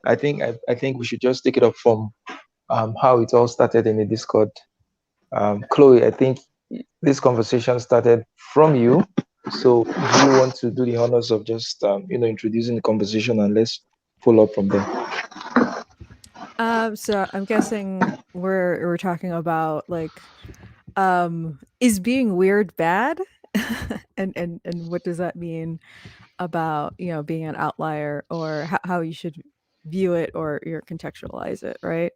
I think we should just take it up from how it all started in the Discord. Chloe, I think this conversation started from you. So do you want to do the honors of just introducing the conversation, and let's pull up from there? So I'm guessing we're talking about like, is being weird bad? And what does that mean about, being an outlier, or how you should view it, or contextualize it, right?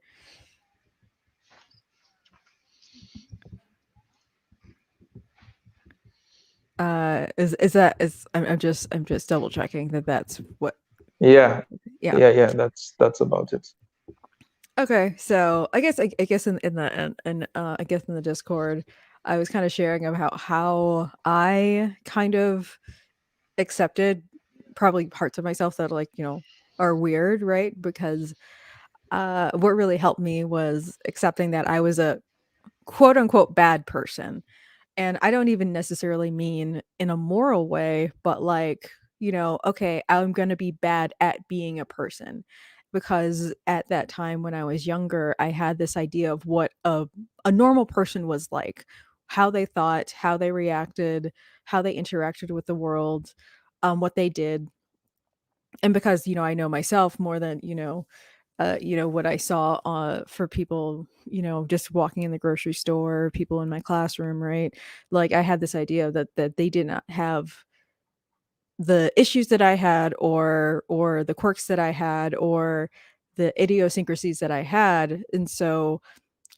Is that is I'm just double checking that that's what. Yeah, Yeah. yeah. That's about it. Okay, so I guess in the I guess in the Discord, I was kind of sharing about how I kind of accepted probably parts of myself that, like, are weird, right? Because what really helped me was accepting that I was a quote unquote bad person. And I don't even necessarily mean in a moral way, but like, okay, I'm going to be bad at being a person. Because at that time when I was younger, I had this idea of what a normal person was like, how they thought, how they reacted, how they interacted with the world, what they did. And because, I know myself more than, what I saw for people, just walking in the grocery store, people in my classroom, right? Like I had this idea that they did not have the issues that I had, or the quirks that I had, or the idiosyncrasies that I had. And so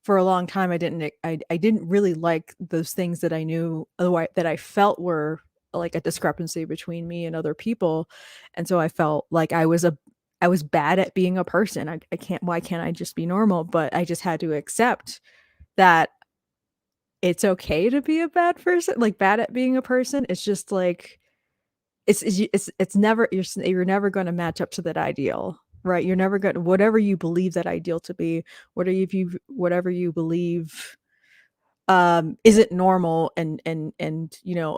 for a long time I didn't really like those things that I knew, otherwise, that I felt were like a discrepancy between me and other people. And so I felt like I was bad at being a person. I can't Why can't I just be normal? But I just had to accept that it's okay to be a bad person, like bad at being a person. It's just like it's never you're never going to match up to that ideal, right? You're never going to, whatever you believe that ideal to be, whatever you believe isn't normal, and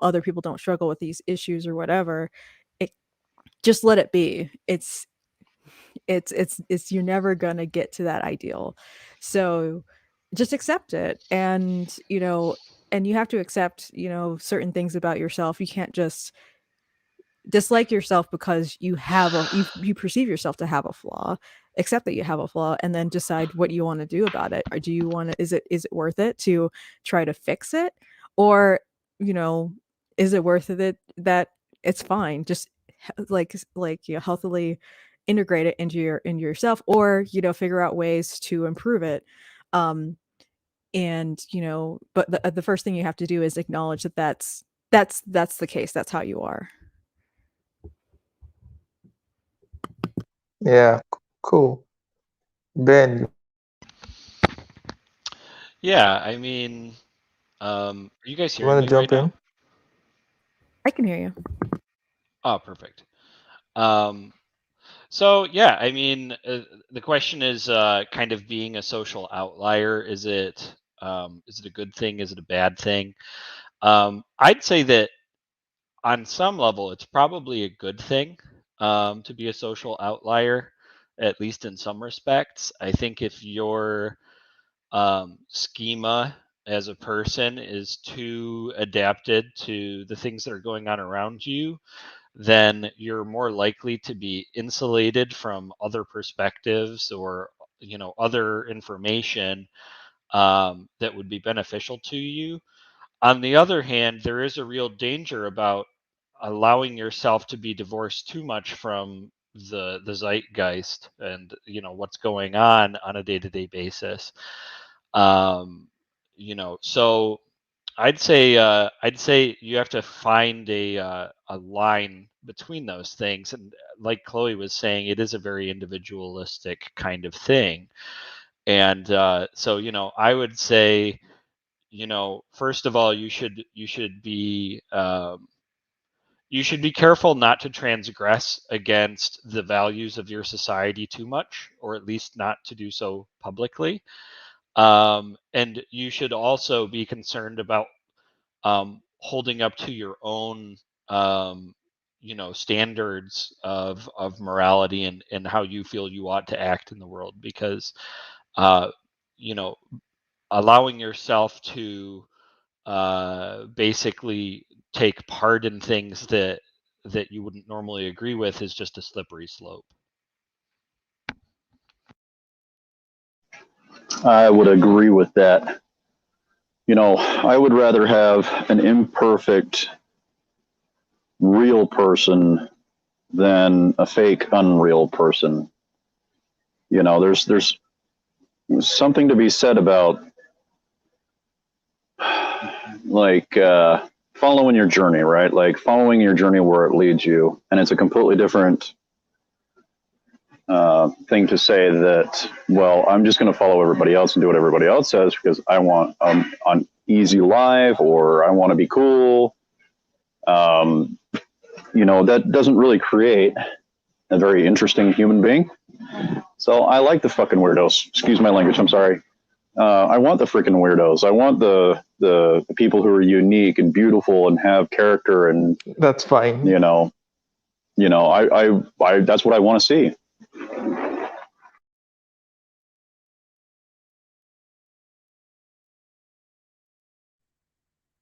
other people don't struggle with these issues or whatever. It Just let it be. It's You're never going to get to that ideal. So just accept it. And you have to accept, certain things about yourself. You can't just dislike yourself because you perceive yourself to have a flaw. Accept that you have a flaw, and then decide what you want to do about it. Or do you want to is it worth it to try to fix it? Or, you know is it worth it that it's fine, just healthily integrate it into yourself, or figure out ways to improve it. um and but the first thing you have to do is acknowledge that that's the case, that's how you are. Yeah, cool. Ben, you Yeah, I mean, are you guys hearing want to me right jump now? in? I can hear you. Oh, perfect. Um, so yeah, I mean, the question is kind of being a social outlier. Is it a good thing? Is it a bad thing? I'd say that on some level, it's probably a good thing to be a social outlier, at least in some respects. I think if your schema as a person is too adapted to the things that are going on around you, then you're more likely to be insulated from other perspectives or other information that would be beneficial to you. On the other hand, there is a real danger about allowing yourself to be divorced too much from the zeitgeist and what's going on a day-to-day basis. um so I'd say you have to find a line between those things, and like Chloe was saying, it is a very individualistic kind of thing. And so I would say, first of all, you should be careful not to transgress against the values of your society too much, or at least not to do so publicly. And you should also be concerned about holding up to your own, um, standards of morality and how you feel you ought to act in the world, because uh, you know allowing yourself to basically take part in things that you wouldn't normally agree with is just a slippery slope. I would agree with that. I would rather have an imperfect, real person than a fake, unreal person. There's something to be said about like following your journey, right? Like following your journey where it leads you, and it's a completely different thing to say that, well, I'm just going to follow everybody else and do what everybody else says because I want an easy life or I want to be cool. That doesn't really create a very interesting human being. So I like the fucking weirdos. Excuse my language. I'm sorry. I want the freaking weirdos. I want the people who are unique and beautiful and have character and That's fine. I that's what I want to see.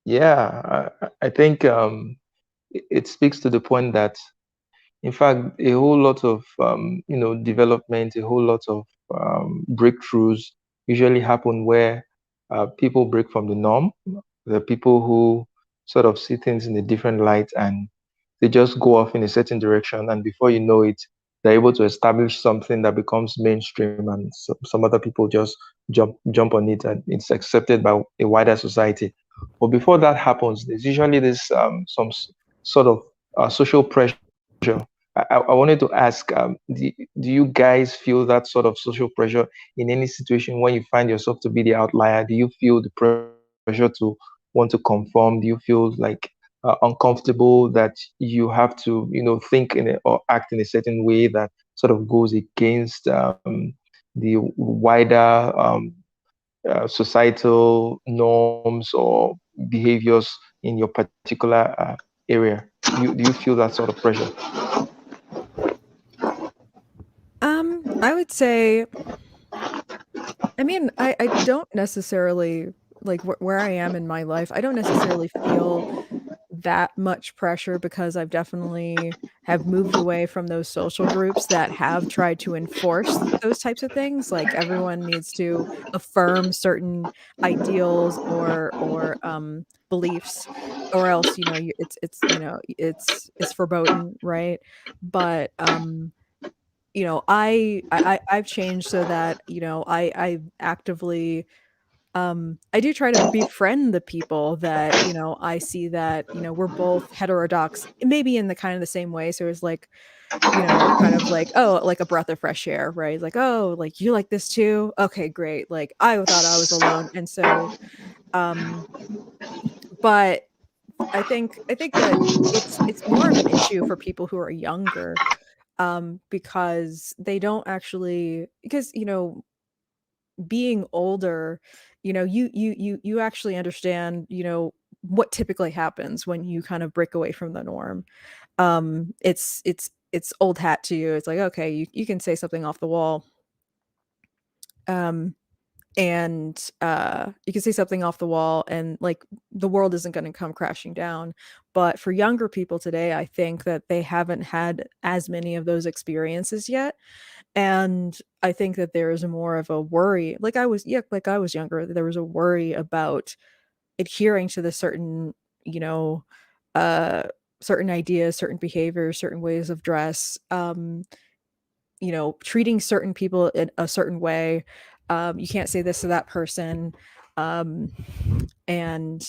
Yeah, I think it speaks to the point that, in fact, a whole lot of development, a whole lot of breakthroughs usually happen where people break from the norm. The people who sort of see things in a different light and they just go off in a certain direction, and before you know it, they're able to establish something that becomes mainstream, and some other people just jump on it, and it's accepted by a wider society. But before that happens, there's usually this sort of social pressure. I wanted to ask, do you guys feel that sort of social pressure in any situation when you find yourself to be the outlier? Do you feel the pressure to want to conform? Do you feel like uncomfortable that you have to, think or act in a certain way that sort of goes against the wider societal norms or behaviors in your particular area? Do you feel that sort of pressure? I would say, I mean, I don't necessarily like where I am in my life. I don't necessarily feel that much pressure because I've definitely have moved away from those social groups that have tried to enforce those types of things. Like everyone needs to affirm certain ideals or beliefs, or else it's verboten, right? But I've changed so that I actively I do try to befriend the people that, I see that, we're both heterodox, maybe in the kind of the same way. So it's like, kind of like, oh, like a breath of fresh air, right? Like, oh, like you like this too? Okay, great. Like I thought I was alone. And so, um, but I think that it's more of an issue for people who are younger, because they don't actually, because, being older, you actually understand, what typically happens when you kind of break away from the norm. It's old hat to you. It's like, okay, you can say something off the wall. Um, and you can say something off the wall and like the world isn't going to come crashing down. But for younger people today, I think that they haven't had as many of those experiences yet. And I think that there is more of a worry, like I was younger, there was a worry about adhering to the certain, you know, uh certain ideas, certain behaviors, certain ways of dress, treating certain people in a certain way. You can't say this to that person. Um and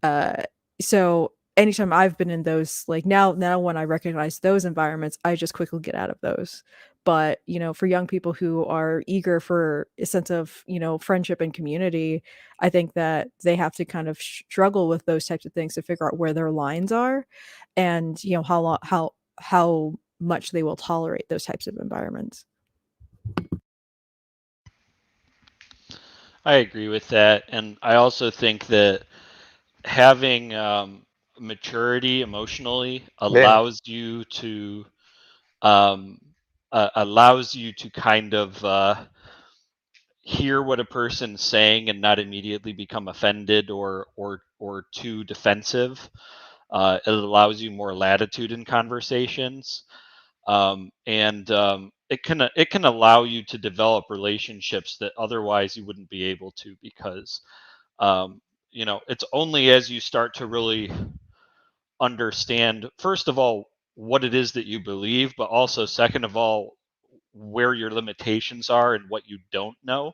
uh so anytime I've been in those, like now when I recognize those environments, I just quickly get out of those. But for young people who are eager for a sense of friendship and community, I think that they have to kind of struggle with those types of things to figure out where their lines are, and how much they will tolerate those types of environments. I agree with that, and I also think that having maturity emotionally Then, allows you to kind of hear what a person's saying and not immediately become offended or too defensive. It allows you more latitude in conversations, and it can allow you to develop relationships that otherwise you wouldn't be able to, because it's only as you start to really understand, first of all, what it is that you believe, but also, second of all, where your limitations are and what you don't know.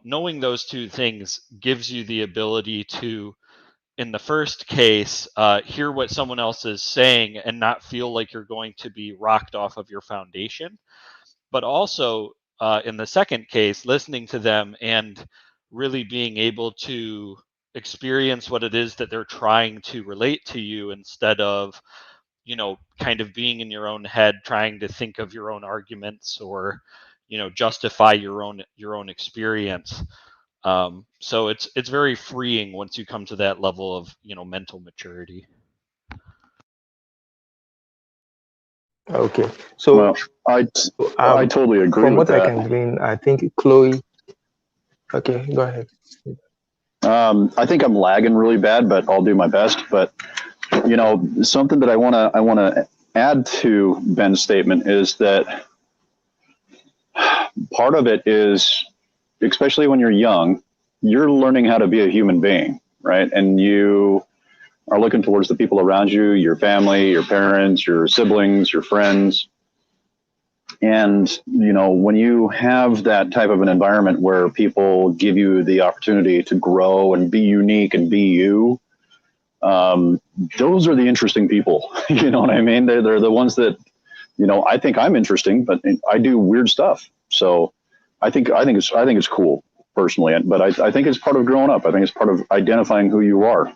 Knowing those two things gives you the ability to, in the first case, hear what someone else is saying and not feel like you're going to be rocked off of your foundation. But also, in the second case, listening to them and really being able to experience what it is that they're trying to relate to you, instead of kind of being in your own head trying to think of your own arguments, or justify your own experience. So it's very freeing once you come to that level of mental maturity. okay. So, Well, I totally agree from with what I that. can glean, I think Chloe. Okay, go ahead. I think I'm lagging really bad, but I'll do my best. But something that I wanna add to Ben's statement is that part of it is, especially when you're young, you're learning how to be a human being, right? And you are looking towards the people around you, your family, your parents, your siblings, your friends. And, when you have that type of an environment where people give you the opportunity to grow and be unique and be you, those are the interesting people. You know what I mean? They're the ones that, I think I'm interesting, but I do weird stuff. So I think it's cool personally, but I think it's part of growing up. I think it's part of identifying who you are.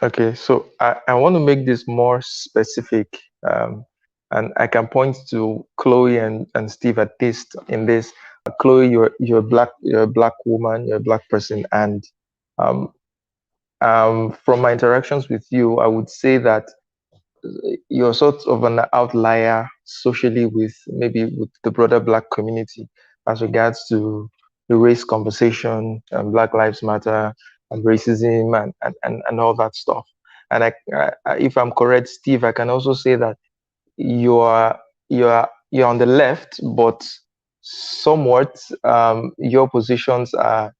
Okay, so I want to make this more specific, and I can point to Chloe and Steve at least in this. Chloe, you're a black woman, you're a black person, and um, from my interactions with you, I would say that you're sort of an outlier socially with maybe with the broader black community as regards to the race conversation and Black Lives Matter and racism and all that stuff. And if I'm correct, Steve, I can also say that you're on the left, but somewhat your positions are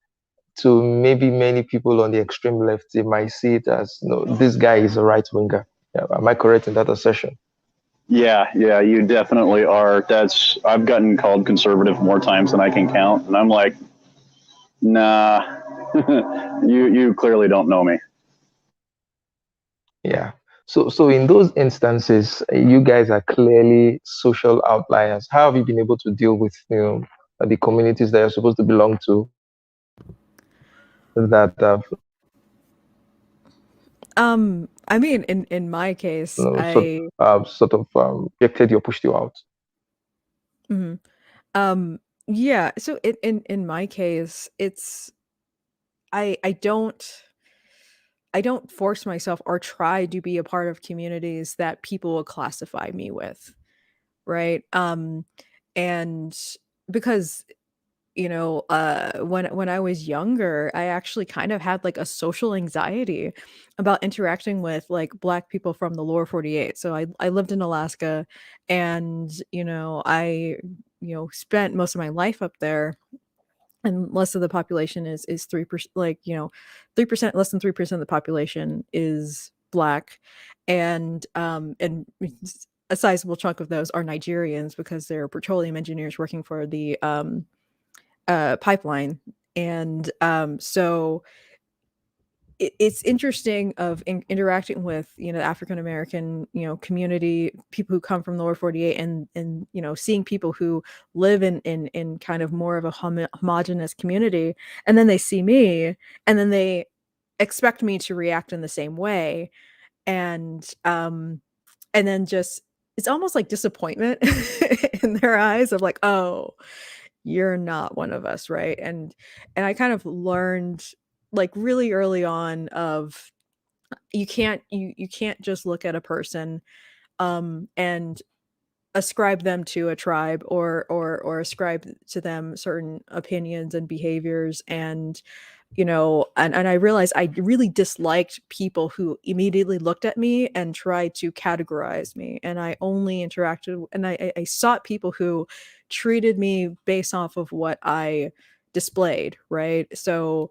to maybe many people on the extreme left. They might see it as, no, this guy is a right winger. Yeah, am I correct in that assertion? Yeah, you definitely are. I've gotten called conservative more times than I can count, and I'm like, nah, you clearly don't know me. Yeah. So in those instances, you guys are clearly social outliers. How have you been able to deal with the communities that you're supposed to belong to that have I mean, in my case, sort of rejected you or pushed you out? Mhm. Yeah, so in my case, it's I don't force myself or try to be a part of communities that people will classify me with, right? And because when I was younger, I actually kind of had like a social anxiety about interacting with like Black people from the lower 48. So I lived in Alaska, and I spent most of my life up there, and less of the population is 3%, like 3%, less than 3% of the population is Black, and a sizable chunk of those are Nigerians because they're petroleum engineers working for the pipeline. And so it's interesting of interacting with the African American community, people who come from the lower 48, and seeing people who live in kind of more of a homogenous community, and then they see me, and then they expect me to react in the same way, and then just it's almost like disappointment in their eyes of like, oh, you're not one of us, right? And I kind of learned like really early on of you can't just look at a person and ascribe them to a tribe or ascribe to them certain opinions and behaviors. And and I realized I really disliked people who immediately looked at me and tried to categorize me, and I only interacted and I sought people who treated me based off of what I displayed, right? So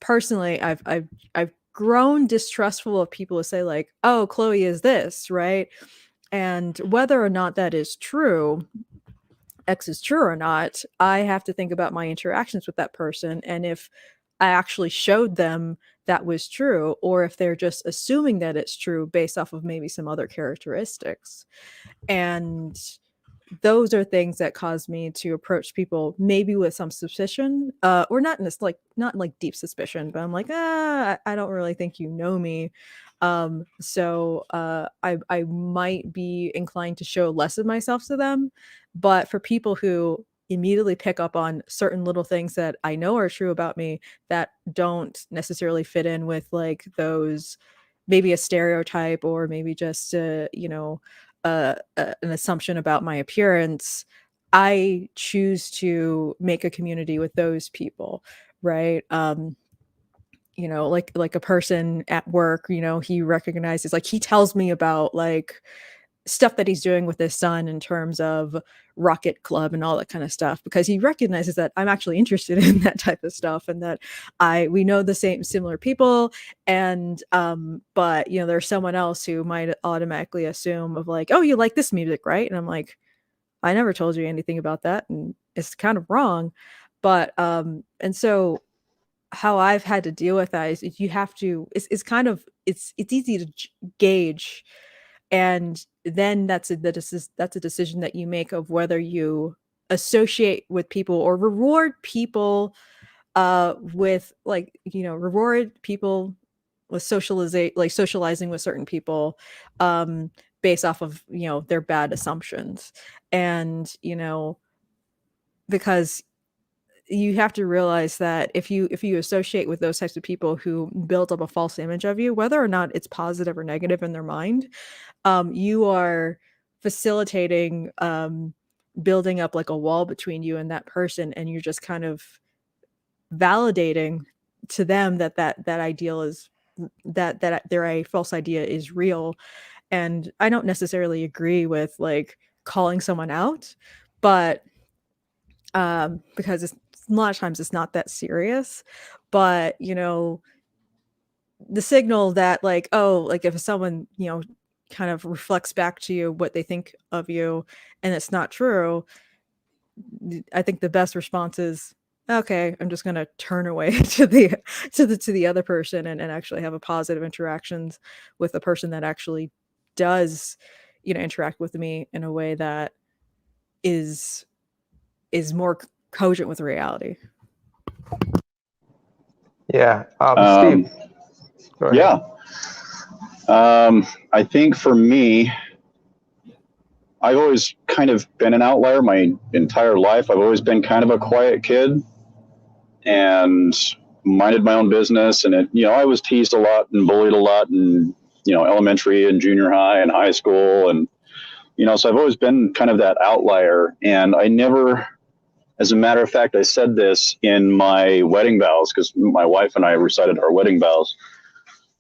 personally I've grown distrustful of people who say like, oh, Chloe is this, right? And whether or not that is true, X is true or not, I have to think about my interactions with that person. And if I actually showed them that was true, or if they're just assuming that it's true based off of maybe some other characteristics. And those are things that cause me to approach people maybe with some suspicion, or not in this not like deep suspicion, but I'm like, I don't really think you know me. So I might be inclined to show less of myself to them. But for people who immediately pick up on certain little things that I know are true about me that don't necessarily fit in with like those, maybe a stereotype or maybe just an assumption about my appearance, I choose to make a community with those people, right? Like a person at work, he recognizes, like he tells me about like stuff that he's doing with his son in terms of Rocket Club and all that kind of stuff, because he recognizes that I'm actually interested in that type of stuff and that we know the similar people. And but there's someone else who might automatically assume of like, oh, you like this music, right? And I'm like, I never told you anything about that, and it's kind of wrong. But and so how I've had to deal with that is you have to, it's kind of, it's easy to gauge. And then that's a decision that you make of whether you associate with people or reward people with like, reward people with socializing with certain people based off of, their bad assumptions. And, because you have to realize that if you associate with those types of people who build up a false image of you, whether or not it's positive or negative in their mind, you are facilitating building up like a wall between you and that person, and you're just kind of validating to them that ideal is that their false idea is real. And I don't necessarily agree with like calling someone out, but because a lot of times it's not that serious. But the signal that like, oh, like if someone kind of reflects back to you what they think of you and it's not true, I think the best response is, okay, I'm just going to turn away to the other person and actually have a positive interactions with the person that actually does interact with me in a way that is more cogent with reality. Yeah. Steve. Go ahead. Yeah. I think for me, I've always kind of been an outlier my entire life. I've always been kind of a quiet kid and minded my own business. And I was teased a lot and bullied a lot in, elementary and junior high and high school. And, so I've always been kind of that outlier. And I never, as a matter of fact, I said this in my wedding vows, because my wife and I recited our wedding vows.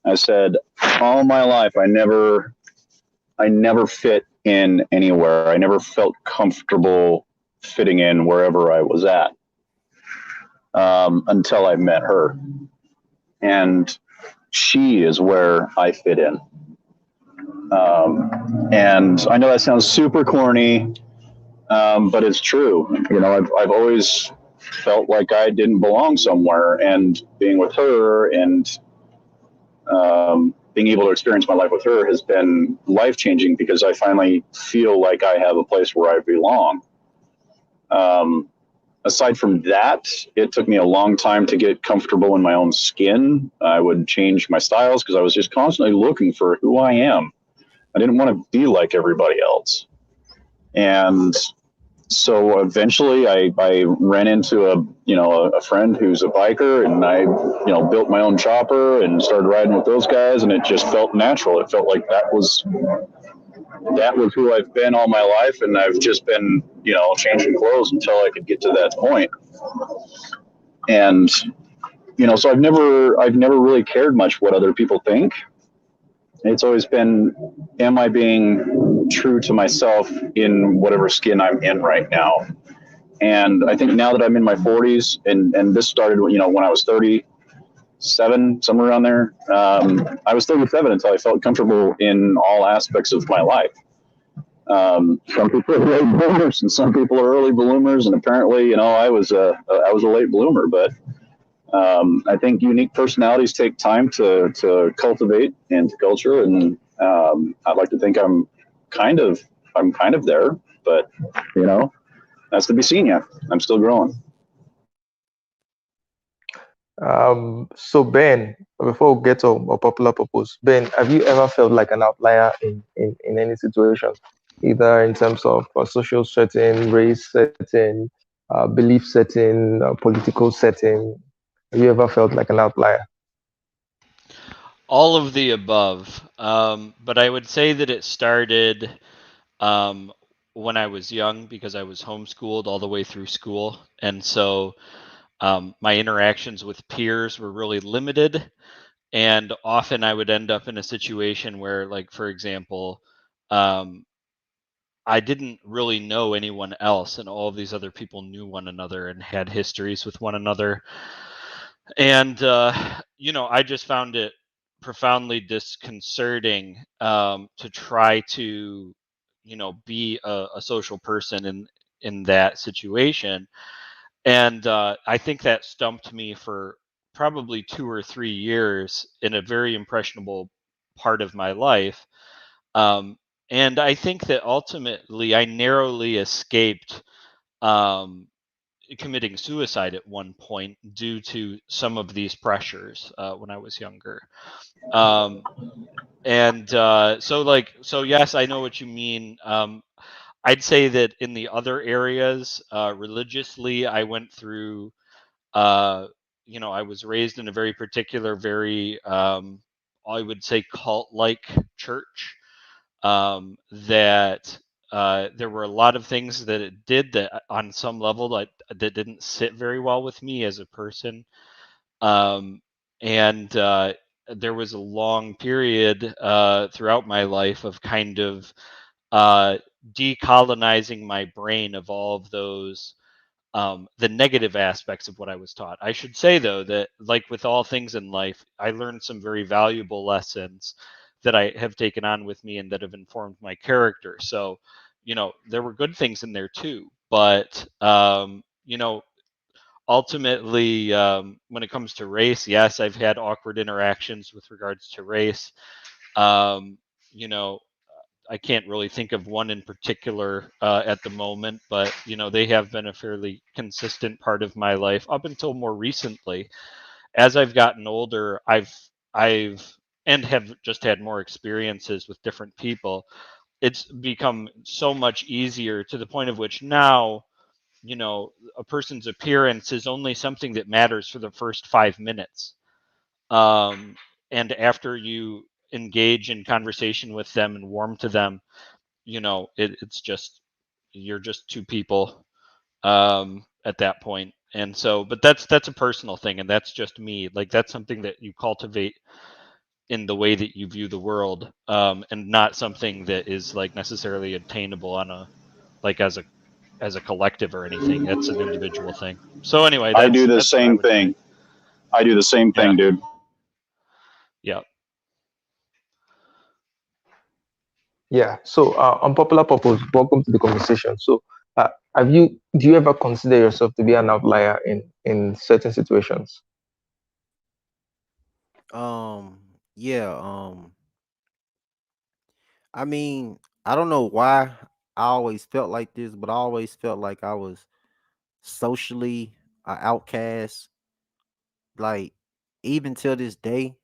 I said, all my life, I never fit in anywhere. I never felt comfortable fitting in wherever I was at until I met her. And she is where I fit in. And I know that sounds super corny, but it's true. I've always felt like I didn't belong somewhere, and being with her and being able to experience my life with her has been life-changing, because I finally feel like I have a place where I belong. Aside from that, it took me a long time to get comfortable in my own skin. I would change my styles because I was just constantly looking for who I am. I didn't want to be like everybody else. And so eventually I ran into a friend who's a biker, and I built my own chopper and started riding with those guys, and it just felt natural. It felt like that was who I've been all my life, and I've just been changing clothes until I could get to that point. And so I've never really cared much what other people think. It's always been, am I being true to myself in whatever skin I'm in right now? And I think now that I'm in my 40s, and this started, when I was 37, somewhere around there. I was 37 until I felt comfortable in all aspects of my life. Some people are late bloomers, and some people are early bloomers, and apparently, I was a late bloomer. But I think unique personalities take time to cultivate and to culture, and I'd like to think kind of I'm kind of there, but that's to be seen yet. I'm still growing. So Ben, before we get to a popular purpose, Ben, have you ever felt like an outlier in any situation, either in terms of a social setting, race setting, belief setting, political setting? Have you ever felt like an outlier? All of the above. But I would say that it started um, when I was young because I was homeschooled all the way through school. And so my interactions with peers were really limited. And often I would end up in a situation where, like, for example, um, I didn't really know anyone else, and all of these other people knew one another and had histories with one another. And I just found it profoundly disconcerting to try to be a social person in that situation. And I think that stumped me for probably 2 or 3 years in a very impressionable part of my life. Um, and I think that ultimately I narrowly escaped um, committing suicide at one point due to some of these pressures when I was younger. Um, and so yes, I know what you mean. I'd say that in the other areas, religiously, I went through. I was raised in a very particular, very I would say cult-like church. That there were a lot of things that it did that on some level that didn't sit very well with me as a person. um, and there was a long period throughout my life of kind of uh, decolonizing my brain of all of those the negative aspects of what I was taught. I should say, though, that like with all things in life, I learned some very valuable lessons that I have taken on with me and that have informed my character. So, there were good things in there too. But, ultimately, when it comes to race, yes, I've had awkward interactions with regards to race. Um, you know, I can't really think of one in particular at the moment, but they have been a fairly consistent part of my life up until more recently. As I've gotten older, I've and have just had more experiences with different people. It's become so much easier to the point of which now, a person's appearance is only something that matters for the first 5 minutes. Um, and after you engage in conversation with them and warm to them, it's just you're just two people at that point. And so, but that's a personal thing, and that's just me. Like, that's something that you cultivate in the way that you view the world, and not something that is like necessarily attainable on a like as a collective or anything. That's an individual thing. So anyway, I do the that's what I same would say. thing. I do the same Yeah. thing, dude. Yeah. Yeah. So, unpopular purpose. Welcome to the conversation. So, do you ever consider yourself to be an outlier in certain situations? Yeah, I mean, I don't know why I always felt like this, but I always felt like I was socially an outcast. Like, even till this day,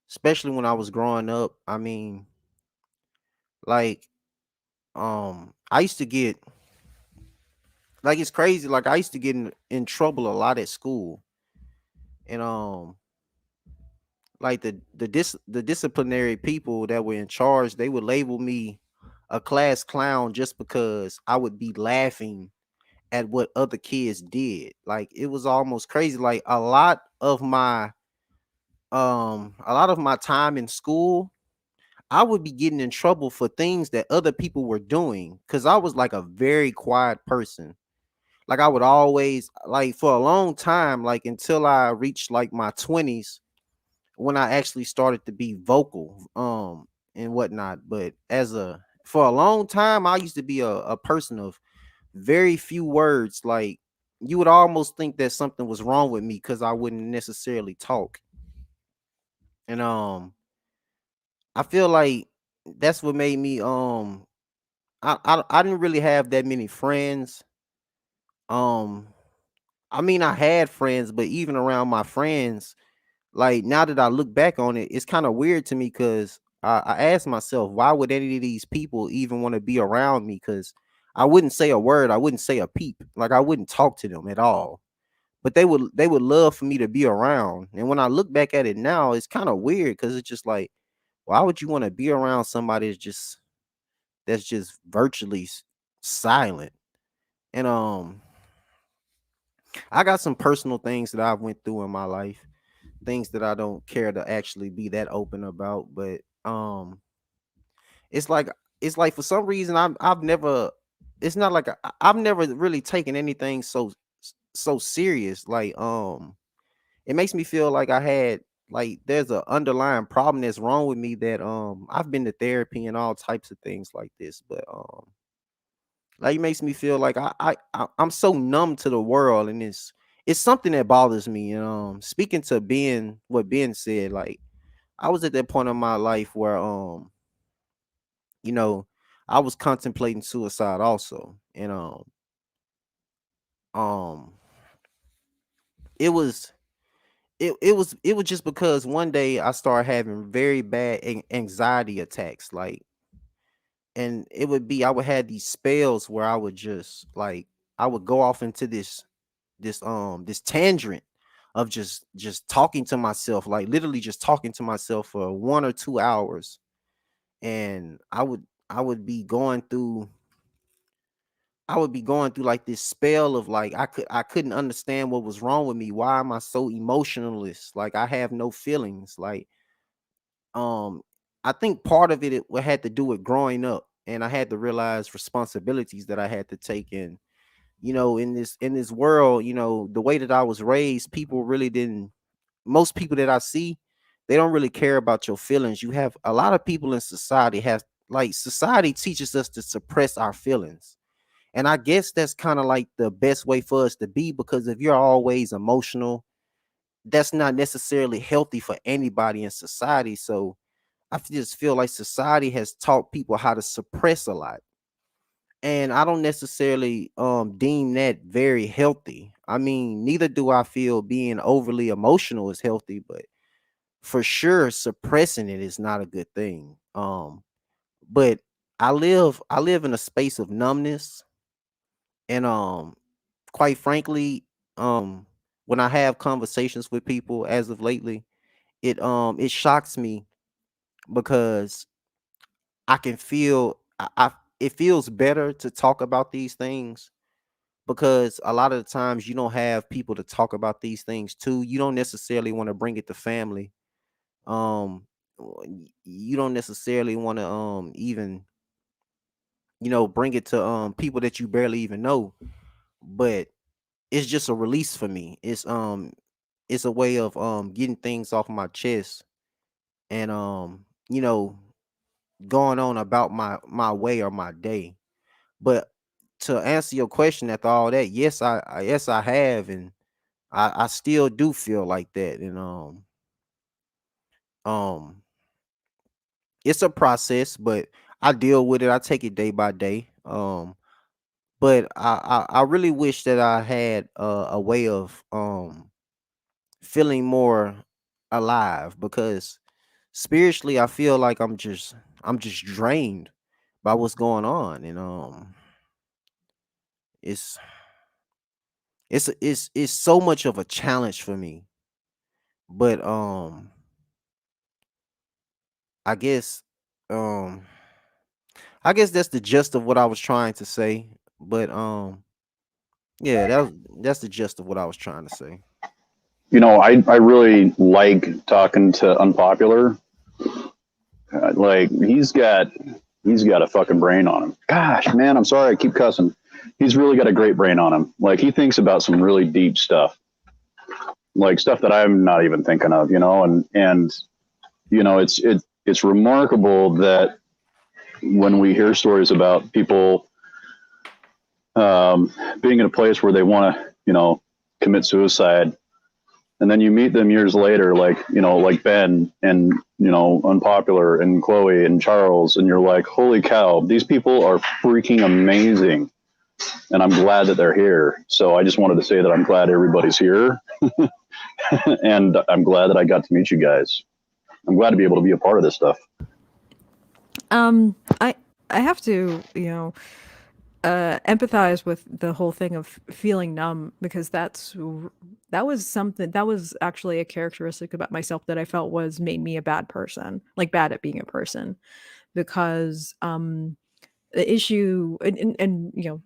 especially when I was growing up. I mean, Like, I used to get like it's crazy. Like I used to get in trouble a lot at school, and like the disciplinary people that were in charge, they would label me a class clown just because I would be laughing at what other kids did. Like it was almost crazy. Like a lot of my time in school, I would be getting in trouble for things that other people were doing cuz I was like a very quiet person. Like I would always like for a long time like until I reached like my 20s when I actually started to be vocal and whatnot. But as a for a long time I used to be a person of very few words. Like you would almost think that something was wrong with me because I wouldn't necessarily talk. And I feel like that's what made me I didn't really have that many friends. Um I mean I had friends, but even around my friends, like now that I look back on it, it's kind of weird to me because I asked myself, why would any of these people even want to be around me? Because I wouldn't say a word, I wouldn't say a peep, like I wouldn't talk to them at all. But they would love for me to be around. And when I look back at it now, it's kind of weird because it's just like, why would you want to be around somebody that's just virtually silent? And I got some personal things that I've went through in my life, things that I don't care to actually be that open about. But it's like it's like for some reason I've never. It's not like I've never really taken anything so serious. Like it makes me feel like I had like there's a underlying problem that's wrong with me that I've been to therapy and all types of things like this, but like it makes me feel like I'm so numb to the world, and it's something that bothers me. And speaking to Ben, what Ben said, like I was at that point in my life where you know, I was contemplating suicide also. And um it was it was just because one day I started having very bad anxiety attacks, like, and it would be I would have these spells where I would just like I would go off into this tangent of just talking to myself, like literally just talking to myself for 1 or 2 hours. And I would be going through like this spell of like I couldn't understand what was wrong with me. Why am I so emotionless? Like I have no feelings. Like um I think part of it had to do with growing up, and I had to realize responsibilities that I had to take in. In this world, the way that I was raised, people really didn't most people that I see, they don't really care about your feelings. You have a lot of people in society have like society teaches us to suppress our feelings. And I guess that's kind of like the best way for us to be, because if you're always emotional, that's not necessarily healthy for anybody in society. So just feel like society has taught people how to suppress a lot. And I don't necessarily deem that very healthy. I mean, neither do I feel being overly emotional is healthy, but for sure suppressing it is not a good thing. But I live in a space of numbness, and quite frankly, when I have conversations with people as of lately, it shocks me because I can feel I it feels better to talk about these things, because a lot of the times you don't have people to talk about these things to. You don't necessarily want to bring it to family. Um you don't necessarily want to even bring it to people that you barely even know. But it's just a release for me. It's a way of getting things off my chest, and going on about my way or my day. But to answer your question, after all that, yes, yes I have, and I still do feel like that. And um it's a process, but I deal with it. I take it day by day. But I really wish that I had a way of feeling more alive, because spiritually I feel like I'm just drained. about what's going on, and it's so much of a challenge for me. But I guess um I guess that's the gist of what I was trying to say. But yeah, that's the gist of what I was trying to say. You know, I really like talking to Unpopular. Like he's got a fucking brain on him. Gosh, man, I'm sorry I keep cussing. He's really got a great brain on him. Like he thinks about some really deep stuff, like stuff that I'm not even thinking of, you know. And you know, it's remarkable that when we hear stories about people being in a place where they want to, you know, commit suicide, and then you meet them years later, like, you know, like Ben and, you know, Unpopular and Chloe and Charles, and you're like, holy cow, these people are freaking amazing. And I'm glad that they're here. So I just wanted to say that I'm glad everybody's here. And I'm glad that I got to meet you guys. I'm glad to be able to be a part of this stuff. I have to, you know, empathize with the whole thing of feeling numb, because that was actually a characteristic about myself that I felt was made me a bad person, like bad at being a person, because the issue and you know,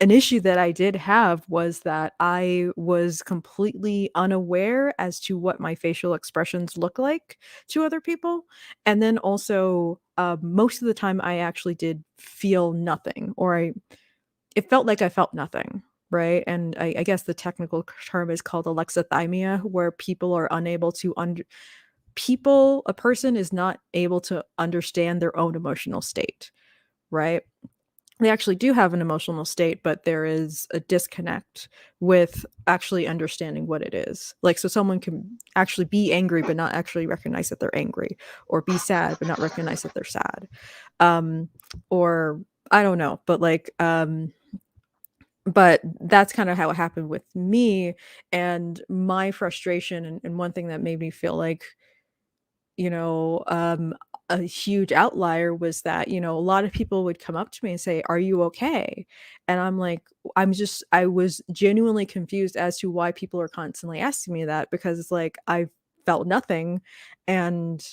an issue that I did have was that I was completely unaware as to what my facial expressions look like to other people. And then also, most of the time, I actually did feel nothing, or it felt like I felt nothing. Right. And I guess the technical term is called alexithymia, where people are unable to a person is not able to understand their own emotional state. Right. They actually do have an emotional state, but there is a disconnect with actually understanding what it is. Like, so someone can actually be angry, but not actually recognize that they're angry, or be sad, but not recognize that they're sad. Or I don't know, but like, but that's kind of how it happened with me, and my frustration. And one thing that made me feel like, you know, a huge outlier was that, you know, a lot of people would come up to me and say, "Are you okay?" And I'm like, I was genuinely confused as to why people are constantly asking me that, because it's like I felt nothing, and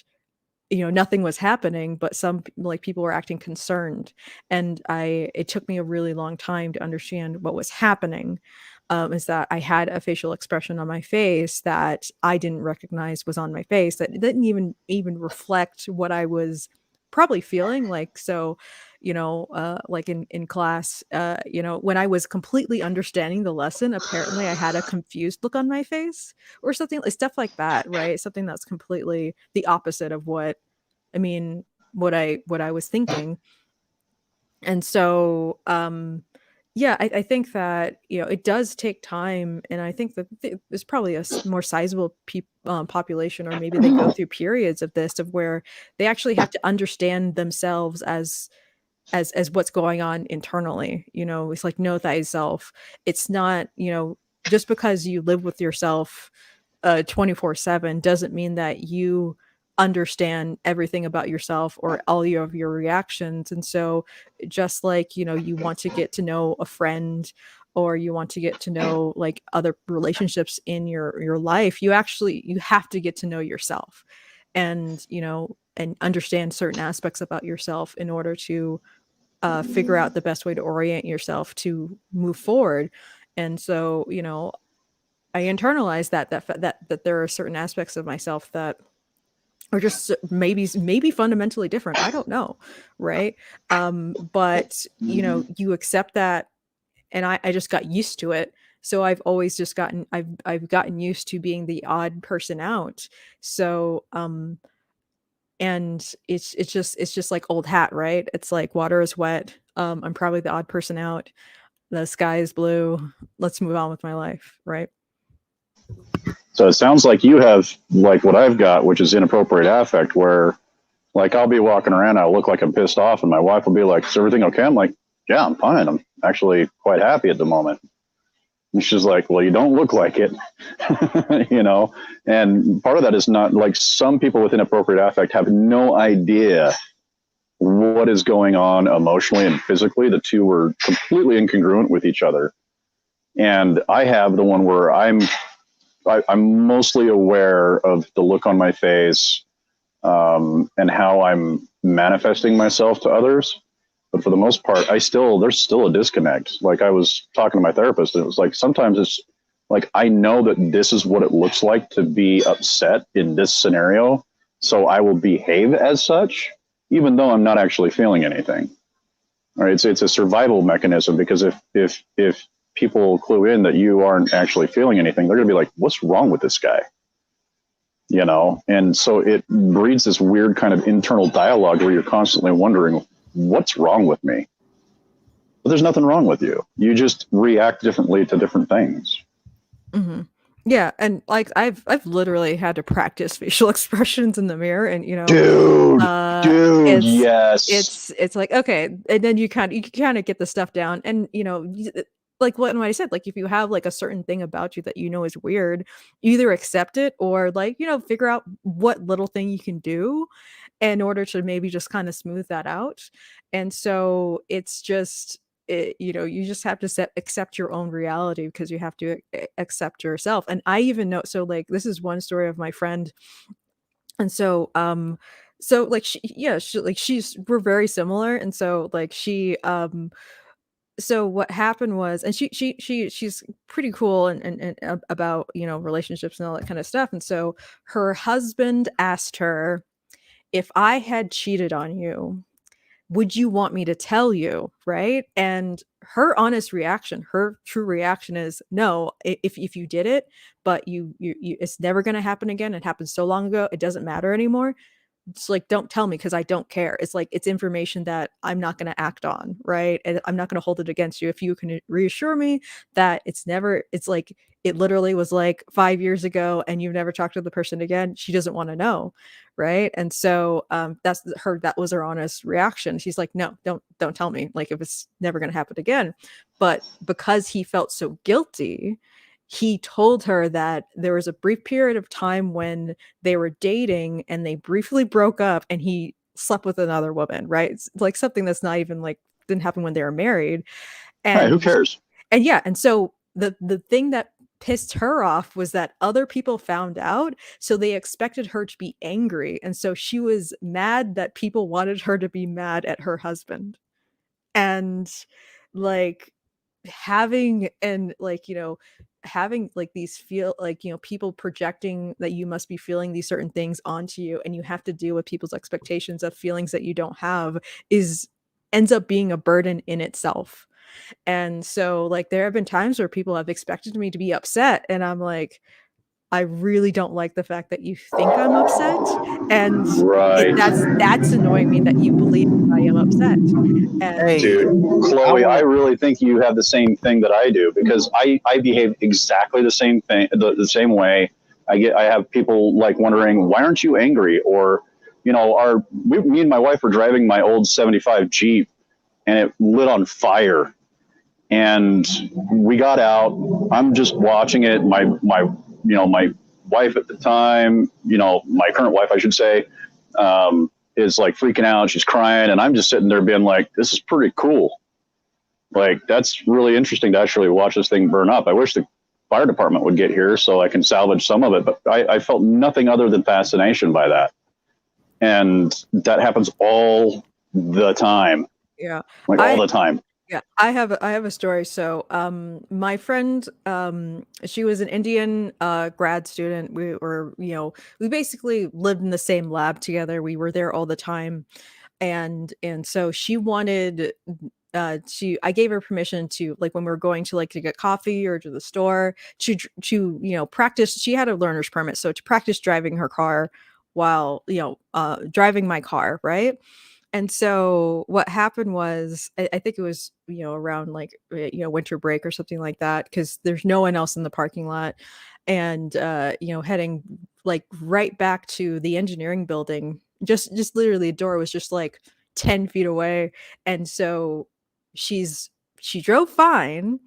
you know, nothing was happening, but like people were acting concerned. And it took me a really long time to understand what was happening. Is that I had a facial expression on my face that I didn't recognize was on my face, that didn't even reflect what I was probably feeling. Like, so, you know, like in class, you know, when I was completely understanding the lesson, apparently I had a confused look on my face, or something, stuff like that, right? Something that's completely the opposite of what I mean, what I was thinking. And so, yeah, I think that, you know, it does take time, and I think that there's probably a more sizable population, or maybe they go through periods of this, of where they actually have to understand themselves as what's going on internally. You know, it's like, know thyself. It's not, you know, just because you live with yourself 24/7 doesn't mean that you understand everything about yourself or all of your reactions. And so, just like, you know, you want to get to know a friend, or you want to get to know like other relationships in your life, you have to get to know yourself, and, you know, and understand certain aspects about yourself in order to figure out the best way to orient yourself to move forward. And so, you know, I internalized that there are certain aspects of myself that are just maybe fundamentally different. I don't know, right? But you know, you accept that, and I just got used to it. So I've always just I've gotten used to being the odd person out. So and it's just like old hat, right? It's like water is wet. I'm probably the odd person out. The sky is blue. Let's move on with my life, right? So it sounds like you have like what I've got, which is inappropriate affect, where like I'll be walking around, I'll look like I'm pissed off, and my wife will be like, "Is everything okay?" I'm like, "Yeah, I'm fine. I'm actually quite happy at the moment." And she's like, "Well, you don't look like it," you know. And part of that is not like some people with inappropriate affect have no idea what is going on emotionally and physically. The two were completely incongruent with each other. And I have the one where I'm mostly aware of the look on my face, and how I'm manifesting myself to others. But for the most part, there's still a disconnect. Like I was talking to my therapist, and it was like sometimes it's like I know that this is what it looks like to be upset in this scenario, so I will behave as such, even though I'm not actually feeling anything. All right, it's a survival mechanism, because if people clue in that you aren't actually feeling anything, they're going to be like, "What's wrong with this guy?" You know, and so it breeds this weird kind of internal dialogue where you're constantly wondering, "What's wrong with me?" But there's nothing wrong with you. You just react differently to different things. Mm-hmm. Yeah, and like I've literally had to practice facial expressions in the mirror, and Dude, yes. it's like, okay, and then you kind of get the stuff down, and like what I said, like if you have like a certain thing about you that is weird, you either accept it or like figure out what little thing you can do in order to maybe just kind of smooth that out. And so it's just you just have to accept your own reality, because you have to accept yourself. And I even know, so like this is one story of my friend. And so like we're very similar. And so like so what happened was, and she's pretty cool and about relationships and all that kind of stuff. And so her husband asked her, if I had cheated on you, would you want me to tell you? Right? And her honest reaction, her true reaction is no. If you did it, but you it's never going to happen again. It happened so long ago, it doesn't matter anymore. It's like, don't tell me, because I don't care. It's like, it's information that I'm not going to act on, right? And I'm not going to hold it against you. If you can reassure me that it's like, it literally was like 5 years ago and you've never talked to the person again, she doesn't want to know, right? And so that was her honest reaction. She's like, no, don't tell me, like, if it's never going to happen again. But because he felt so guilty, he told her that there was a brief period of time when they were dating and they briefly broke up and he slept with another woman, right? It's like something that's not even like didn't happen when they were married. Right, who And cares? and yeah, and so the thing that pissed her off was that other people found out, so they expected her to be angry. And so she was mad that people wanted her to be mad at her husband. And like having and like having like these feel like people projecting that you must be feeling these certain things onto you, and you have to deal with people's expectations of feelings that you don't have, is ends up being a burden in itself. And so like there have been times where people have expected me to be upset, and I'm like, I really don't like the fact that you think I'm upset, and Right. that's annoying me that you believe I am upset. And Hey, Dude, Chloe, I wanna really think you have the same thing that I do, because I behave exactly the same thing, the same way. I have people like wondering, why aren't you angry? Or, me and my wife were driving my old 75 Jeep, and it lit on fire. And we got out. I'm just watching it. My wife at the time, my current wife, I should say, is like freaking out. She's crying, and I'm just sitting there being like, "This is pretty cool. Like, that's really interesting to actually watch this thing burn up. I wish the fire department would get here so I can salvage some of it." But I felt nothing other than fascination by that, and that happens all the time, yeah, like all the time. yeah, I have a story. So, my friend, she was an Indian grad student. We were, we basically lived in the same lab together. We were there all the time, and so she wanted, I gave her permission to, like, when we were going to, like, to get coffee or to the store, to practice. She had a learner's permit, so to practice driving her car while driving my car, right? And so what happened was, I think it was, around like, winter break or something like that, because there's no one else in the parking lot. And, heading like right back to the engineering building, just literally the door was just like 10 feet away. And so she drove fine.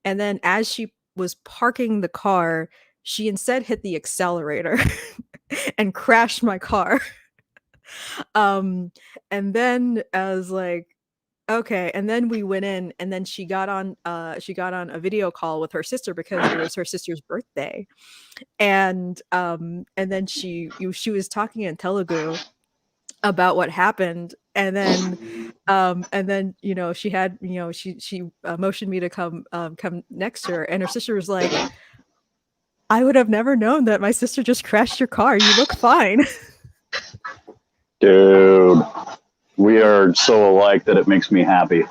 And then as she was parking the car, she instead hit the accelerator and crashed my car. And then I was like, okay. And then we went in, and then she got on a video call with her sister because it was her sister's birthday. And then she was talking in Telugu about what happened. And then she had she motioned me to come next to her, and her sister was like, I would have never known that my sister just crashed your car. You look fine. Dude, we are so alike that it makes me happy.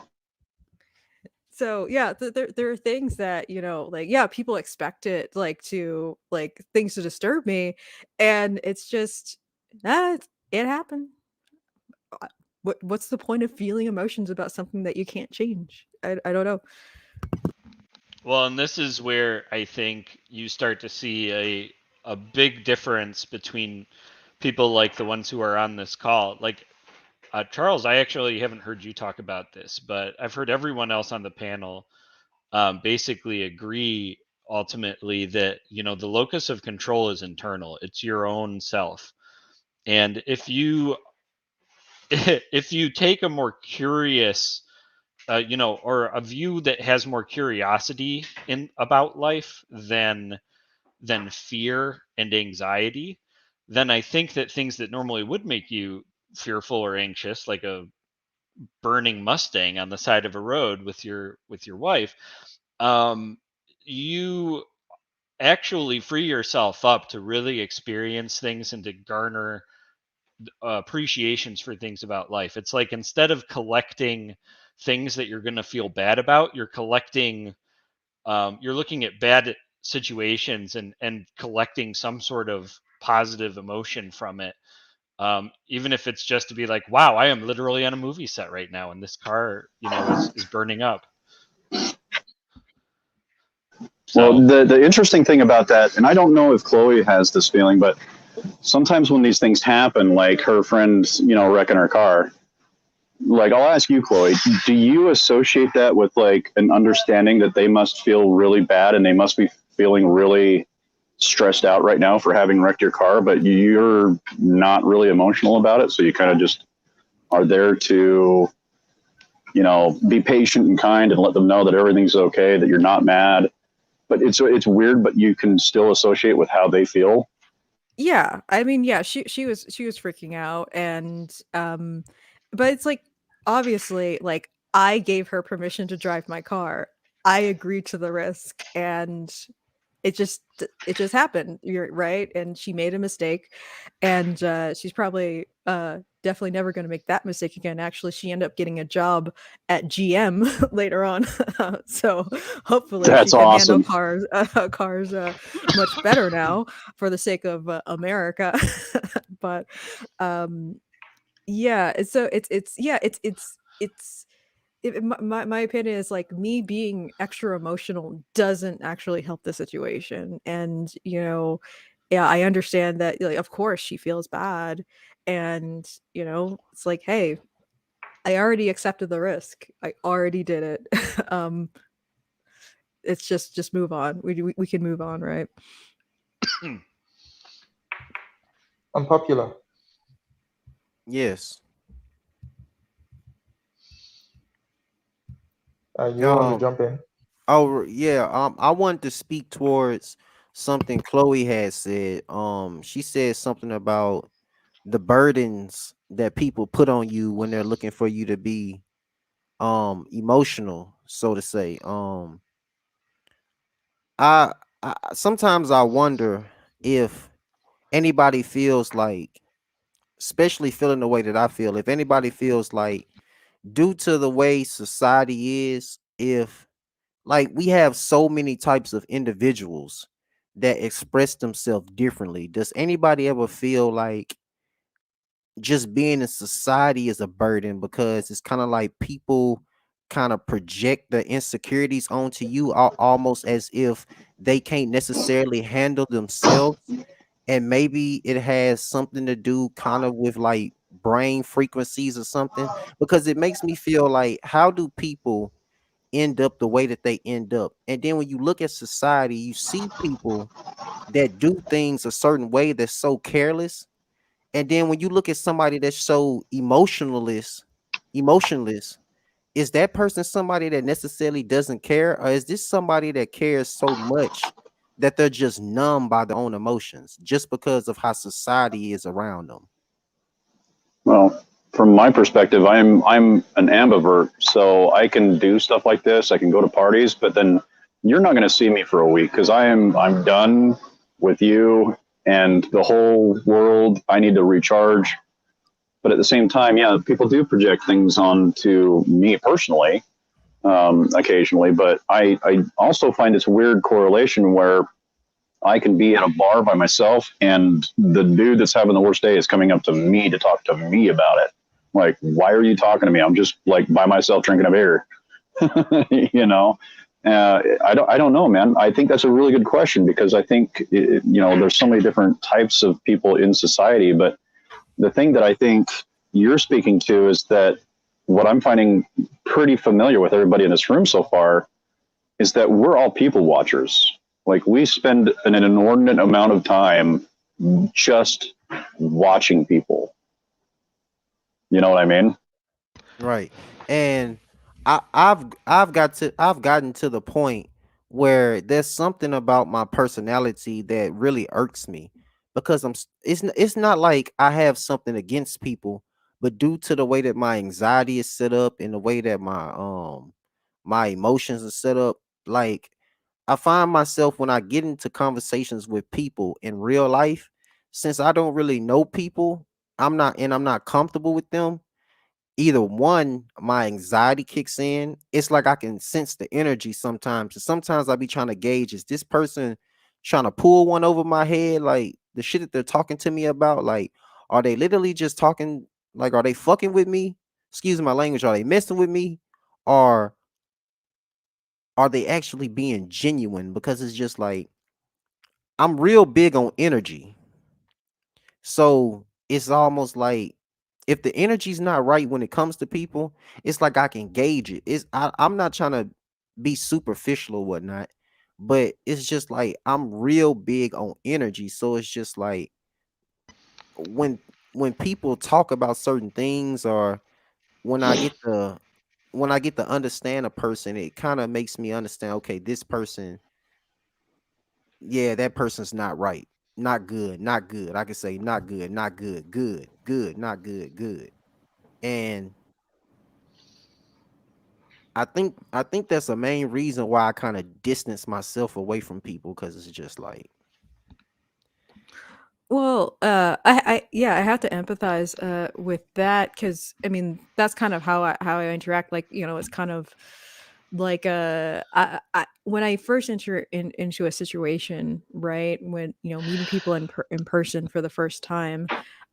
So yeah, there are things that like, yeah, people expect it, like, to like things to disturb me, and it's just that it happened. What's the point of feeling emotions about something that you can't change? I don't know. Well, and this is where I think you start to see a big difference between people like the ones who are on this call. Like Charles, I actually haven't heard you talk about this, but I've heard everyone else on the panel basically agree ultimately that the locus of control is internal. It's your own self, and if you if you take a more curious or a view that has more curiosity in about life than fear and anxiety, then I think that things that normally would make you fearful or anxious, like a burning Mustang on the side of a road with your wife, you actually free yourself up to really experience things and to garner appreciations for things about life. It's like, instead of collecting things that you're going to feel bad about, you're collecting you're looking at bad situations and collecting some sort of positive emotion from it, even if it's just to be like, wow, I am literally on a movie set right now and this car is burning up. Well, So the interesting thing about that, and I don't know if Chloe has this feeling, but sometimes when these things happen, like her friend, wrecking her car, like, I'll ask you, Chloe, do you associate that with like an understanding that they must feel really bad and they must be feeling really stressed out right now for having wrecked your car, but you're not really emotional about it, so you kind of just are there to be patient and kind and let them know that everything's okay, that you're not mad, but it's weird, but you can still associate with how they feel. Yeah, I mean, yeah, she was freaking out, and but it's like, obviously, like, I gave her permission to drive my car. I agreed to the risk, and it just happened. You're right, and she made a mistake, and she's probably definitely never going to make that mistake again. Actually, she ended up getting a job at GM later on, so hopefully she That's can handle awesome. cars much better now for the sake of America. But yeah, my opinion is, like, me being extra emotional doesn't actually help the situation. And yeah, I understand that, like, of course she feels bad, and it's like, hey, I already accepted the risk, I already did it. um it's just move on. We can move on, right? Unpopular. Yes. You want to Um. jump in? Oh yeah. I wanted to speak towards something Chloe had said. She said something about the burdens that people put on you when they're looking for you to be emotional, so to say. I, sometimes I wonder if anybody feels like, especially feeling the way that I feel, if anybody feels like, due to the way society is, if, like, we have so many types of individuals that express themselves differently, does anybody ever feel like just being in society is a burden, because it's kind of like people kind of project the insecurities onto you, almost as if they can't necessarily handle themselves? And maybe it has something to do kind of with like brain frequencies or something, because it makes me feel like, how do people end up the way that they end up? And then when you look at society, you see people that do things a certain way that's so careless, And then when you look at somebody that's so emotionless, is that person somebody that necessarily doesn't care, or is this somebody that cares so much that they're just numb by their own emotions just because of how society is around them? Well, from my perspective, I'm an ambivert, so I can do stuff like this. I can go to parties, but then you're not going to see me for a week because I'm done with you and the whole world. I need to recharge. But at the same time, yeah, people do project things onto me personally, occasionally. But I also find this weird correlation where I can be at a bar by myself and the dude that's having the worst day is coming up to me to talk to me about it. Like, why are you talking to me? I'm just like by myself drinking a beer. you know, I don't know, man. I think that's a really good question because I think, there's so many different types of people in society. But the thing that I think you're speaking to is that what I'm finding pretty familiar with everybody in this room so far is that we're all people watchers. Like we spend an inordinate amount of time just watching people. You know what I mean? Right. And I've gotten to the point where there's something about my personality that really irks me because it's not like I have something against people, but due to the way that my anxiety is set up and the way that my emotions are set up, like I find myself when I get into conversations with people in real life, since I don't really know people, I'm not comfortable with them. Either one, my anxiety kicks in. It's like I can sense the energy sometimes. And sometimes I be trying to gauge, is this person trying to pull one over my head? Like the shit that they're talking to me about, like, are they literally just talking? Like, are they fucking with me? Excuse my language. Are they messing with me? Or are they actually being genuine? Because it's just like I'm real big on energy. So it's almost like if the energy's not right when it comes to people, it's like I can gauge it. I'm not trying to be superficial or whatnot, but it's just like I'm real big on energy. So it's just like when when people talk about certain things or when I get the when I get to understand a person, it kind of makes me understand, okay, this person, yeah, that person's not right. Not good, not good. I can say not good, not good, good, good, not good, good. And I think that's the main reason why I kind of distance myself away from people because it's just like, Well, yeah, I have to empathize with that because I mean that's kind of how I interact. Like it's kind of like when I first enter into a situation, right? When meeting people in person for the first time,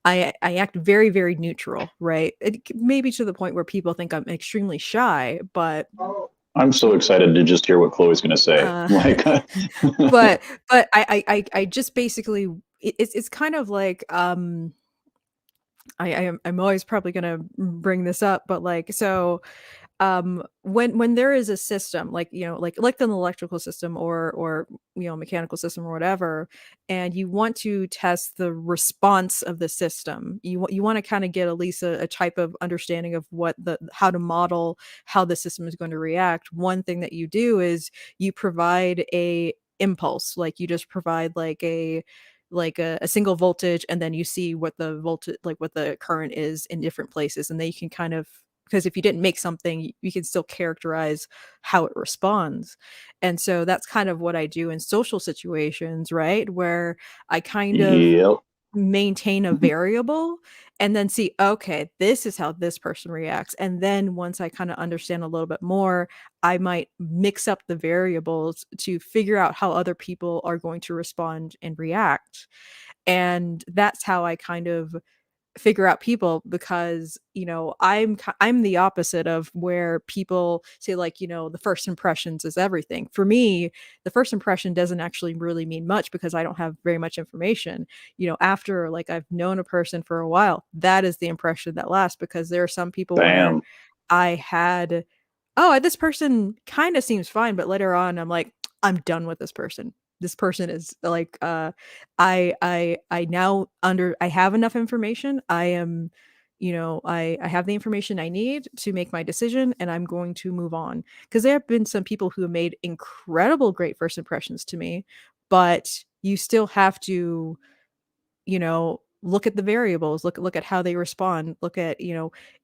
I act very neutral, right? Maybe to the point where people think I'm extremely shy, but I'm so excited to just hear what Chloe's going to say. uh, Like, but I just basically it's kind of like I'm always probably gonna bring this up, but like so when there is a system like like an electrical system or mechanical system or whatever, and you want to test the response of the system, you want to kind of get at least a type of understanding of what the how to model how the system is going to react. One thing that you do is you provide a impulse, like you just provide like a single voltage, and then you see what the voltage, like what the current is in different places, and then you can kind of, because if you didn't make something, you can still characterize how it responds. And so that's kind of what I do in social situations, right? Where I kind of yep. maintain a variable and then see, okay, this is how this person reacts. And then once I kind of understand a little bit more, I might mix up the variables to figure out how other people are going to respond and react. And that's how I kind of figure out people, because I'm the opposite of where people say, like, the first impressions is everything. For me, the first impression doesn't actually really mean much because I don't have very much information. After, like, I've known a person for a while, that is the impression that lasts, because there are some people where Bam. I had, oh, this person kind of seems fine, but later on I'm like, I'm done with this person. this person is like, I now I have enough information. I am, I have the information I need to make my decision, and I'm going to move on. Because there have been some people who have made incredible, great first impressions to me, but you still have to, look at the variables, look at how they respond, look at,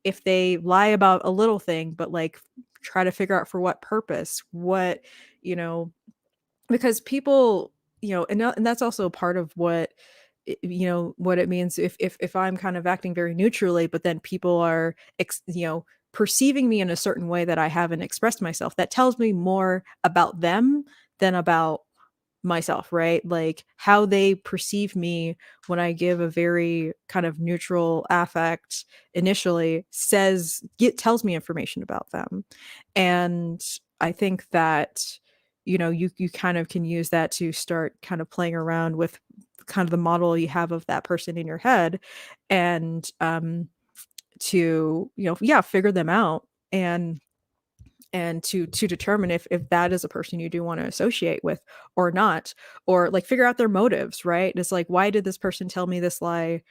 if they lie about a little thing, but like try to figure out for what purpose, what, you know, because people, and that's also part of what, what it means if I'm kind of acting very neutrally, but then people are, perceiving me in a certain way that I haven't expressed myself, that tells me more about them than about myself, right? Like how they perceive me when I give a very kind of neutral affect initially tells me information about them. And I think that, you kind of can use that to start kind of playing around with kind of the model you have of that person in your head, and to, yeah, figure them out, and to determine if that is a person you do want to associate with or not, or like figure out their motives, right? It's like, why did this person tell me this lie?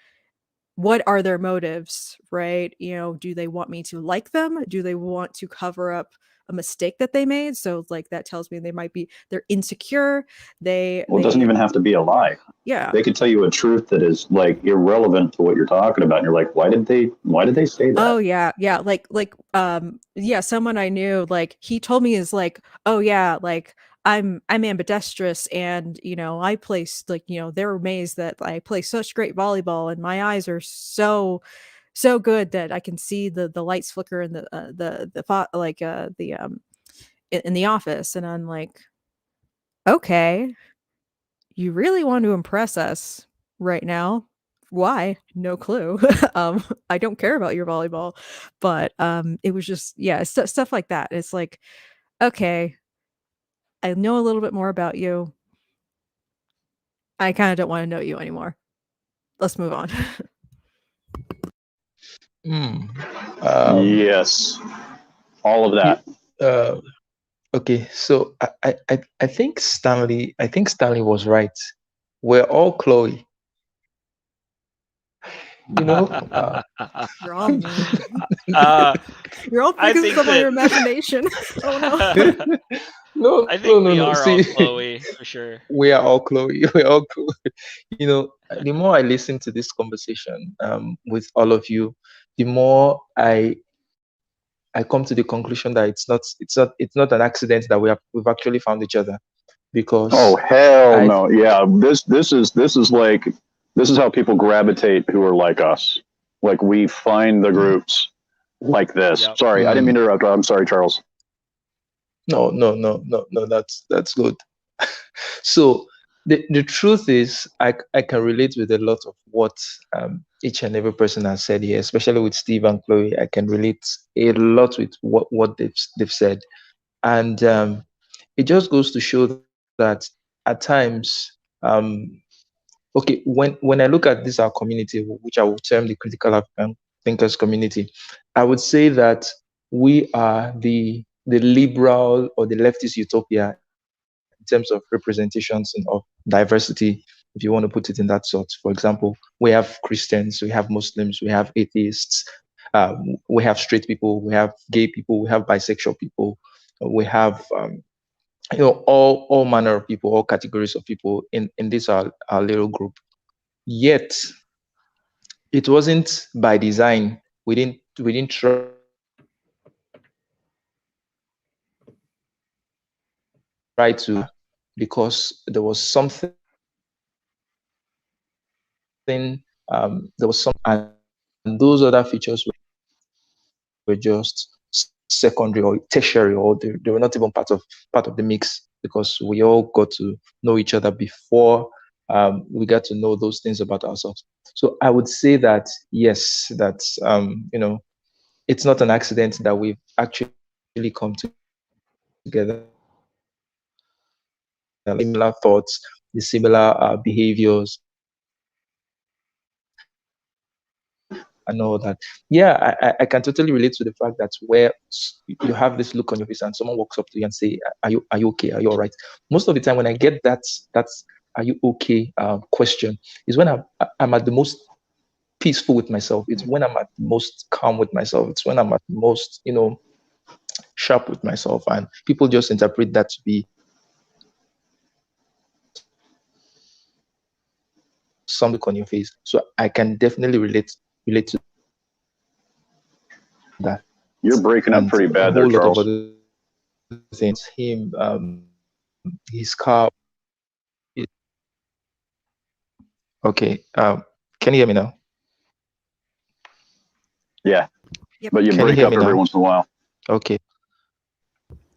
What are their motives, right? Do they want me to like them? Do they want to cover up a mistake that they made? So like that tells me they're insecure. Well, it doesn't even have to be a lie. Yeah. They could tell you a truth that is like irrelevant to what you're talking about, and you're like, why did they say that? Oh yeah, yeah. Yeah, someone I knew, like he told me is like, oh yeah, like I'm ambidextrous, and I place, like, they're amazed that I play such great volleyball, and my eyes are so good that I can see the lights flicker in in the office. And I'm like, okay, you really want to impress us right now? Why? No clue. I don't care about your volleyball, but it was just, yeah, stuff like that. It's like, okay, I know a little bit more about you. I kind of don't want to know you anymore. Let's move on. Yes, all of that. Uh, okay, so I think Stanley was right. We're all Chloe. You know, You're all mean. uh, You're all I fixing think stuff on that- your imagination. Oh no. no, I think we no. are See, all Chloe for sure. we are all Chloe. We're all Chloe. The more I listen to this conversation with all of you, the more I come to the conclusion that it's not an accident that we've actually found each other, Oh because hell I no! Yeah, this is how people gravitate who are like us. Like we find the groups like this. Yep. Sorry, I didn't mean to interrupt. I'm sorry, Charles. no, that's good. So the truth is, I can relate with a lot of what each and every person has said here, especially with Steve and Chloe. I can relate a lot with what they've said, and it just goes to show that at times, okay, when I look at this our community, which I would term the critical African thinkers community, I would say that we are the liberal or the leftist utopia in terms of representations of diversity, if you want to put it in that sort. For example, we have Christians, we have Muslims, we have atheists, we have straight people, we have gay people, we have bisexual people, we have all manner of people, all categories of people in this our little group. Yet it wasn't by design. We didn't try to because there was something, and those other features were just secondary or tertiary, or they were not even part of the mix, because we all got to know each other before we got to know those things about ourselves. So I would say that yes, that it's not an accident that we've actually come together, similar thoughts, the similar behaviors, and and all that. Yeah, I can totally relate to the fact that where you have this look on your face and someone walks up to you and say, are you okay? Are you all right? Most of the time when I get that's are you okay question is when I'm at the most peaceful with myself. It's when I'm at the most calm with myself. It's when I'm at the most, sharp with myself. And people just interpret that to be some look on your face. So I can definitely relate to that. You're breaking up And pretty a bad there, whole lot of Charles. other things. Him, his car. it- okay. Can you hear me now? Yeah, Yep. but you Can you break hear up me every now? once in a while. Okay.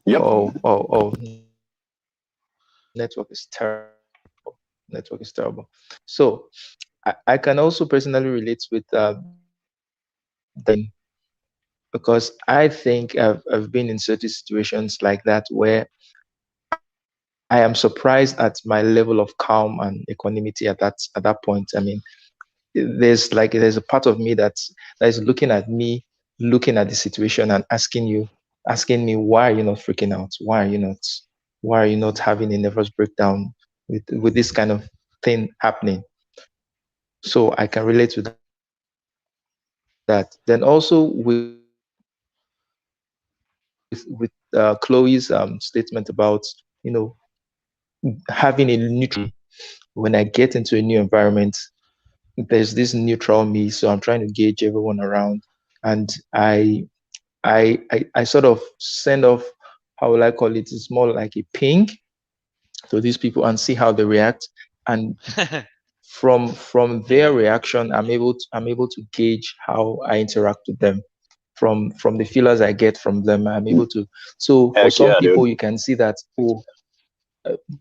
Yep. Oh. Network is terrible. Network is terrible. So I can also personally relate with because I think I've been in certain situations like that where I am surprised at my level of calm and equanimity at that point. I mean, there's a part of me that is looking at me, looking at the situation and asking me why are you not freaking out? Why are you not having a nervous breakdown with this kind of thing happening? So I can relate to that. Then also with Chloe's statement about you know having a neutral. When I get into a new environment, there's this neutral me, so I'm trying to gauge everyone around, and I sort of send off, how will I call it? It's more like a ping to these people and see how they react, and from their reaction, I'm able to gauge how I interact with them. From the feelers I get from them, I'm able to. So for Heck some yeah, dude. people, you can see that. Oh,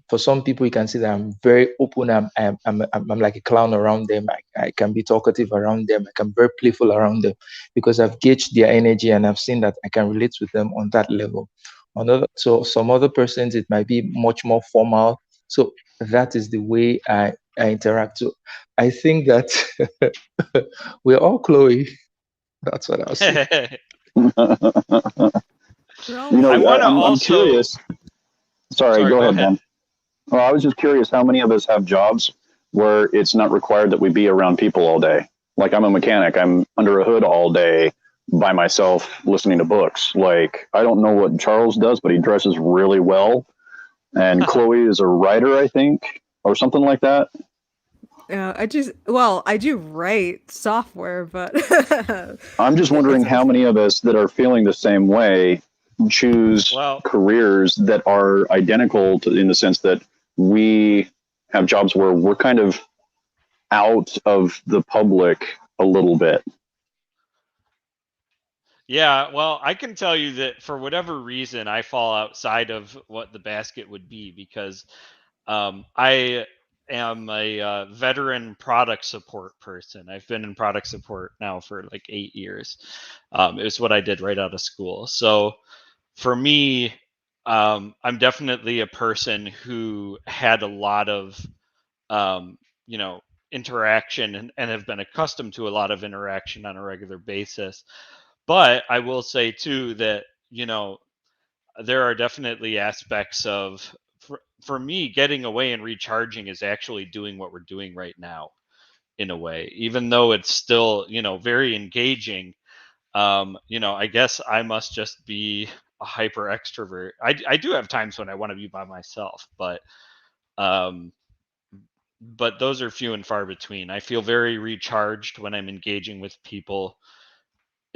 for some people you can see that I'm very open. I'm like a clown around them. I can be talkative around them. I can be very playful around them because I've gauged their energy and I've seen that I can relate with them on that level. So some other persons it might be much more formal. So that is the way I interact. So I think that we're all Chloe. That's what I'll say. you We're all I know, want to I'm also. curious. Sorry, Sorry, go go ahead, ahead. Ben. Well, I was just curious how many of us have jobs where it's not required that we be around people all day. Like I'm a mechanic, I'm under a hood all day by myself listening to books. Like I don't know what Charles does, but he dresses really well. And Chloe is a writer, I think, or something like that. I do write software, but I'm just wondering how it's many of us that are feeling the same way choose Well, careers that are identical to, in the sense that we have jobs where we're kind of out of the public a little bit. yeah, well, I can tell you that for whatever reason, I fall outside of what the basket would be because I am a veteran product support person. I've been in product support now for like 8 years. It was what I did right out of school. So for me, I'm definitely a person who had a lot of, um, you know, interaction and have been accustomed to a lot of interaction on a regular basis. But I will say too that, there are definitely aspects of, for me, getting away and recharging is actually doing what we're doing right now in a way, even though it's still, very engaging. I guess I must just be a hyper extrovert. I do have times when I want to be by myself, um, but those are few and far between. I feel very recharged when I'm engaging with people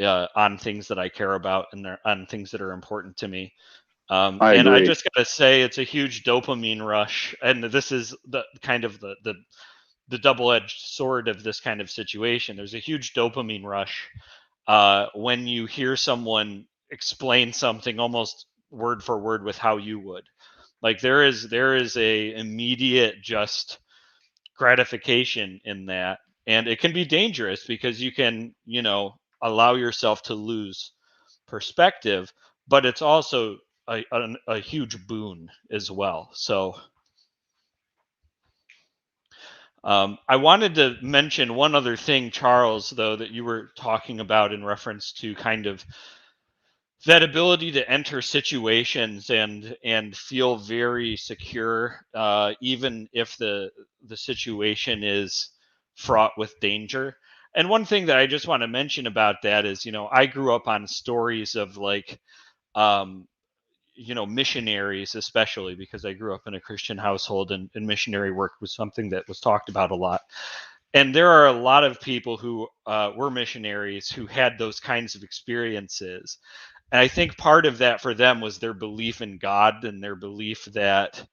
on things that I care about and on things that are important to me. I And I agree. just gotta say, it's a huge dopamine rush, and this is the kind of the double-edged sword of this kind of situation. There's a huge dopamine rush when you hear someone explain something almost word for word with how you would. Like there is a immediate just gratification in that, and it can be dangerous because you can allow yourself to lose perspective, but it's also a huge boon as well. So I wanted to mention one other thing, Charles, though, that you were talking about in reference to kind of that ability to enter situations and feel very secure, even if the situation is fraught with danger. And one thing that I just want to mention about that is, I grew up on stories of like, um, missionaries, especially because I grew up in a Christian household, and missionary work was something that was talked about a lot. And there are a lot of people who were missionaries who had those kinds of experiences. And I think part of that for them was their belief in God and their belief that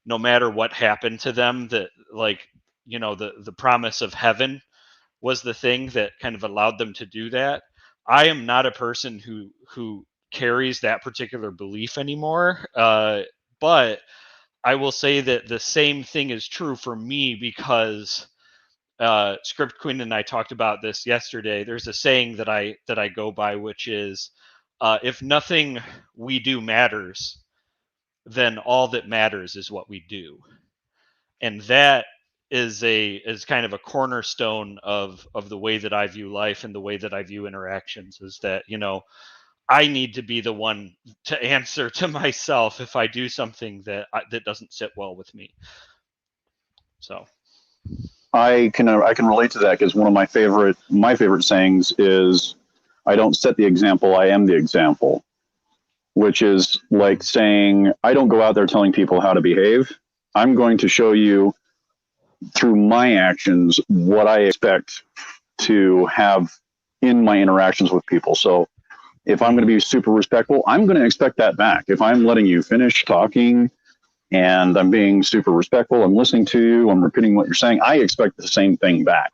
no matter what happened to them, that like, the promise of heaven was the thing that kind of allowed them to do that. I am not a person who carries that particular belief anymore. But I will say that the same thing is true for me because Script Queen and I talked about this yesterday. There's a saying that I go by, which is, if nothing we do matters, then all that matters is what we do. And that is kind of a cornerstone of the way that I view life and the way that I view interactions, is that, I need to be the one to answer to myself if I do something that doesn't sit well with me. So I can relate to that because one of my favorite sayings is, "I don't set the example, I am the example," which is like saying, I don't go out there telling people how to behave. I'm going to show you through my actions what I expect to have in my interactions with people. So if I'm going to be super respectful, I'm going to expect that back. If I'm letting you finish talking and I'm being super respectful, I'm listening to you, I'm repeating what you're saying, I expect the same thing back.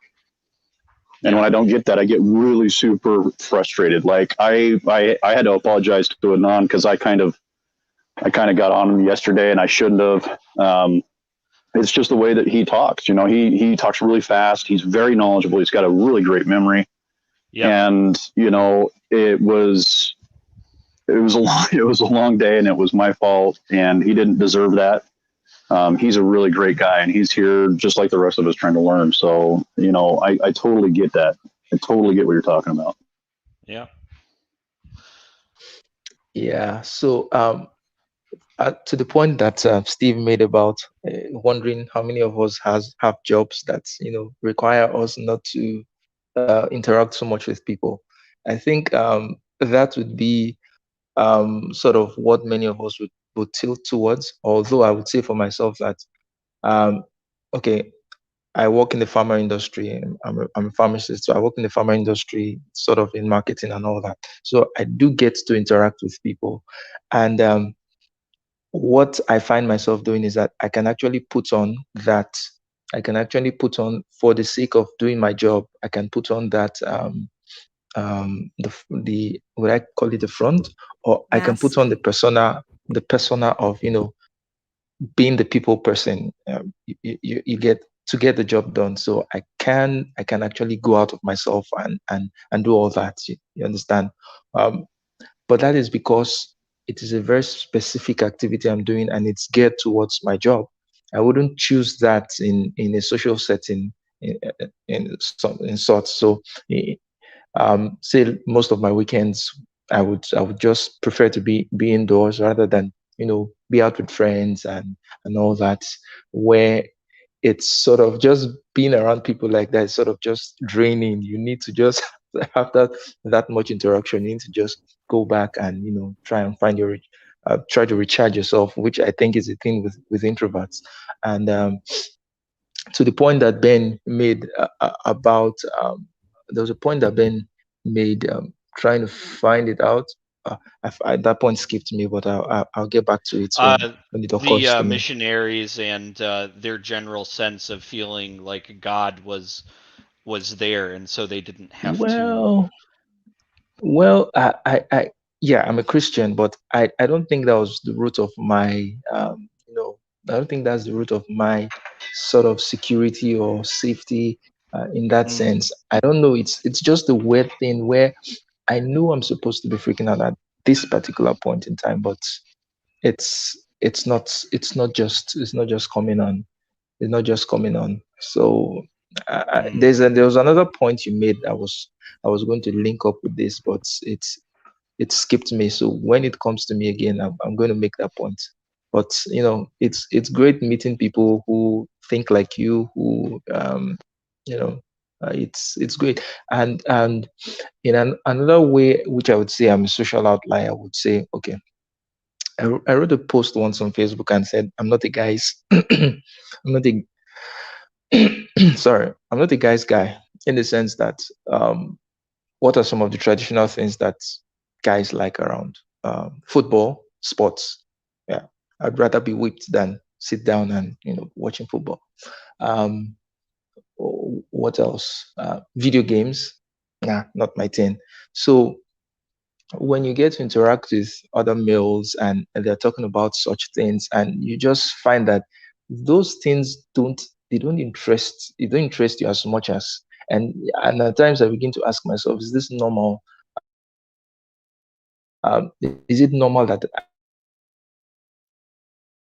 And when I don't get that, I get really super frustrated. Like I had to apologize to Anon because I kind of got on him yesterday, and I shouldn't have. It's just the way that he talks. He talks really fast. He's very knowledgeable. He's got a really great memory. Yeah. And it was a long day, and it was my fault, and he didn't deserve that. He's a really great guy, and he's here just like the rest of us trying to learn. So, I totally get that. I totally get what you're talking about. Yeah. Yeah. So, to the point that Steve made about wondering how many of us have jobs that require us not to interact so much with people. I think that would be sort of what many of us would tilt towards. Although I would say for myself that okay, I work in the pharma industry. I'm a pharmacist, so I work in the pharma industry, sort of in marketing and all that. So I do get to interact with people, and what I find myself doing is that I can actually put on that. I can actually put on, for the sake of doing my job, I can put on that the would I call it the front, or I can put Mask. on the persona of being the people person. You get to get the job done. So I can actually go out of myself and do all that. You understand? But that is because it is a very specific activity I'm doing, and it's geared towards my job. I wouldn't choose that in a social setting in sorts. So say most of my weekends, I would just prefer to be indoors rather than be out with friends and all that, where it's sort of just being around people like that is sort of just draining. You need to just have that much interaction. You need to just go back and try and find try to recharge yourself, which I think is a thing with introverts. And to the point that Ben made about there was a point that Ben made trying to find it out. At that point skipped me, but I'll get back to it when it occurs to me. Missionaries and their general sense of feeling like God was there, and so they didn't have to. Well, yeah, I'm a Christian, but I don't think that was the root of my, I don't think that's the root of my sort of security or safety in that sense. I don't know. It's just a weird thing where I know I'm supposed to be freaking out at this particular point in time, but it's not just coming on. It's not just coming on. So there was another point you made that I was going to link up with this, but it skipped me. So when it comes to me again, I'm going to make that point. But you know, it's great meeting people who think like you, who you know, it's great. And in another way, which I would say I'm a social outlier, I would say, okay, I wrote a post once on Facebook and said, I'm not a guy's, I'm not a, sorry, I'm not a guy's guy in the sense that, what are some of the traditional things that guys like around? Football, sports. Yeah, I'd rather be whipped than sit down and, you know, watching football. Um, what else? Video games. Nah, not my thing. So when you get to interact with other males and they're talking about such things, and you just find that those things don't interest you as much as, and at times I begin to ask myself, is this normal? Is it normal that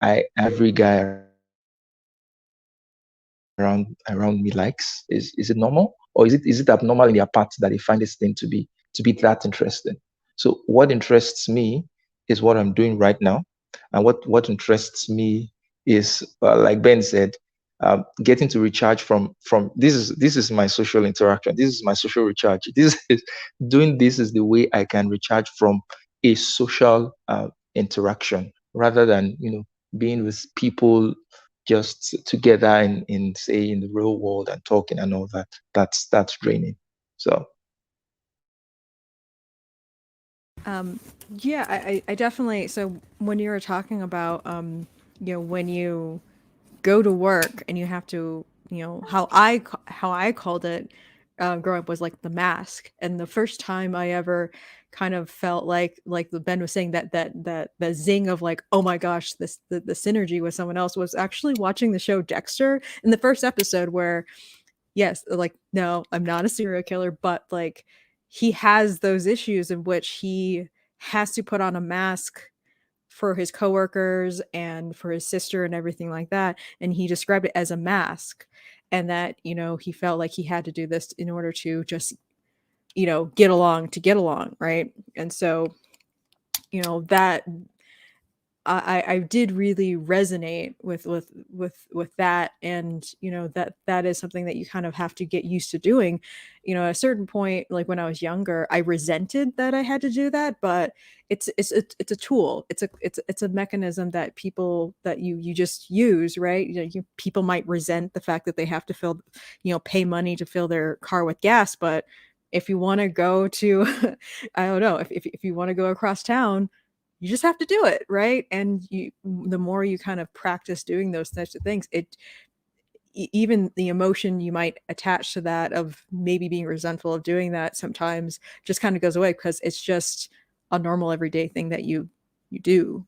I every guy around me likes? Is it normal, or is it abnormal in their part that they find this thing to be that interesting? So what interests me is what I'm doing right now, and what interests me is, like Ben said, getting to recharge from this is my social interaction. This is my social recharge. This is doing this is the way I can recharge from a social interaction rather than, you know, being with people just together in say in the real world and talking and all that. That's draining. So Um, yeah, I definitely. So when you were talking about, you know, when you go to work and you have to, you know, how I called it growing up was like the mask. And the first time I ever kind of felt like the Ben was saying that the zing of like, oh my gosh, the synergy with someone else was actually watching the show Dexter in the first episode where, yes, like, no, I'm not a serial killer, but like he has those issues in which he has to put on a mask for his coworkers and for his sister and everything like that. And he described it as a mask. And that, you know, he felt like he had to do this in order to just, you know, get along, right? And so, you know, that I did really resonate with that, and you know that is something that you kind of have to get used to doing. You know, at a certain point, like when I was younger, I resented that I had to do that, but it's a tool. It's a mechanism that people that you just use, right? You know, people might resent the fact that they have to fill, you know, pay money to fill their car with gas, but if you want to go to, I don't know, if you want to go across town, you just have to do it, right? And you the more you kind of practice doing those types of things, even the emotion you might attach to that of maybe being resentful of doing that sometimes just kind of goes away because it's just a normal everyday thing that you do.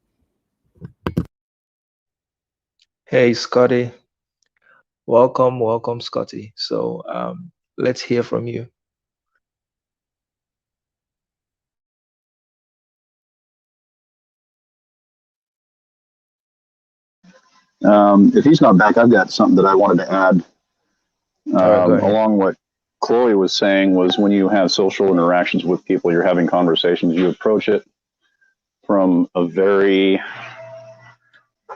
hey Scotty, welcome Scotty. So let's hear from you. If he's not back, I've got something that I wanted to add All right, go ahead. along what Chloe was saying was when you have social interactions with people, you're having conversations, you approach it from a very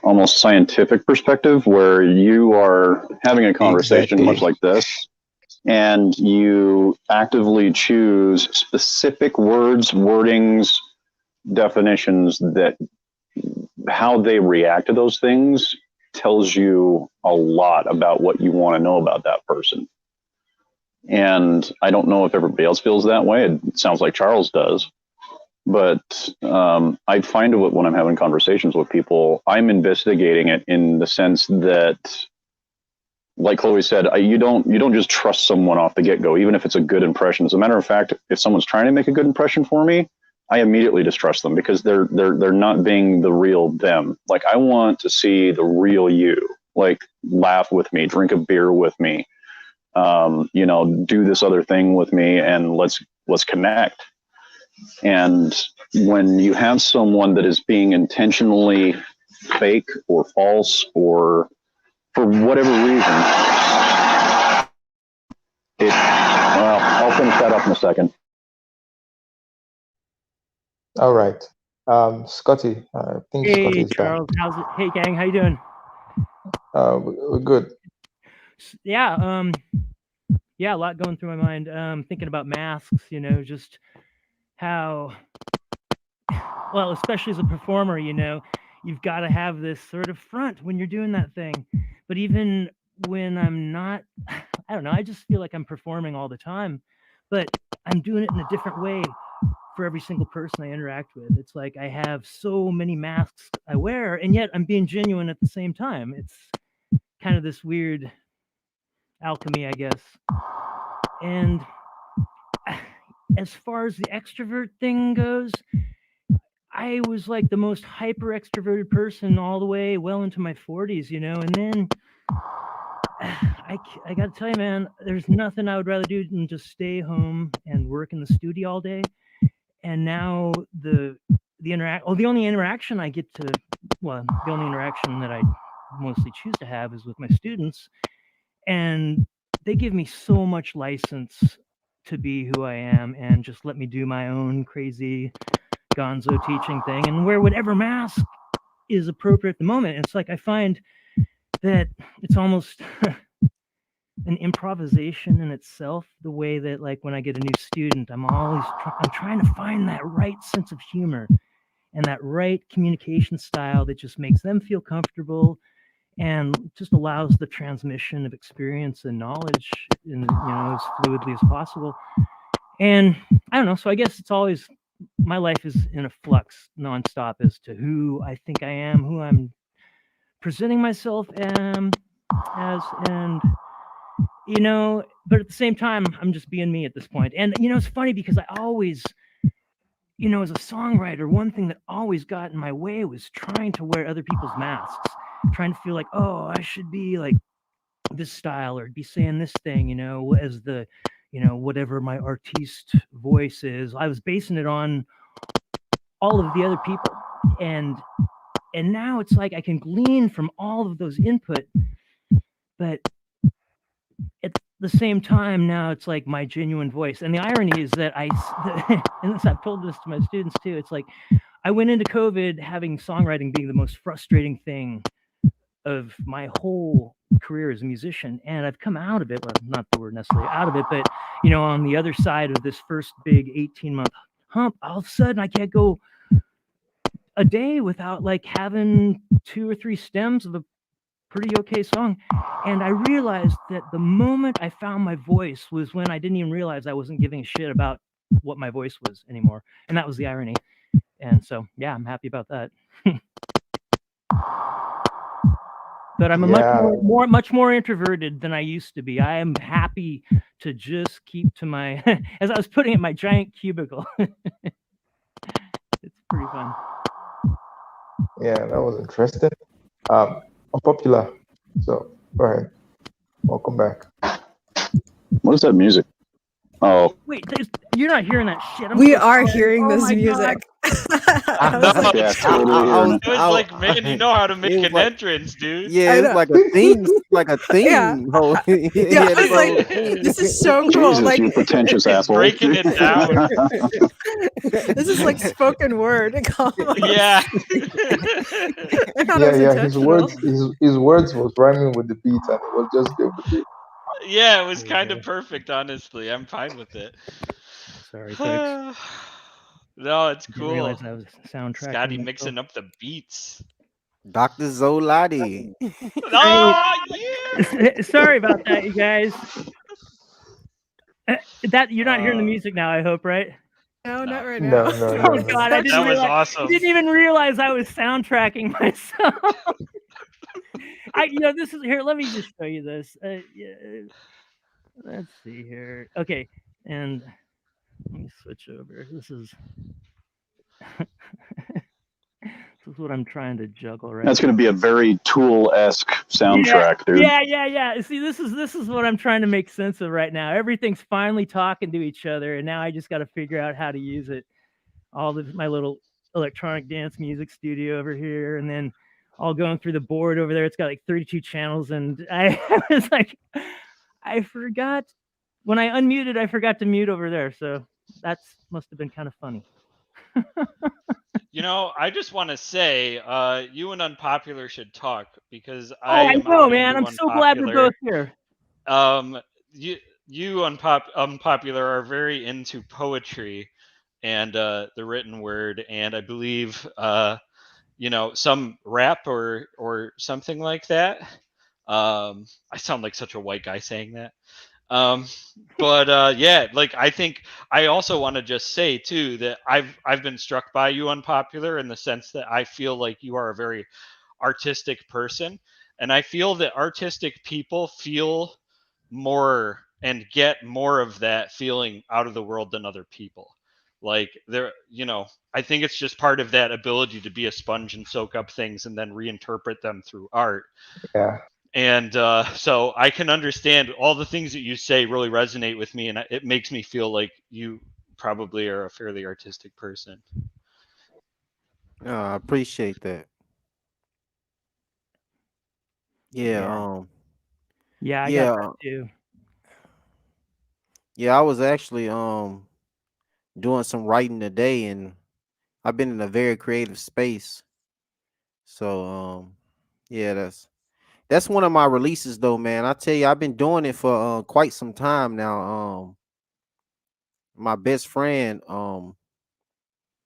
almost scientific perspective where you are having a conversation much like this, and you actively choose specific words, wordings, definitions that how they react to those things tells you a lot about what you want to know about that person. And I don't know if everybody else feels that way. It sounds like Charles does. But I find it when I'm having conversations with people, I'm investigating it in the sense that, like Chloe said, you don't just trust someone off the get go, even if it's a good impression. As a matter of fact, if someone's trying to make a good impression for me, I immediately distrust them because they're not being the real them. Like I want to see the real you. Like laugh with me, drink a beer with me, you know, do this other thing with me, and let's connect. And when you have someone that is being intentionally fake or false or for whatever reason, well, I'll finish that up in a second. All right. Scotty, I think Scotty Hey is back. Charles, how's it? Hey gang, how you doing? We're good. Yeah, yeah, a lot going through my mind. Thinking about masks, you know, just how, well, especially as a performer, you know, you've got to have this sort of front when you're doing that thing. But even when I'm not, I don't know, I just feel like I'm performing all the time, but I'm doing it in a different way for every single person I interact with. It's like I have so many masks I wear, and yet I'm being genuine at the same time. It's kind of this weird alchemy, I guess. And as far as the extrovert thing goes, I was like the most hyper extroverted person all the way well into my 40s, you know, and then I got to tell you, man, there's nothing I would rather do than just stay home and work in the studio all day. And now the only interaction I get to, well, the only interaction that I mostly choose to have is with my students, and they give me so much license to be who I am and just let me do my own crazy gonzo teaching thing and wear whatever mask is appropriate at the moment. It's like I find that it's almost an improvisation in itself, the way that, like, when I get a new student, I'm always I'm trying to find that right sense of humor and that right communication style that just makes them feel comfortable and just allows the transmission of experience and knowledge in, you know, as fluidly as possible. And I don't know, so I guess it's always, my life is in a flux nonstop as to who I think I am, who I'm presenting myself as, and, you know, but at the same time, I'm just being me at this point. And, you know, it's funny because I always, you know, as a songwriter, one thing that always got in my way was trying to wear other people's masks, trying to feel like, oh, I should be like this style or be saying this thing, you know, as the, you know, whatever my artiste voice is. I was basing it on all of the other people. And now it's like I can glean from all of those input, but at the same time, now it's like my genuine voice. And the irony is that and this, I've told this to my students too, it's like I went into COVID having songwriting being the most frustrating thing of my whole career as a musician, and I've come out of it, well, not that we're necessarily out of it, but, you know, on the other side of this first big 18-month hump, all of a sudden I can't go a day without like having 2 or 3 stems of a pretty okay song. And I realized that the moment I found my voice was when I didn't even realize I wasn't giving a shit about what my voice was anymore. And that was the irony. And so, yeah, I'm happy about that. But I'm much more introverted than I used to be. I am happy to just keep to my, as I was putting it, my giant cubicle. It's pretty fun. Yeah, that was interesting. Unpopular. So go ahead. Welcome back. What is that music? Oh, wait, you're not hearing that shit. We are hearing this music. I was like, yeah, totally. it was like, man, you know how to make an entrance, dude. Yeah, it's like a theme, like a theme. Yeah. Yeah, I was like, this is so cool. Jesus, Like, you pretentious He's asshole. breaking it down. this is like spoken word. Yeah. I thought it was Yeah. His intentional. words was rhyming with the beat, and it was just there with it. Yeah, it was kind of perfect, honestly. I'm fine with it. Sorry, folks. No, it's Didn't cool. realize I was soundtracking. Scotty myself. mixing up the beats. Dr. Zolati. Oh, yeah. Sorry about that, you guys. That you're not hearing the music now, I hope, right? No, not right now. No. Oh God, I That was awesome. I didn't even realize I was soundtracking myself. You know, this is here. Let me just show you this. Let's see here. Okay, and let me switch over. This is this is what I'm trying to juggle right. That's going to be a very Tool-esque soundtrack, dude. Yeah. See, this is what I'm trying to make sense of right now. Everything's finally talking to each other, and now I just got to figure out how to use it. My little electronic dance music studio over here, and then all going through the board over there. It's got like 32 channels, and I was like, I forgot when I unmuted, I forgot to mute over there. So that's must have been kind of funny. You know, I just want to say, you and Unpopular should talk because Oh, I I am know, out of man. you, I'm so glad we're Unpopular. both here. You Unpopular are very into poetry and the written word, and I believe some rap or something like that. I sound like such a white guy saying that. But yeah, like I think I also want to just say too that I've been struck by you, Unpopular, in the sense that I feel like you are a very artistic person, and I feel that artistic people feel more and get more of that feeling out of the world than other people. Like I think it's just part of that ability to be a sponge and soak up things and then reinterpret them through art. Yeah. And so I can understand all the things that you say really resonate with me, and it makes me feel like you probably are a fairly artistic person. I appreciate that. Yeah, Yeah, I got yeah, that too. yeah. I was actually doing some writing today, and I've been in a very creative space. So yeah, that's one of my releases though, man. I tell you, I've been doing it for quite some time now. My best friend,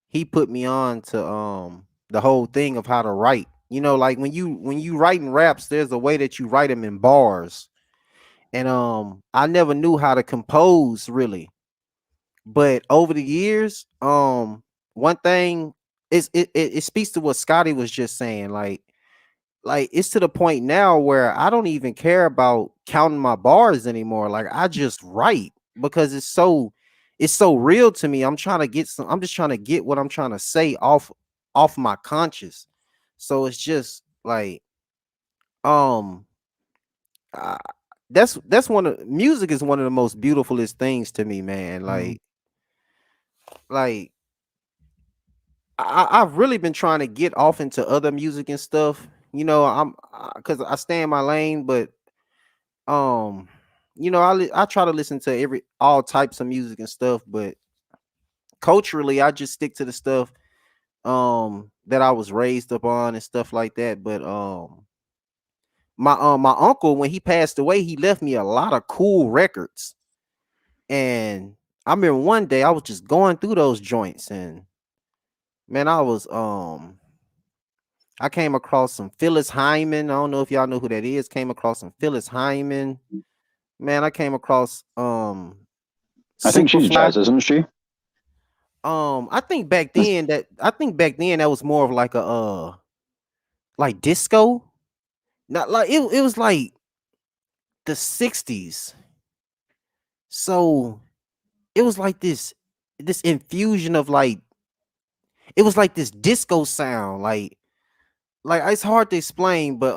he put me on to the whole thing of how to write. You know, like when you writing raps, there's a way that you write them in bars. And I never knew how to compose really. But over the years, one thing is it speaks to what Scotty was just saying. Like it's to the point now where I don't even care about counting my bars anymore. Like I just write because it's so real to me. I'm just trying to get what I'm trying to say off my conscious. So it's just like um I, that's one of music is one of the most beautifulest things to me, man. Like I've really been trying to get off into other music and stuff. You know, because I stay in my lane, but um, I try to listen to all types of music and stuff, but culturally, I just stick to the stuff that I was raised up on and stuff like that. But my uncle, when he passed away, he left me a lot of cool records, and I remember one day I was just going through those joints, and man, I came across some Phyllis Hyman. I don't know if y'all know who that is. Came across some Phyllis Hyman. Man, I came across I think she's Superfly. jazz, isn't she? I think back then that was more of like a like disco. Not like it was like the 60s. So it was like this infusion of like it was like this disco sound. Like it's hard to explain, but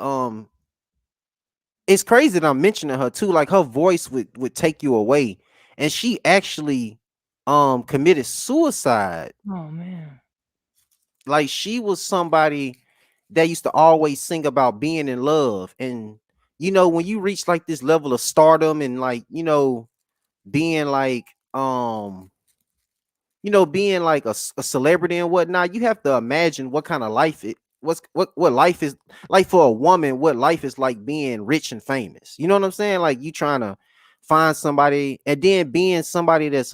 it's crazy that I'm mentioning her too. Like her voice would take you away, and she actually committed suicide. Oh man. Like she was somebody that used to always sing about being in love, and when you reach like this level of stardom and like being like being like a celebrity and whatnot, you have to imagine what kind of life what life is like for a woman, what life is like being rich and famous. You know what I'm saying? Like you trying to find somebody and then being somebody that's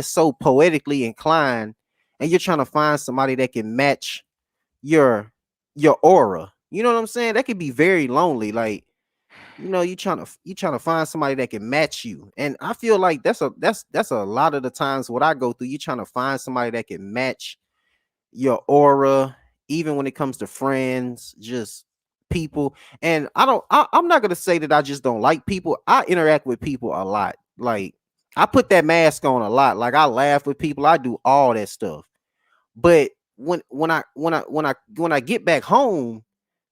so poetically inclined, and you're trying to find somebody that can match your aura. You know what I'm saying? That could be very lonely. Like you trying to find somebody that can match you, and I feel like that's a lot of the times what I go through. You trying to find somebody that can match your aura, even when it comes to friends, just people. And I'm not gonna say that I just don't like people. I interact with people a lot. Like I put that mask on a lot. Like I laugh with people. I do all that stuff. But when I get back home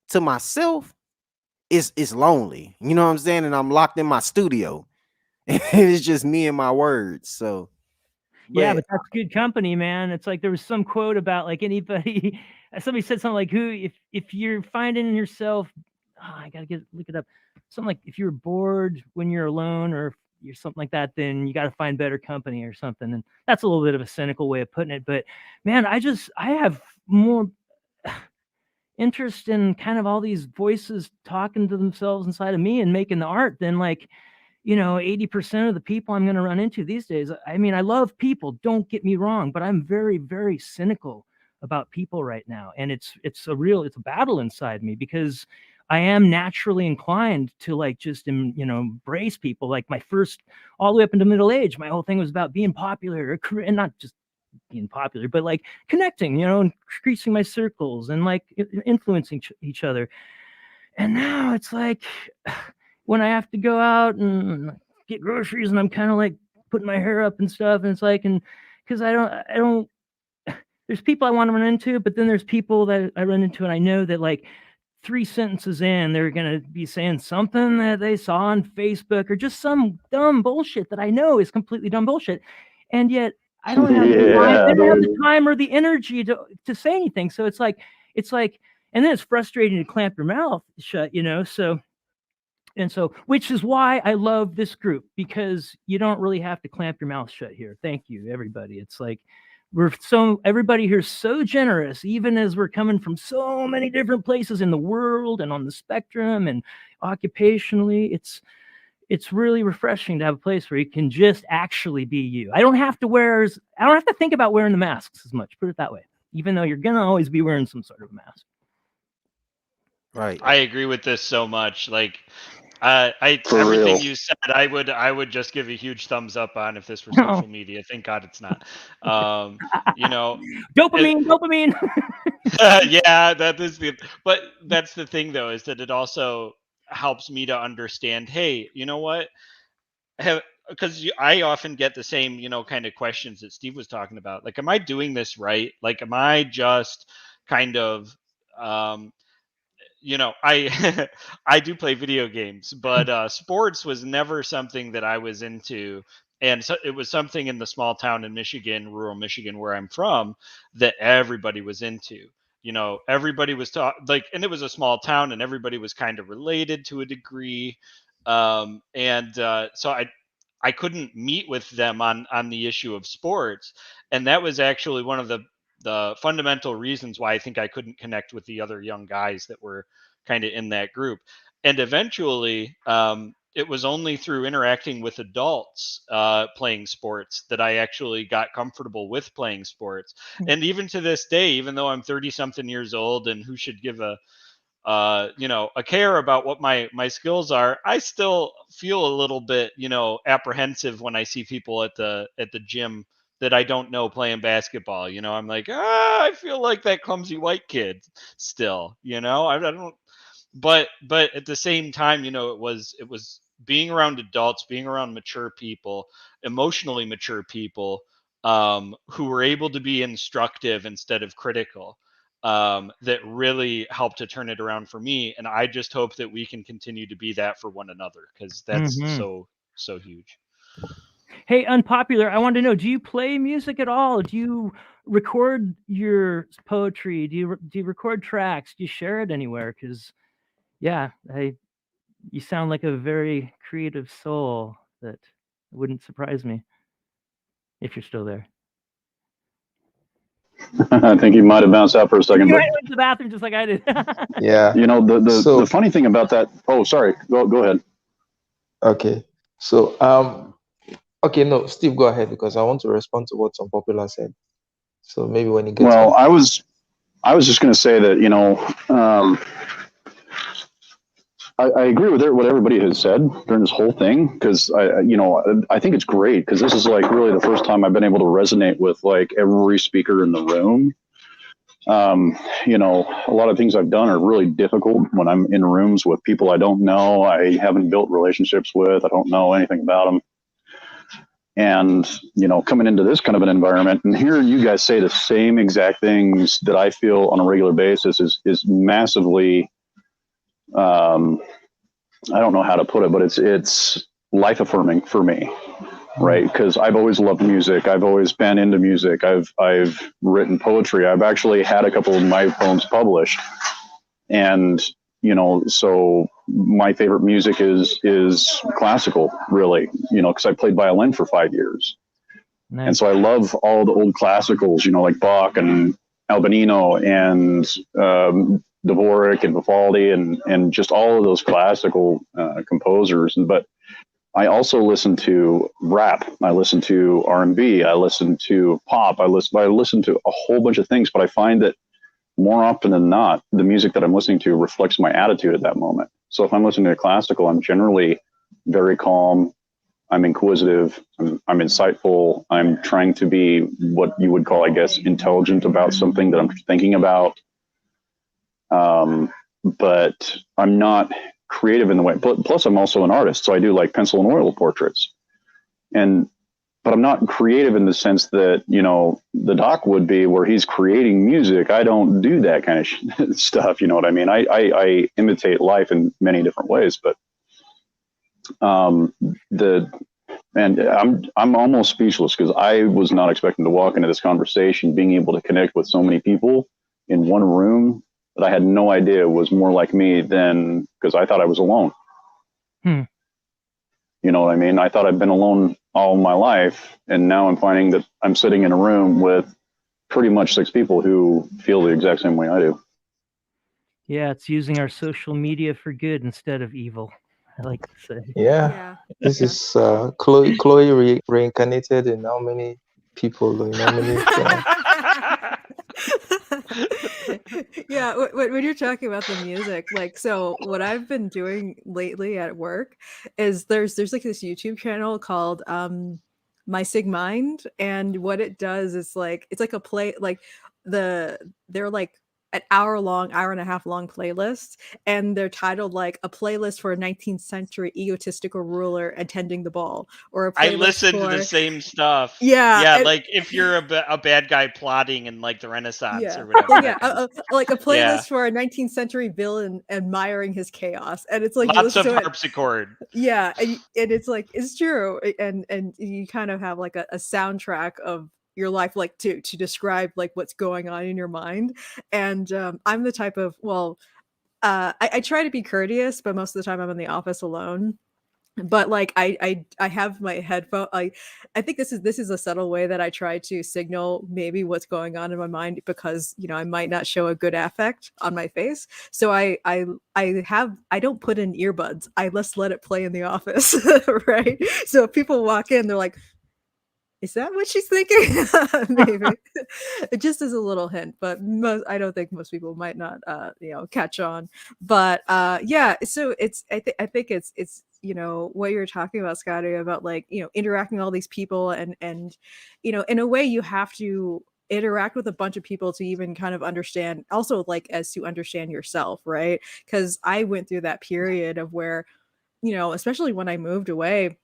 to myself, it's lonely. You know what I'm saying? And I'm locked in my studio. And it's just me and my words. So Yeah, but but that's good company, man. It's like there was some quote about like anybody somebody said something like, "Who if you're finding yourself, I gotta look it up. Something like if you're bored when you're alone, or if you're something like that, then you got to find better company or something." And that's a little bit of a cynical way of putting it, but man, I have more interest in kind of all these voices talking to themselves inside of me and making the art than like, 80% of the people I'm going to run into these days. I mean, I love people, don't get me wrong, but I'm very, very cynical about people right now. And it's a battle inside me, because I am naturally inclined to like just, embrace people. Like my first, all the way up into middle age, my whole thing was about being popular, and not just being popular, but like connecting, increasing my circles and like influencing each other. And now it's like, when I have to go out and get groceries, and I'm kind of like putting my hair up and stuff, and it's like, and because I don't, there's people I want to run into, but then there's people that I run into, and I know that like 3 sentences in, they're going to be saying something that they saw on Facebook, or just some dumb bullshit that I know is completely dumb bullshit. And yet I don't have the time. I don't have the time or the energy to say anything. So it's like, and then it's frustrating to clamp your mouth shut, so, which is why I love this group, because you don't really have to clamp your mouth shut here. Thank you, everybody. It's like, everybody here's so generous, even as we're coming from so many different places in the world and on the spectrum and occupationally. It's really refreshing to have a place where you can just actually be you. I don't have to think about wearing the masks as much, put it that way, even though you're gonna always be wearing some sort of mask. Right. I agree with this so much. Like, everything you said, I would just give a huge thumbs up on if this were social media. Thank God it's not. Dopamine. Yeah, but that's the thing though, is that it also helps me to understand, hey, you know what? Because I often get the same, kind of questions that Steve was talking about. Like, am I doing this right? Like, am I just kind of, I I do play video games, but sports was never something that I was into. And so it was something in the small town in Michigan, rural Michigan, where I'm from, that everybody was into. Everybody was and it was a small town, and everybody was kind of related to a degree. So I couldn't meet with them on the issue of sports, and that was actually one of the fundamental reasons why I think I couldn't connect with the other young guys that were kind of in that group. And eventually, it was only through interacting with adults playing sports that I actually got comfortable with playing sports. And even to this day, even though I'm 30 something years old, and who should give a care about what my skills are, I still feel a little bit, apprehensive when I see people at the gym that I don't know playing basketball. I'm like, I feel like that clumsy white kid still, I don't, but at the same time, it was being around adults, being around mature people, emotionally mature people, who were able to be instructive instead of critical. That really helped to turn it around for me. And I just hope that we can continue to be that for one another, because that's so huge. Hey, Unpopular, I wanted to know, do you play music at all? Do you record your poetry? Do you record tracks? Do you share it anywhere? Because, yeah, you sound like a very creative soul. That wouldn't surprise me if you're still there. I think you might have bounced out for a second. You went to the bathroom just like I did. Yeah. The funny thing about that. Oh, sorry. Go ahead. Okay. So okay, no, Steve, go ahead, because I want to respond to what Unpopular said. So maybe when he gets Well, back. I was just going to say that I agree with what everybody has said during this whole thing, because I think it's great, because this is like really the first time I've been able to resonate with like every speaker in the room. A lot of things I've done are really difficult when I'm in rooms with people I don't know, I haven't built relationships with, I don't know anything about them. And, coming into this kind of an environment and hearing you guys say the same exact things that I feel on a regular basis is massively, I don't know how to put it, but it's life affirming for me. right? Because I've always loved music. I've always been into music. I've written poetry. I've actually had a couple of my poems published, and so my favorite music is classical, really. Because I played violin for 5 years, Nice. and so I love all the old classicals. Like Bach and Albinino and Dvorak and Vivaldi and just all of those classical composers. But I also listen to rap. I listen to R&B. I listen to pop. I listen to a whole bunch of things. But I find that more often than not, the music that I'm listening to reflects my attitude at that moment. So if I'm listening to classical, I'm generally very calm. I'm inquisitive. I'm insightful. I'm trying to be what you would call, I guess, intelligent about something that I'm thinking about. But I'm not creative in the way. Plus, I'm also an artist, so I do like pencil and oil portraits. But I'm not creative in the sense that the doc would be, where he's creating music. I don't do that kind of stuff. You know what I mean? I imitate life in many different ways, but I'm almost speechless, because I was not expecting to walk into this conversation being able to connect with so many people in one room that I had no idea was more like me than, because I thought I was alone. You know what I mean? I thought I'd been alone all my life, and now I'm finding that I'm sitting in a room with pretty much 6 people who feel the exact same way I do. Yeah, it's using our social media for good instead of evil, I like to say. Yeah. This is Chloe reincarnated in how many people, in how many Yeah, when you're talking about the music, like, so what I've been doing lately at work is there's like this YouTube channel called My Sig Mind, and what it does is like, it's like a play, like they're like an hour and a half long playlists, and they're titled like a playlist for a 19th century egotistical ruler attending the ball, or a playlist I listen to for the same stuff. yeah, like if you're a bad guy plotting in like the Renaissance yeah, or whatever. yeah, like a playlist for a 19th century villain admiring his chaos, and it's like you Lots listen of to it. harpsichord. Yeah, and it's like, it's true, and you kind of have like a soundtrack of your life, like to describe like what's going on in your mind. And I'm the type of, well, I try to be courteous, but most of the time I'm in the office alone. But like I have my headphone. I think this is a subtle way that I try to signal maybe what's going on in my mind, because I might not show a good affect on my face. So I don't put in earbuds. I just let it play in the office, right? So if people walk in, they're like, is that what she's thinking? Maybe. It just is a little hint, but I don't think most people might not catch on. But yeah, so I think it's what you're talking about, Scotty, about like interacting with all these people, and in a way you have to interact with a bunch of people to even kind of understand, also like as to understand yourself, right? Because I went through that period of where especially when I moved away,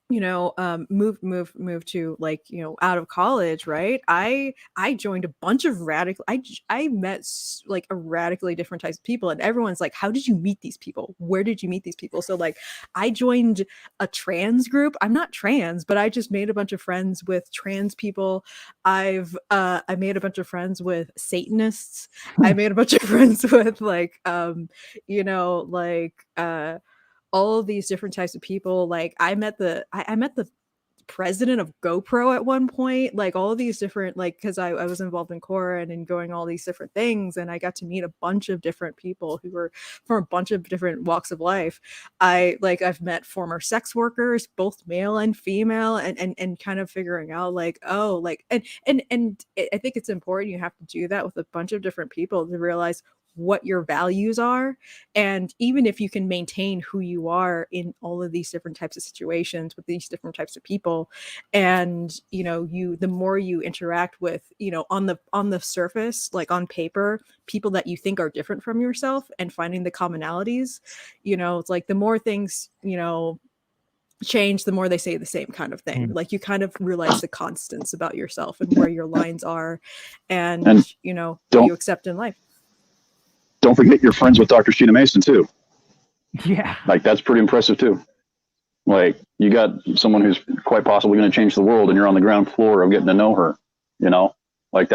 move to like out of college, right? I joined a bunch of radical, I met like a radically different types of people, and everyone's like, how did you meet these people? Where did you meet these people? So like I joined a trans group. I'm not trans, but I just made a bunch of friends with trans people. I made a bunch of friends with Satanists. I made a bunch of friends with like all of these different types of people. Like I met the president of GoPro at one point, like all of these different, like, because I was involved in core and going all these different things, and I got to meet a bunch of different people who were from a bunch of different walks of life. I've met former sex workers, both male and female, and kind of figuring out like, oh, like, and I think it's important, you have to do that with a bunch of different people to realize what your values are. And even if you can maintain who you are in all of these different types of situations with these different types of people, and the more you interact with on the surface, like on paper, people that you think are different from yourself, and finding the commonalities, it's like the more things change, the more they say the same kind of thing. Like you kind of realize the constants about yourself and where your lines are, and what you accept in life. Don't forget you're friends with Dr. Sheena Mason too. Yeah. Like that's pretty impressive too. Like, you got someone who's quite possibly going to change the world, and you're on the ground floor of getting to know her. You know, like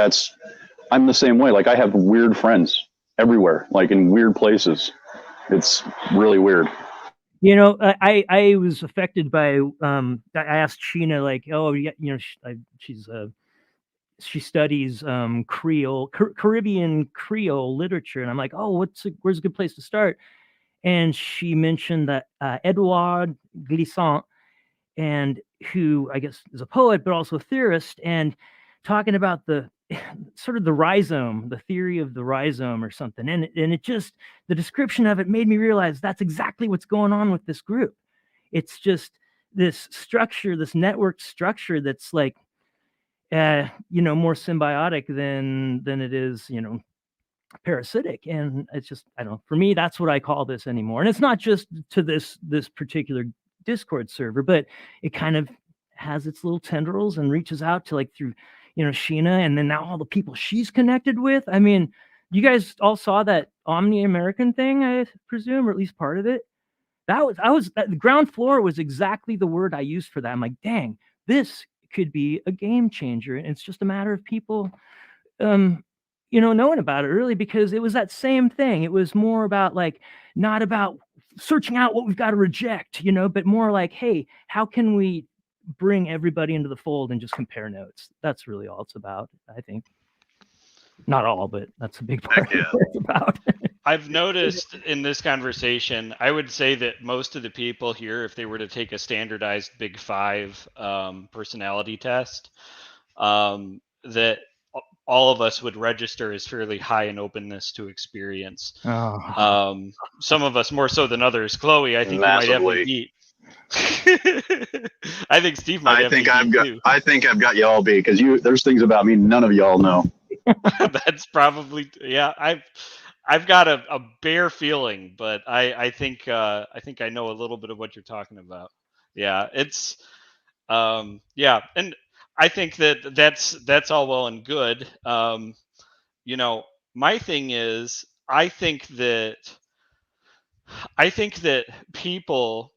I'm the same way. Like, I have weird friends everywhere, like in weird places. It's really weird. You know, I was affected by I asked Sheena, like, oh, you know, she studies Caribbean Creole literature, and I'm like, oh, where's a good place to start? And she mentioned that Edouard Glissant, and who I guess is a poet but also a theorist, and talking about the sort of the rhizome, the theory of the rhizome or something. And it just, the description of it made me realize that's exactly what's going on with this group. It's just this structure, this network structure that's like, you know, more symbiotic than it is, you know, parasitic. And it's just, I don't know, for me, that's what I call this anymore. And it's not just to this particular Discord server, but it kind of has its little tendrils and reaches out to, like, through, you know, Sheena, and then now all the people she's connected with. I mean, you guys all saw that Omni American thing, I presume, or at least part of it. The ground floor was exactly the word I used for that. I'm like, dang, this could be a game changer. And it's just a matter of people, you know, knowing about it, really, because it was that same thing. It was more about, like, not about searching out what we've got to reject, you know, but more like, hey, how can we bring everybody into the fold and just compare notes? That's really all it's about, I think. Not all, but that's a big part of what it's about. I've noticed in this conversation, I would say that most of the people here, if they were to take a standardized Big Five personality test, that all of us would register as fairly high in openness to experience. Oh. Some of us more so than others. Chloe, I think you might have me beat. I think Steve might have me beat too. I think I've got y'all beat, because there's things about me none of y'all know. That's probably, yeah. I've got a bare feeling, but I think I know a little bit of what you're talking about. Yeah, it's yeah, and I think that's all well and good. You know, my thing is, I think that people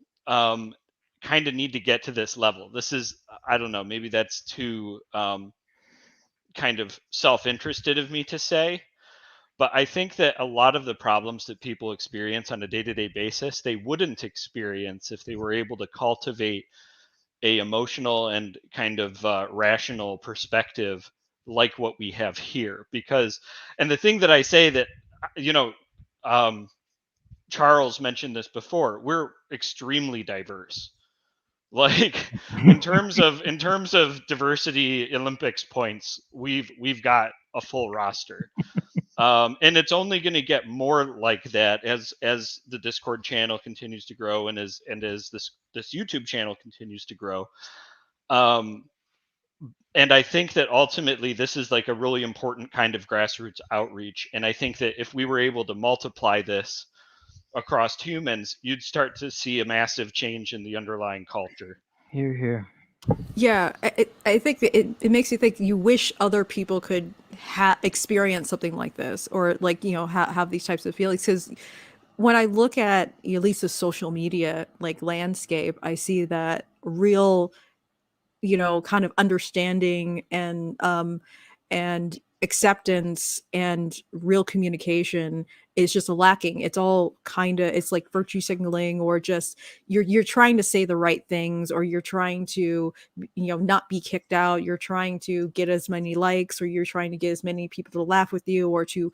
kind of need to get to this level. This is, I don't know, maybe that's too kind of self-interested of me to say, but I think that a lot of the problems that people experience on a day-to-day basis, they wouldn't experience if they were able to cultivate a emotional and kind of rational perspective like what we have here. Because, and the thing that I say that, you know, Charles mentioned this before, we're extremely diverse. Like, in terms of diversity Olympics points, we've got a full roster. And it's only going to get more like that as the Discord channel continues to grow, and as this YouTube channel continues to grow. And I think that ultimately this is like a really important kind of grassroots outreach. And I think that if we were able to multiply this across humans, you'd start to see a massive change in the underlying culture. Here, here. Yeah, I think that it makes you think you wish other people could experience something like this, or, like, you know, have these types of feelings. Because when I look at least the social media, like, landscape, I see that real, you know, kind of understanding and acceptance and real communication is just lacking. It's all kind of, it's like virtue signaling, or just you're trying to say the right things, or you're trying to, you know, not be kicked out, you're trying to get as many likes, or you're trying to get as many people to laugh with you, or to,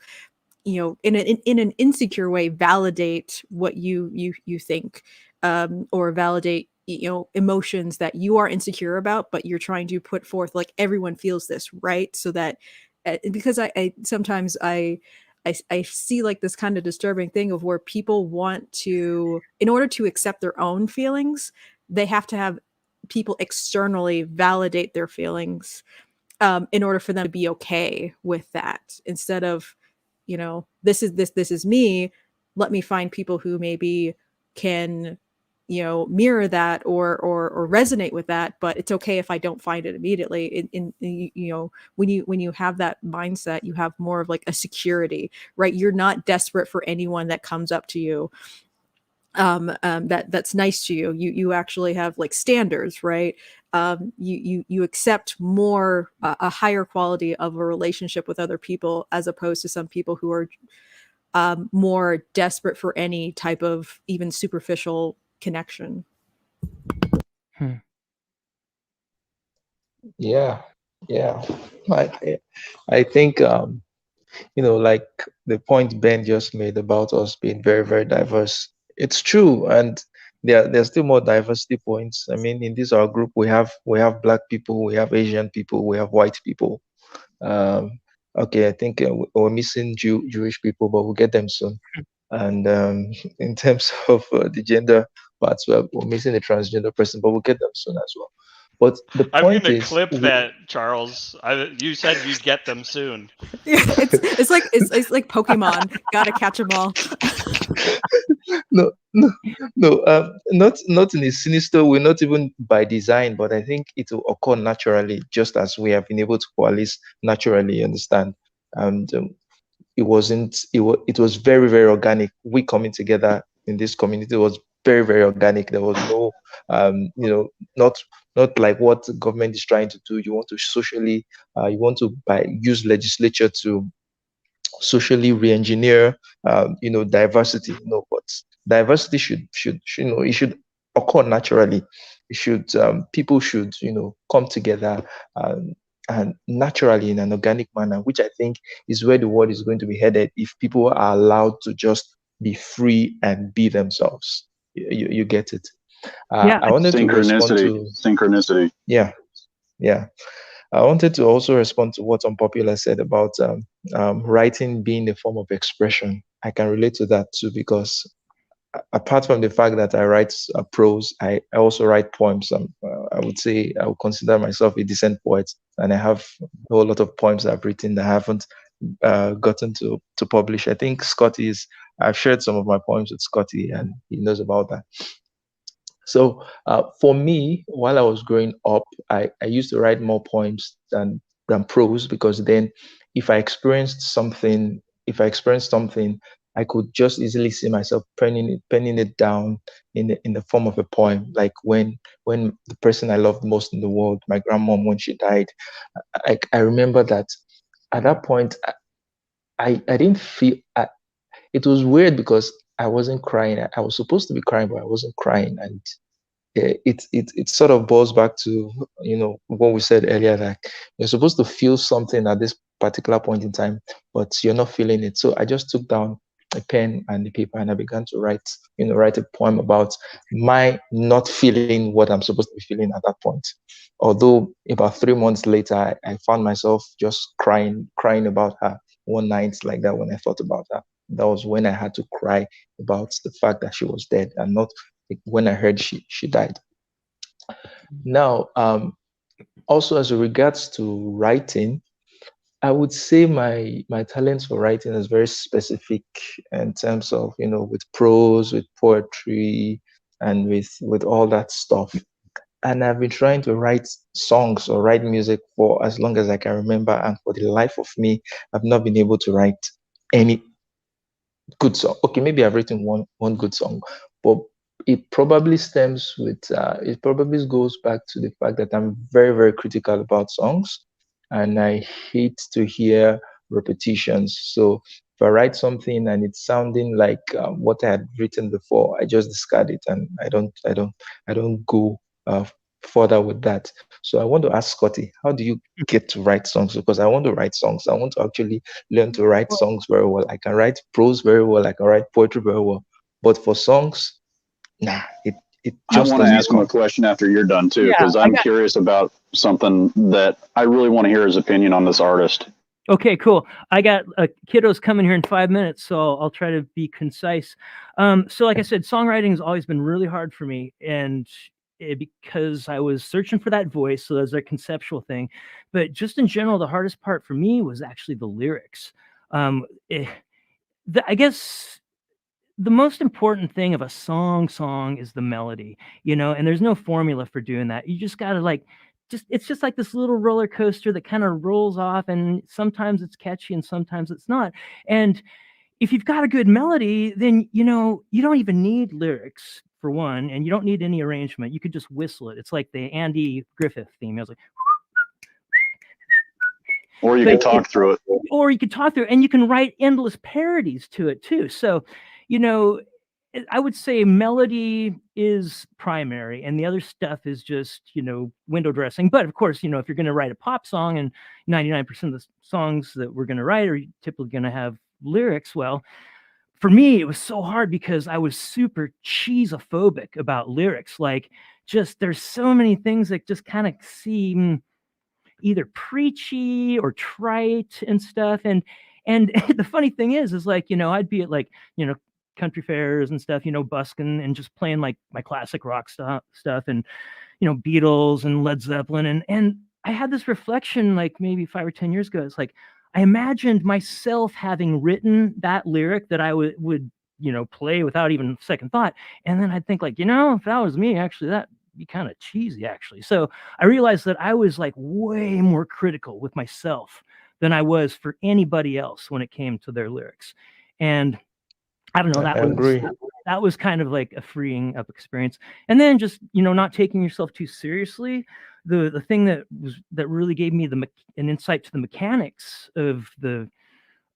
you know, in an insecure way, validate what you think, or validate, you know, emotions that you are insecure about, but you're trying to put forth, like, everyone feels this, right? So that, because I sometimes I see, like, this kind of disturbing thing of where people want to, in order to accept their own feelings, they have to have people externally validate their feelings, in order for them to be okay with that, instead of, you know, this is me, let me find people who maybe can, you know, mirror that, or resonate with that, but it's okay if I don't find it immediately. You know, when you have that mindset, you have more of, like, a security, right? You're not desperate for anyone that comes up to you, that's nice to you. You actually have like standards, right? You accept more a higher quality of a relationship with other people, as opposed to some people who are more desperate for any type of even superficial connection. Yeah, yeah. I think like the point Ben just made about us being very, very diverse. It's true, and there's still more diversity points. I mean, in this our group, we have black people, we have Asian people, we have white people. Um, okay, I think we're missing Jewish people, but we'll get them soon. And in terms of the gender parts, we're missing a transgender person, but we'll get them soon as well. But the I'm point gonna is, clip that, Charles. You said you'd get them soon. It's like Pokemon. Gotta catch them all. no, no, no, not in a sinister way, not even by design, but I think it will occur naturally, just as we have been able to coalesce naturally. Understand? And it was very, very organic. We coming together in this community was very, very organic. There was no not like what the government is trying to do. You want to socially, you want to use legislature to socially re-engineer diversity. No, but diversity should it should occur naturally. It should people should come together, um, and naturally in an organic manner, which I think is where the world is going to be headed if people are allowed to just be free and be themselves. You get it. Yeah, I wanted to respond Synchronicity. to, Synchronicity. yeah, yeah. I wanted to also respond to what Unpopular said about writing being a form of expression. I can relate to that too, because apart from the fact that I write prose, I also write poems. I would say I would consider myself a decent poet, and I have a whole lot of poems I've written that I haven't gotten to publish. I think I've shared some of my poems with Scotty, and he knows about that. So for me, while I was growing up, I used to write more poems than prose, because then if I experienced something, I could just easily see myself penning it down in the form of a poem. Like when the person I loved most in the world, my grandmom, when she died, I remember that at that point I didn't feel it was weird because I wasn't crying. I was supposed to be crying, but I wasn't crying, and it sort of boils back to what we said earlier, that you're supposed to feel something at this particular point in time, but you're not feeling it. So I just took down a pen and the paper, and I began to write a poem about my not feeling what I'm supposed to be feeling at that point. Although about 3 months later, I found myself just crying about her one night like that. When I thought about her, that was when I had to cry about the fact that she was dead, and not when I heard she died. Now, also as regards to writing, I would say my talents for writing is very specific in terms of with prose, with poetry, and with all that stuff. And I've been trying to write songs or write music for as long as I can remember, and for the life of me, I've not been able to write any good song. Okay, maybe I've written one good song, but it probably goes back to the fact that I'm very, very critical about songs, and I hate to hear repetitions. So if I write something and it's sounding like what I had written before, I just discard it, and I don't go further with that. So I want to ask Scotty, how do you get to write songs? Because I want to write songs. I want to actually learn to write well, songs very well. I can write prose very well. I can write poetry very well. But for songs, nah, it I just want to doesn't ask him a come. question after you're done too, yeah, because I'm curious about something that I really want to hear his opinion on this artist. okay, cool. I got kiddos coming here in 5 minutes, so I'll try to be concise. So like I said, songwriting has always been really hard for me, and because I was searching for that voice, so there's a conceptual thing. But just in general, the hardest part for me was actually the lyrics. Um, eh, I guess the most important thing of a song is the melody, and there's no formula for doing that. You just gotta it's just like this little roller coaster that kind of rolls off, and sometimes it's catchy and sometimes it's not. And if you've got a good melody, then you don't even need lyrics for one, and you don't need any arrangement. You could just whistle it. It's like the Andy Griffith theme. I was like, Or you can talk through it. Or you could talk through it, and you can write endless parodies to it too. So, I would say melody is primary, and the other stuff is just window dressing. But of course, if you're going to write a pop song, and 99% of the songs that we're going to write are typically going to have lyrics. Well, for me, it was so hard because I was super cheesophobic about lyrics. Like, just there's so many things that just kind of seem either preachy or trite and stuff. And the funny thing is like, I'd be at like, country fairs and stuff, busking and just playing like my classic rock stuff and, Beatles and Led Zeppelin. And I had this reflection like maybe 5 or 10 years ago. It's like, I imagined myself having written that lyric that I would play without even second thought. And then I'd think like, if that was me, actually, that'd be kind of cheesy, actually. So I realized that I was like way more critical with myself than I was for anybody else when it came to their lyrics. And I don't know, that was kind of like a freeing up experience. And then just, not taking yourself too seriously. The thing that really gave me an insight to the mechanics of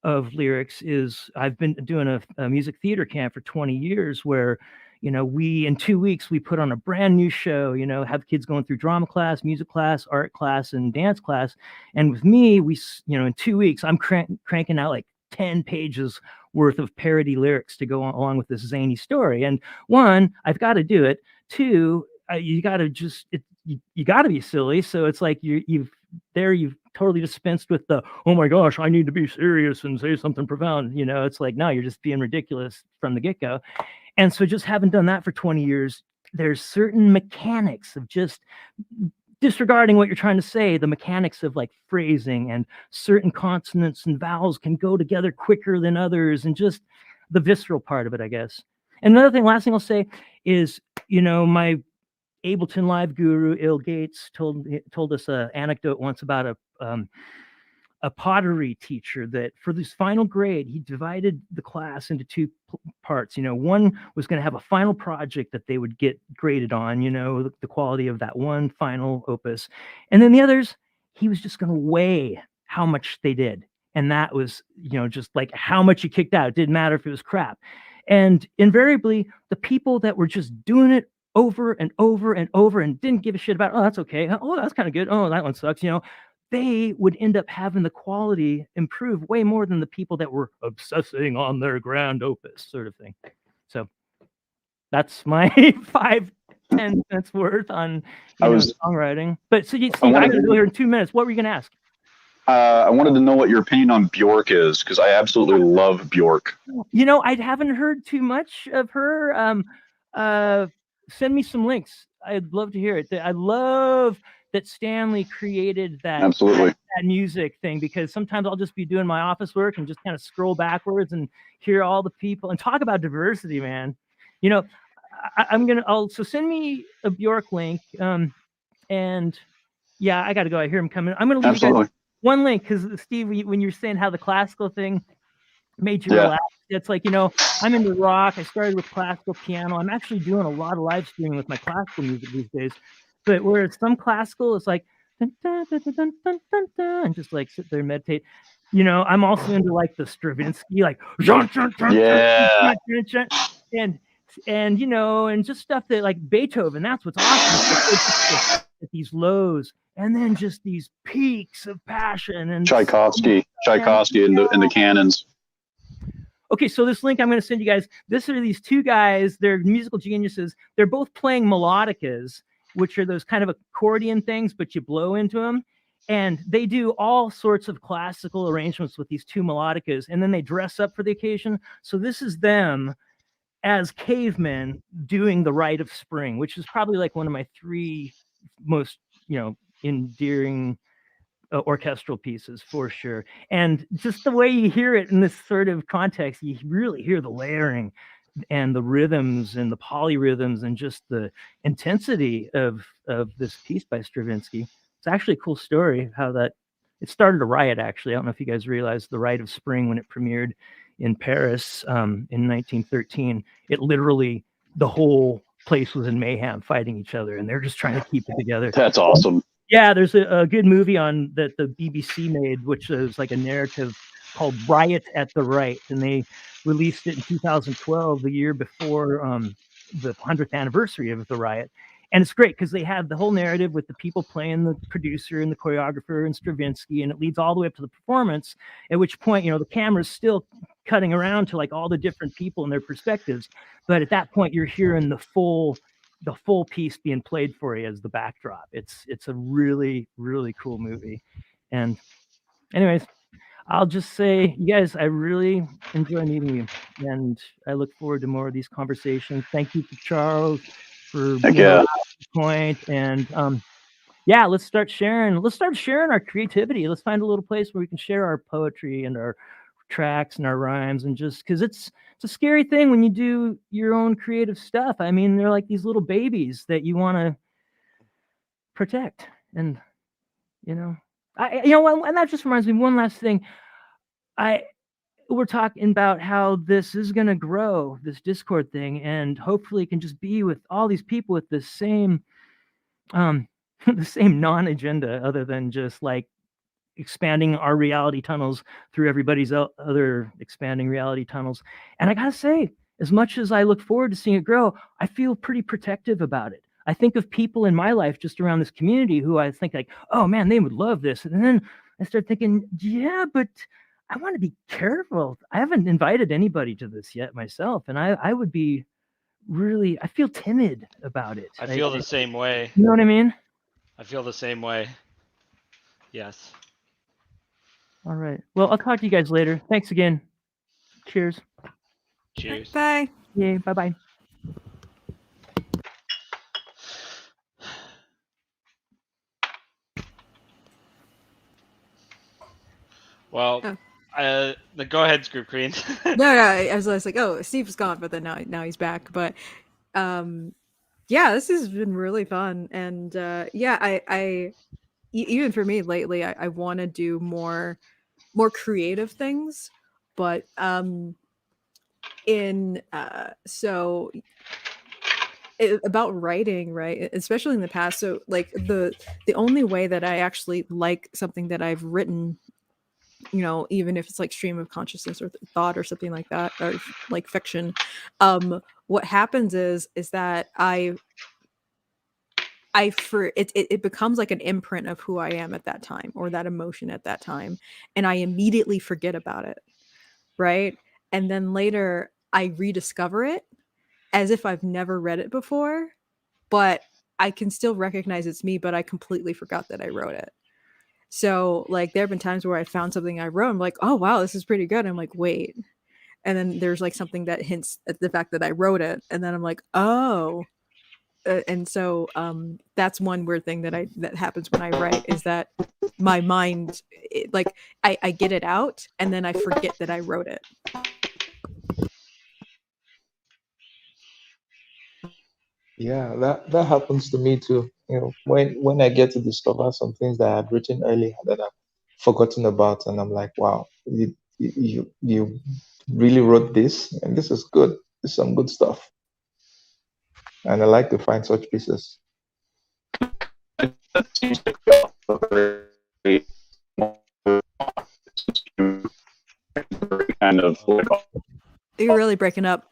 lyrics is I've been doing a music theater camp for 20 years where, we in 2 weeks, we put on a brand new show, have kids going through drama class, music class, art class, and dance class. And with me, we, in 2 weeks, I'm cranking out like 10 pages worth of parody lyrics to go along with this zany story. And one, I've got to do it. Two, you got to just, you got to be silly. So it's like you've totally dispensed with the, oh my gosh, I need to be serious and say something profound. It's like, no, you're just being ridiculous from the get-go. And so just having done that for 20 years, there's certain mechanics of just disregarding what you're trying to say, the mechanics of like phrasing and certain consonants and vowels can go together quicker than others, and just the visceral part of it, I guess. And last thing I'll say is, my Ableton Live guru, Il Gates, told us an anecdote once about a pottery teacher that for this final grade, he divided the class into two parts. One was going to have a final project that they would get graded on, the quality of that one final opus. And then the others, he was just going to weigh how much they did. And that was, just like how much you kicked out. It didn't matter if it was crap. And invariably, the people that were just doing it over and over and over and didn't give a shit about, oh, that's okay. Oh, that's kind of good. Oh, that one sucks. They would end up having the quality improve way more than the people that were obsessing on their grand opus sort of thing. So that's my 5-10 cents worth on songwriting. But so Steve, I got to go here in 2 minutes. What were you going to ask? I wanted to know what your opinion on Bjork is, because I absolutely love Bjork. I haven't heard too much of her. Send me some links. I'd love to hear it. I love that Stanley created that music thing, because sometimes I'll just be doing my office work and just kind of scroll backwards and hear all the people and talk about diversity, man. So send me a Bjork link. And yeah, I got to go. I hear him coming. I'm going to leave you guys one link, because Steve, when you're saying how the classical thing made you relax, it's like, I'm into rock. I started with classical piano. I'm actually doing a lot of live streaming with my classical music these days. But whereas some classical, it's like, dun, dun, dun, dun, dun, dun, dun, and just like sit there and meditate. I'm also into like the Stravinsky, like, and just stuff that like Beethoven. That's what's awesome. These lows, and then just these peaks of passion, and Tchaikovsky and the canons. Okay, so this link I'm going to send you guys. This are these two guys. They're musical geniuses. They're both playing melodicas, which are those kind of accordion things, but you blow into them. And they do all sorts of classical arrangements with these two melodicas, and then they dress up for the occasion. So this is them as cavemen doing the Rite of Spring, which is probably like one of my 3 most, endearing orchestral pieces for sure. And just the way you hear it in this sort of context, you really hear the layering and the rhythms and the polyrhythms and just the intensity of this piece by Stravinsky. It's actually a cool story how that it started a riot, actually. I don't know if you guys realized the Rite of Spring when it premiered in Paris in 1913. It literally, the whole place was in mayhem, fighting each other, and they're just trying to keep it together. That's awesome. Yeah, there's a good movie on that the BBC made, which is like a narrative called Riot at the Right, and they released it in 2012, the year before the 100th anniversary of the riot. And it's great because they have the whole narrative with the people playing the producer and the choreographer and Stravinsky, and it leads all the way up to the performance, at which point, the camera's still cutting around to like all the different people and their perspectives. But at that point, you're hearing the full piece being played for you as the backdrop. It's a really, really cool movie. And anyways, I'll just say, you guys, I really enjoy meeting you, and I look forward to more of these conversations. Thank you to Charles for being a point. And yeah, let's start sharing our creativity. Let's find a little place where we can share our poetry and our tracks and our rhymes, and just because it's a scary thing when you do your own creative stuff. I mean, they're like these little babies that you want to protect. And and that just reminds me, one last thing. We're talking about how this is going to grow, this Discord thing, and hopefully it can just be with all these people with the same the same non-agenda, other than just like expanding our reality tunnels through everybody's other expanding reality tunnels. And I gotta say, as much as I look forward to seeing it grow, I feel pretty protective about it. I think of people in my life just around this community who I think like, oh man, they would love this. And then I start thinking, yeah, but I want to be careful. I haven't invited anybody to this yet myself. And I would be really, I feel timid about it. I feel the same way. You know what I mean? I feel the same way. Yes. All right. Well, I'll talk to you guys later. Thanks again. Cheers. Cheers. Bye. Yeah, bye-bye. Well, go ahead, Scoop Queen. No, I was like, oh, Steve's gone, but then now he's back. But yeah, this has been really fun, and yeah, I even for me lately, I want to do more creative things, but about writing, right, especially in the past. So like the only way that I actually like something that I've written, even if it's like stream of consciousness or thought or something like that, or like fiction, what happens is that it becomes like an imprint of who I am at that time, or that emotion at that time, and I immediately forget about it, right? And then later I rediscover it as if I've never read it before, but I can still recognize it's me, but I completely forgot that I wrote it. So like there have been times where I found something I wrote, I'm like, oh wow, this is pretty good. I'm like, wait. And then there's like something that hints at the fact that I wrote it, and then I'm like, oh. And so that's one weird thing that happens when I write, is that my mind, I get it out and then I forget that I wrote it. Yeah, that happens to me too. When I get to discover some things that I had written earlier that I've forgotten about, and I'm like, wow, you really wrote this, and this is good. This is some good stuff. And I like to find such pieces. That seems to be kind of like, You're really breaking up.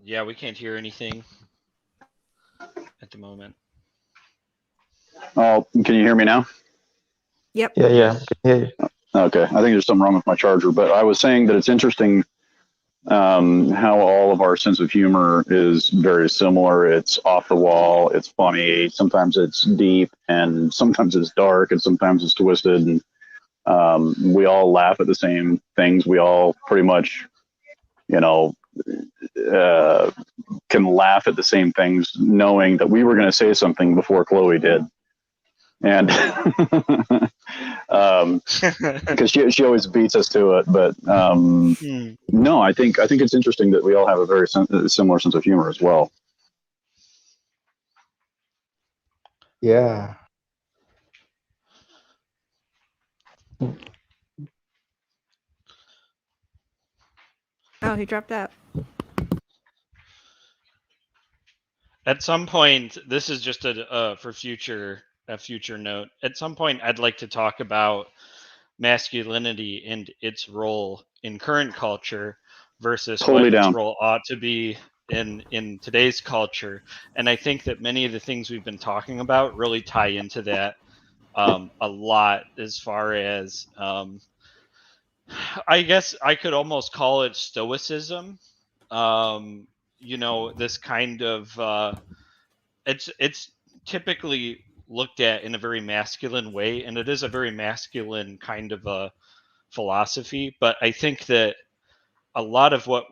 Yeah, we can't hear anything at the moment. oh, can you hear me now? Yep. Yeah. Okay, I think there's something wrong with my charger, but I was saying that it's interesting how all of our sense of humor is very similar. It's off the wall, it's funny, sometimes it's deep, and sometimes it's dark, and sometimes it's twisted. And we all laugh at the same things. We all pretty much, can laugh at the same things, knowing that we were going to say something before Chloe did. And because she always beats us to it, but no, I think it's interesting that we all have a very similar sense of humor as well. Yeah. Oh, he dropped out. At some point, this is just for a future note. At some point, I'd like to talk about masculinity and its role in current culture versus what Totally its down. role ought to be in today's culture. And I think that many of the things we've been talking about really tie into that a lot, as far as I guess I could almost call it stoicism. Um, this kind of it's typically looked at in a very masculine way, and it is a very masculine kind of a philosophy. But I think that a lot of what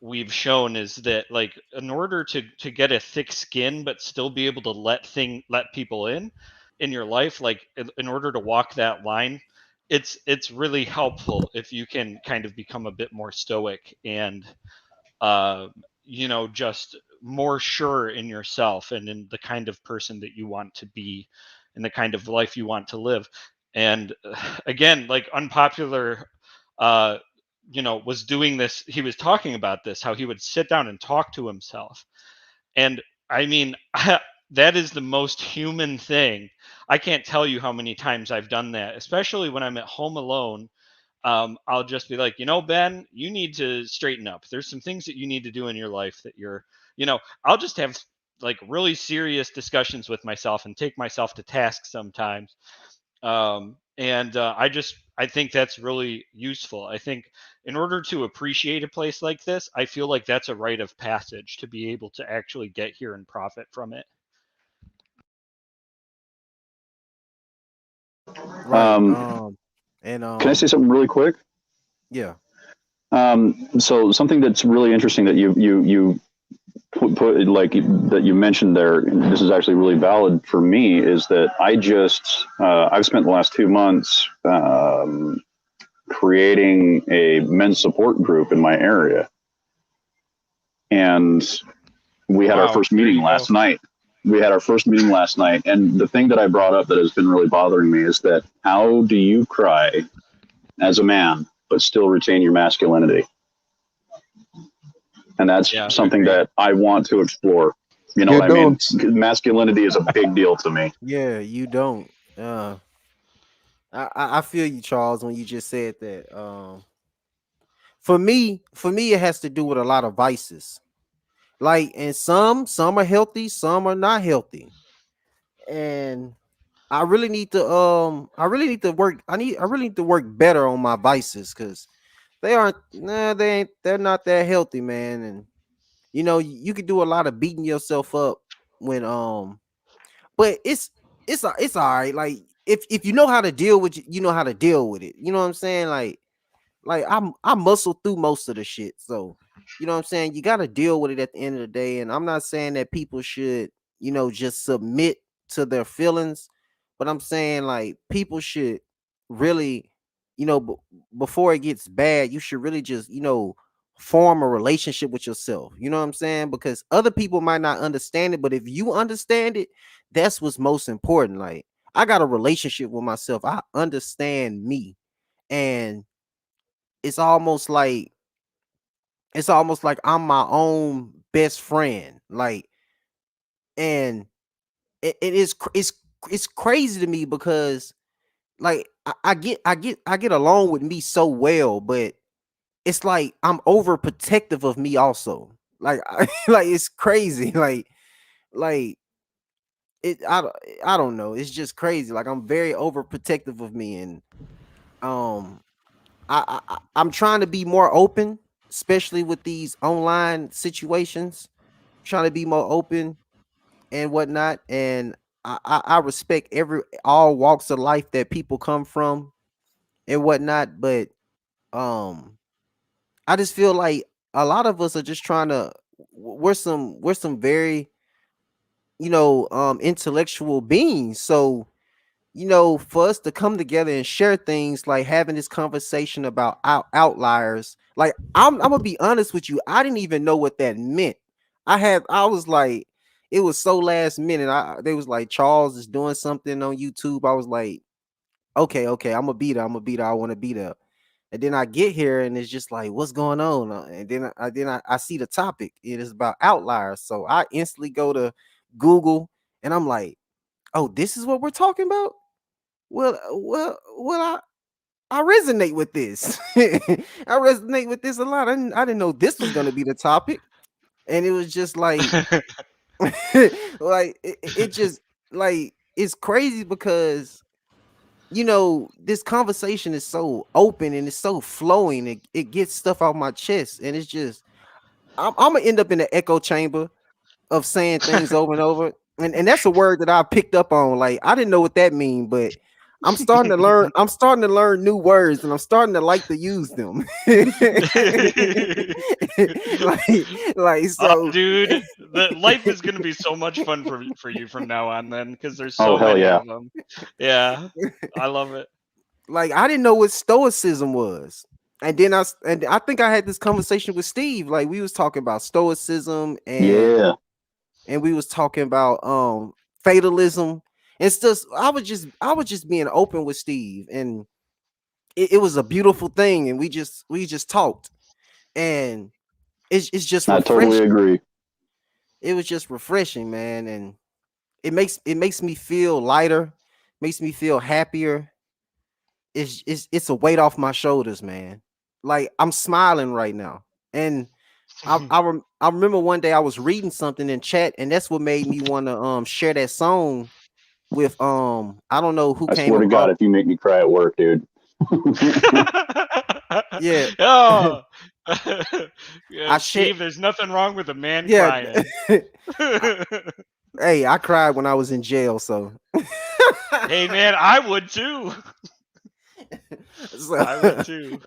we've shown is that, like, in order to get a thick skin but still be able to let people in your life, like in order to walk that line, it's really helpful if you can kind of become a bit more stoic and uh, just more sure in yourself and in the kind of person that you want to be and the kind of life you want to live. And again, like, unpopular, uh, was doing this. He was talking about this, how he would sit down and talk to himself. And I mean, that is the most human thing. I can't tell you how many times I've done that, especially when I'm at home alone. I'll just be like, Ben, you need to straighten up. There's some things that you need to do in your life that I'll just have like really serious discussions with myself and take myself to task sometimes. And I think that's really useful. I think in order to appreciate a place like this, I feel like that's a rite of passage to be able to actually get here and profit from it. Right. And Can I say something really quick? yeah. So something that's really interesting that you put like that you mentioned there, and this is actually really valid for me, is that I've spent the last 2 months creating a men's support group in my area, and we had our Wow, first there meeting you go. last night. We had our first meeting last night, and the thing that I brought up that has been really bothering me is that how do you cry as a man but still retain your masculinity? And that's Yeah, something agreed. that I want to explore. You know You what I mean? don't. Masculinity is a big deal to me. Yeah, you don't. I feel you, Charles, when you just said that. For me, it has to do with a lot of vices. Like, and some are healthy, some are not healthy. And I really need to work. I really need to work better on my vices because they're not that healthy, man. And you could do a lot of beating yourself up when but it's all right. Like, if you know how to deal with it, you know how to deal with it. You know what I'm saying? Like I muscle through most of the shit. So, you know what I'm saying? You got to deal with it at the end of the day. And I'm not saying that people should, just submit to their feelings, but I'm saying, like, people should really, before it gets bad, you should really just, form a relationship with yourself. You know what I'm saying? Because other people might not understand it, but if you understand it, that's what's most important. Like, I got a relationship with myself. I understand me. And it's almost like I'm my own best friend. Like, and it's crazy to me because, like, I get along with me so well, but it's like I'm overprotective of me also. Like, like, it's crazy. Like it I don't know. It's just crazy. Like, I'm very overprotective of me. And um I'm trying to be more open, especially with these online situations. Trying to be more open and whatnot. And I respect all walks of life that people come from and whatnot. But um, I just feel like a lot of us are just trying to. We're some very intellectual beings. So, for us to come together and share things, like having this conversation about outliers. Like, I'm gonna be honest with you, I didn't even know what that meant. I was like, it was so last minute. They was like, Charles is doing something on YouTube. I was like, okay, I'm gonna be there. I want to be there. And then I get here and it's just like, what's going on? And then I see the topic. It is about outliers. So I instantly go to Google and I'm like, oh, this is what we're talking about. Well, I resonate with this. I resonate with this a lot. I didn't know this was gonna be the topic, and it was just like, like it just like it's crazy because this conversation is so open and it's so flowing. It gets stuff out my chest, and it's just I'm gonna end up in the echo chamber of saying things over and over. And that's a word that I picked up on. Like, I didn't know what that mean, but I'm starting to learn new words, and I'm starting to like to use them. like so, dude, the life is gonna be so much fun for you from now on, then, because there's Oh, so hell many yeah. of them. Yeah, I love it. like I didn't know what stoicism was. And then I think I had this conversation with Steve. Like, we was talking about stoicism Yeah. and we was talking about fatalism. It's just I was just being open with Steve, and it was a beautiful thing, and we just talked, and it's just I totally refreshing. agree. It was just refreshing, man, and it makes me feel lighter, makes me feel happier. It's a weight off my shoulders, man. Like, I'm smiling right now, and I remember one day I was reading something in chat, and that's what made me want to share that song with I don't know who I came swear to God, across. if you make me cry at work, dude. Yeah. Oh. Yeah, I shared. Steve, there's nothing wrong with a man Yeah. crying. Hey, I cried when I was in jail, so. Hey, man, I would too. So, I would too.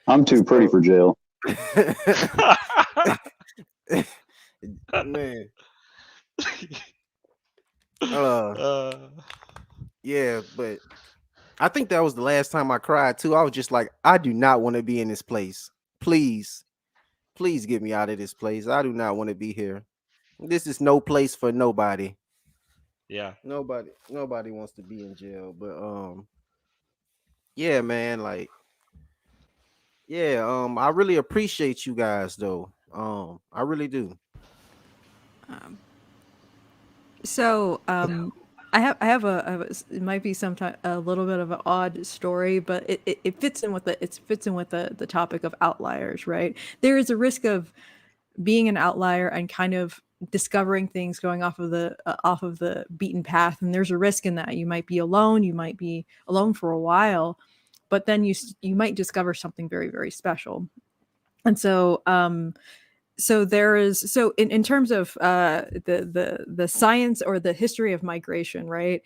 I'm too pretty for jail. Man. Uh, Yeah, but I think that was the last time I cried too. I was just like, I do not want to be in this place. Please get me out of this place. I do not want to be here. This is no place for nobody. yeah. Nobody wants to be in jail. But yeah, man, like, yeah, I really appreciate you guys though. I really do. Um, so I have it might be sometime a little bit of an odd story, but it fits in with the topic of outliers, right? There is a risk of being an outlier and kind of discovering things going off of the beaten path, and there's a risk in that. You might be alone for a while, but then you might discover something very, very special. And so there is in terms of the science or the history of migration, right?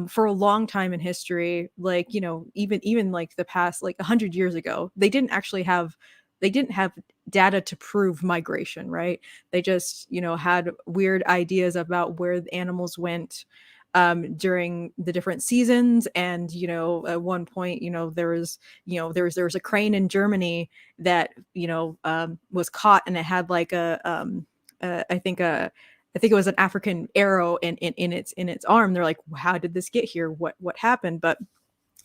For a long time in history, like, even like the past, like 100 years ago, they didn't have data to prove migration, right? They just had weird ideas about where the animals went during the different seasons. And at one point, there was a crane in Germany that was caught, and it had like I think it was an African arrow in its arm. They're like, how did this get here? What happened? But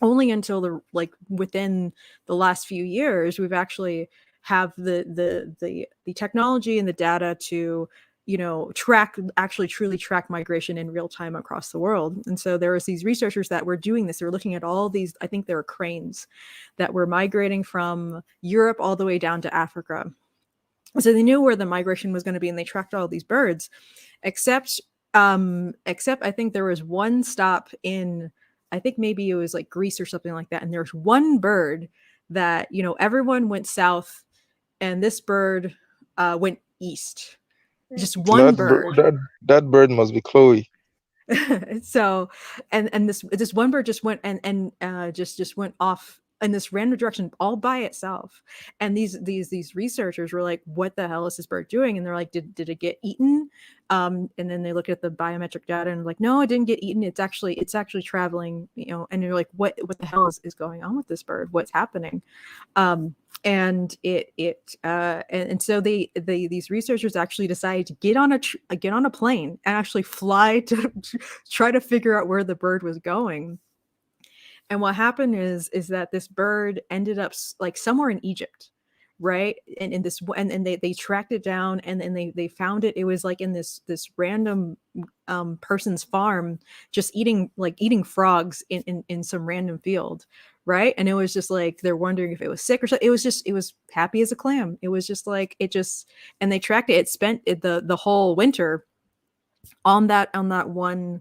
only until within the last few years, we've actually have the technology and the data to truly track migration in real time across the world. And so there was these researchers that were doing this. They were looking at all these, I think there were cranes that were migrating from Europe all the way down to Africa. So they knew where the migration was going to be, and they tracked all these birds, except I think there was one stop in, I think maybe it was like Greece or something like that, and there's one bird that everyone went south, and this bird went east. Just one bird. That bird must be Chloe. So and this one bird just went and just went off in this random direction all by itself. And these researchers were like, what the hell is this bird doing? And they're like, did it get eaten? And then they look at the biometric data and like, no, it didn't get eaten. It's actually traveling, and you're like, what the hell is going on with this bird? What's happening? and so these researchers actually decided to get on a plane and actually fly to try to figure out where the bird was going. And what happened is that this bird ended up like somewhere in Egypt, right? And in this and they tracked it down, and then they found it. It was like in this random person's farm, just eating frogs in some random field, right? And it was just like they're wondering if it was sick or something. It was happy as a clam. It was just like it just and they tracked it. It spent the whole winter on that one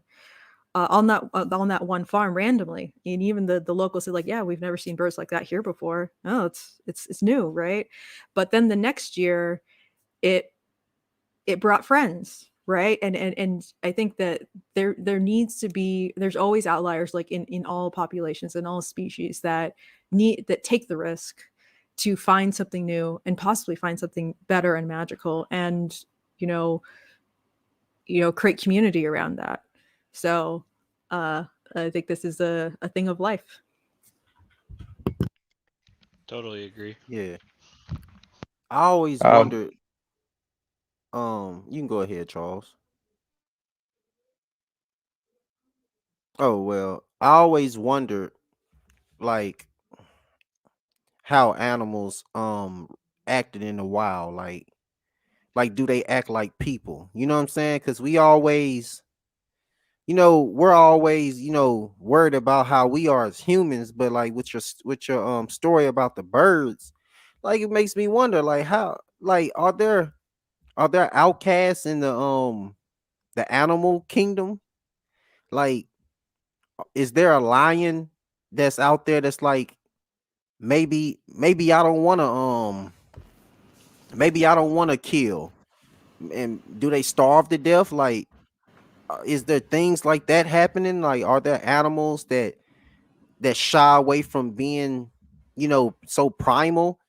on that one farm randomly. And even the locals said like, yeah, we've never seen birds like that here before. Oh, it's new, right? But then the next year it brought friends, right? And I think that there needs to be, there's always outliers, like in all populations and all species, that take the risk to find something new and possibly find something better and magical, and you know create community around that. So I think this is a thing of life. Totally agree. Yeah. I always Um, wondered. You can go ahead, Charles. Oh well, I always wondered like how animals acted in the wild. Like do they act like people? You know what I'm saying? Because we always, we're always, worried about how we are as humans, but like with your story about the birds, like it makes me wonder, like how, like are there outcasts in the animal kingdom? Like, is there a lion that's out there that's like, maybe I don't want to maybe I don't want to kill, and do they starve to death? Like, is there things like that happening? Like, are there animals that shy away from being, so primal?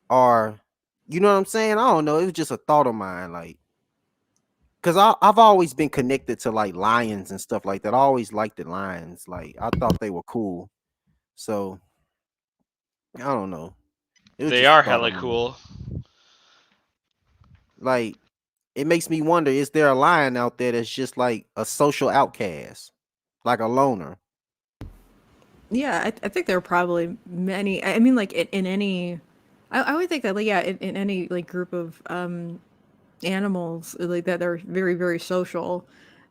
Or, you know what I'm saying? I don't know. It was just a thought of mine, like, because I've always been connected to like lions and stuff like that. I always liked the lions. Like, I thought they were cool. So I don't know. It was They just a are thought of hella mine. cool. Like, it makes me wonder: is there a lion out there that's just like a social outcast, like a loner? Yeah, I think there are probably many. I mean, like in any, I would think that, like, yeah, in any like group of animals like that, they're very very social.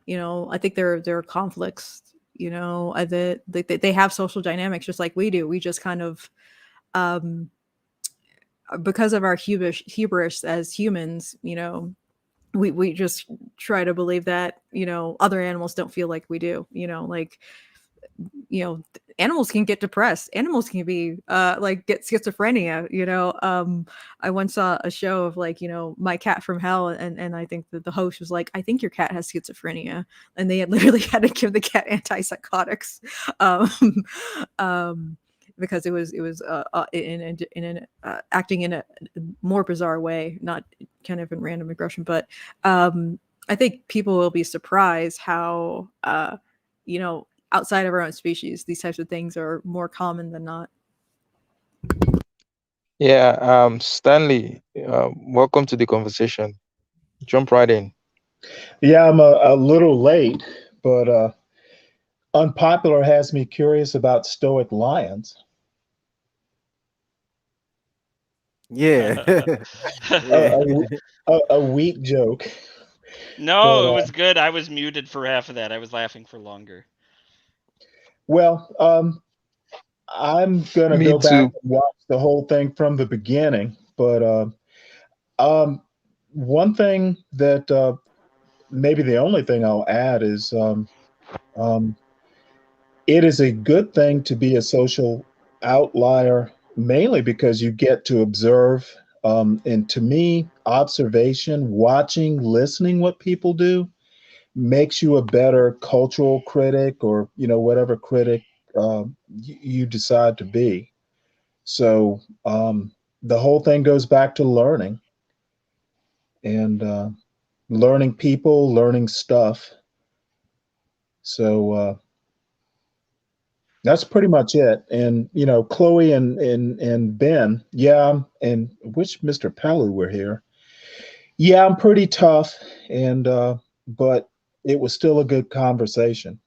I think there are conflicts. That they have social dynamics just like we do. We just kind of um because of our hubris as humans, we just try to believe that other animals don't feel like we do. Like animals can get depressed, animals can be like get schizophrenia. I once saw a show of like My Cat from Hell, and I think that the host was like, I think your cat has schizophrenia, and they had literally had to give the cat antipsychotics. um, um because it was in an acting in a more bizarre way, not kind of in random aggression. But I think people will be surprised how outside of our own species, these types of things are more common than not. yeah, Stanley, welcome to the conversation. Jump right in. Yeah, I'm a little late, but unpopular has me curious about stoic lions. Yeah. A, Yeah. a weak joke, but No, it was good. I was muted for half of that. I was laughing for longer. well, I'm gonna Me go back too. and watch the whole thing from the beginning. But um, one thing that maybe the only thing I'll add is um, it is a good thing to be a social outlier, mainly because you get to observe. And to me, observation, watching, listening what people do makes you a better cultural critic, or whatever critic you decide to be. So the whole thing goes back to learning, and learning people, learning stuff. So That's pretty much it. And Chloe and Ben, yeah, and which Mr. Palu were here. Yeah, I'm pretty tough, and but it was still a good conversation.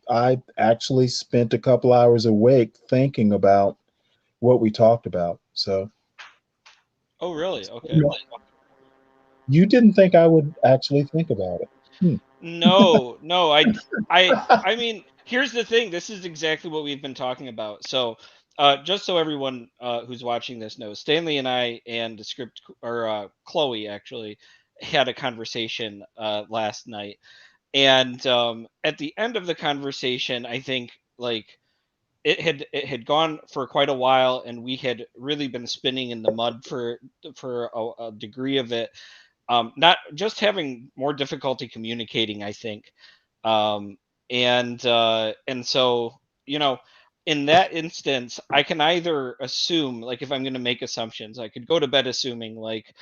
I actually spent a couple hours awake thinking about what we talked about. So Oh, really? Okay. you you didn't think I would actually think about it. Hmm. No, no, I mean, here's the thing. This is exactly what we've been talking about. So, just so everyone who's watching this knows, Stanley and I and the script, or Chloe actually, had a conversation last night, and at the end of the conversation, I think like it had gone for quite a while, and we had really been spinning in the mud for a degree of it, not just having more difficulty communicating, I think. um, and so, you know, in that instance, I can either assume, like, if I'm going to make assumptions, I could go to bed assuming like,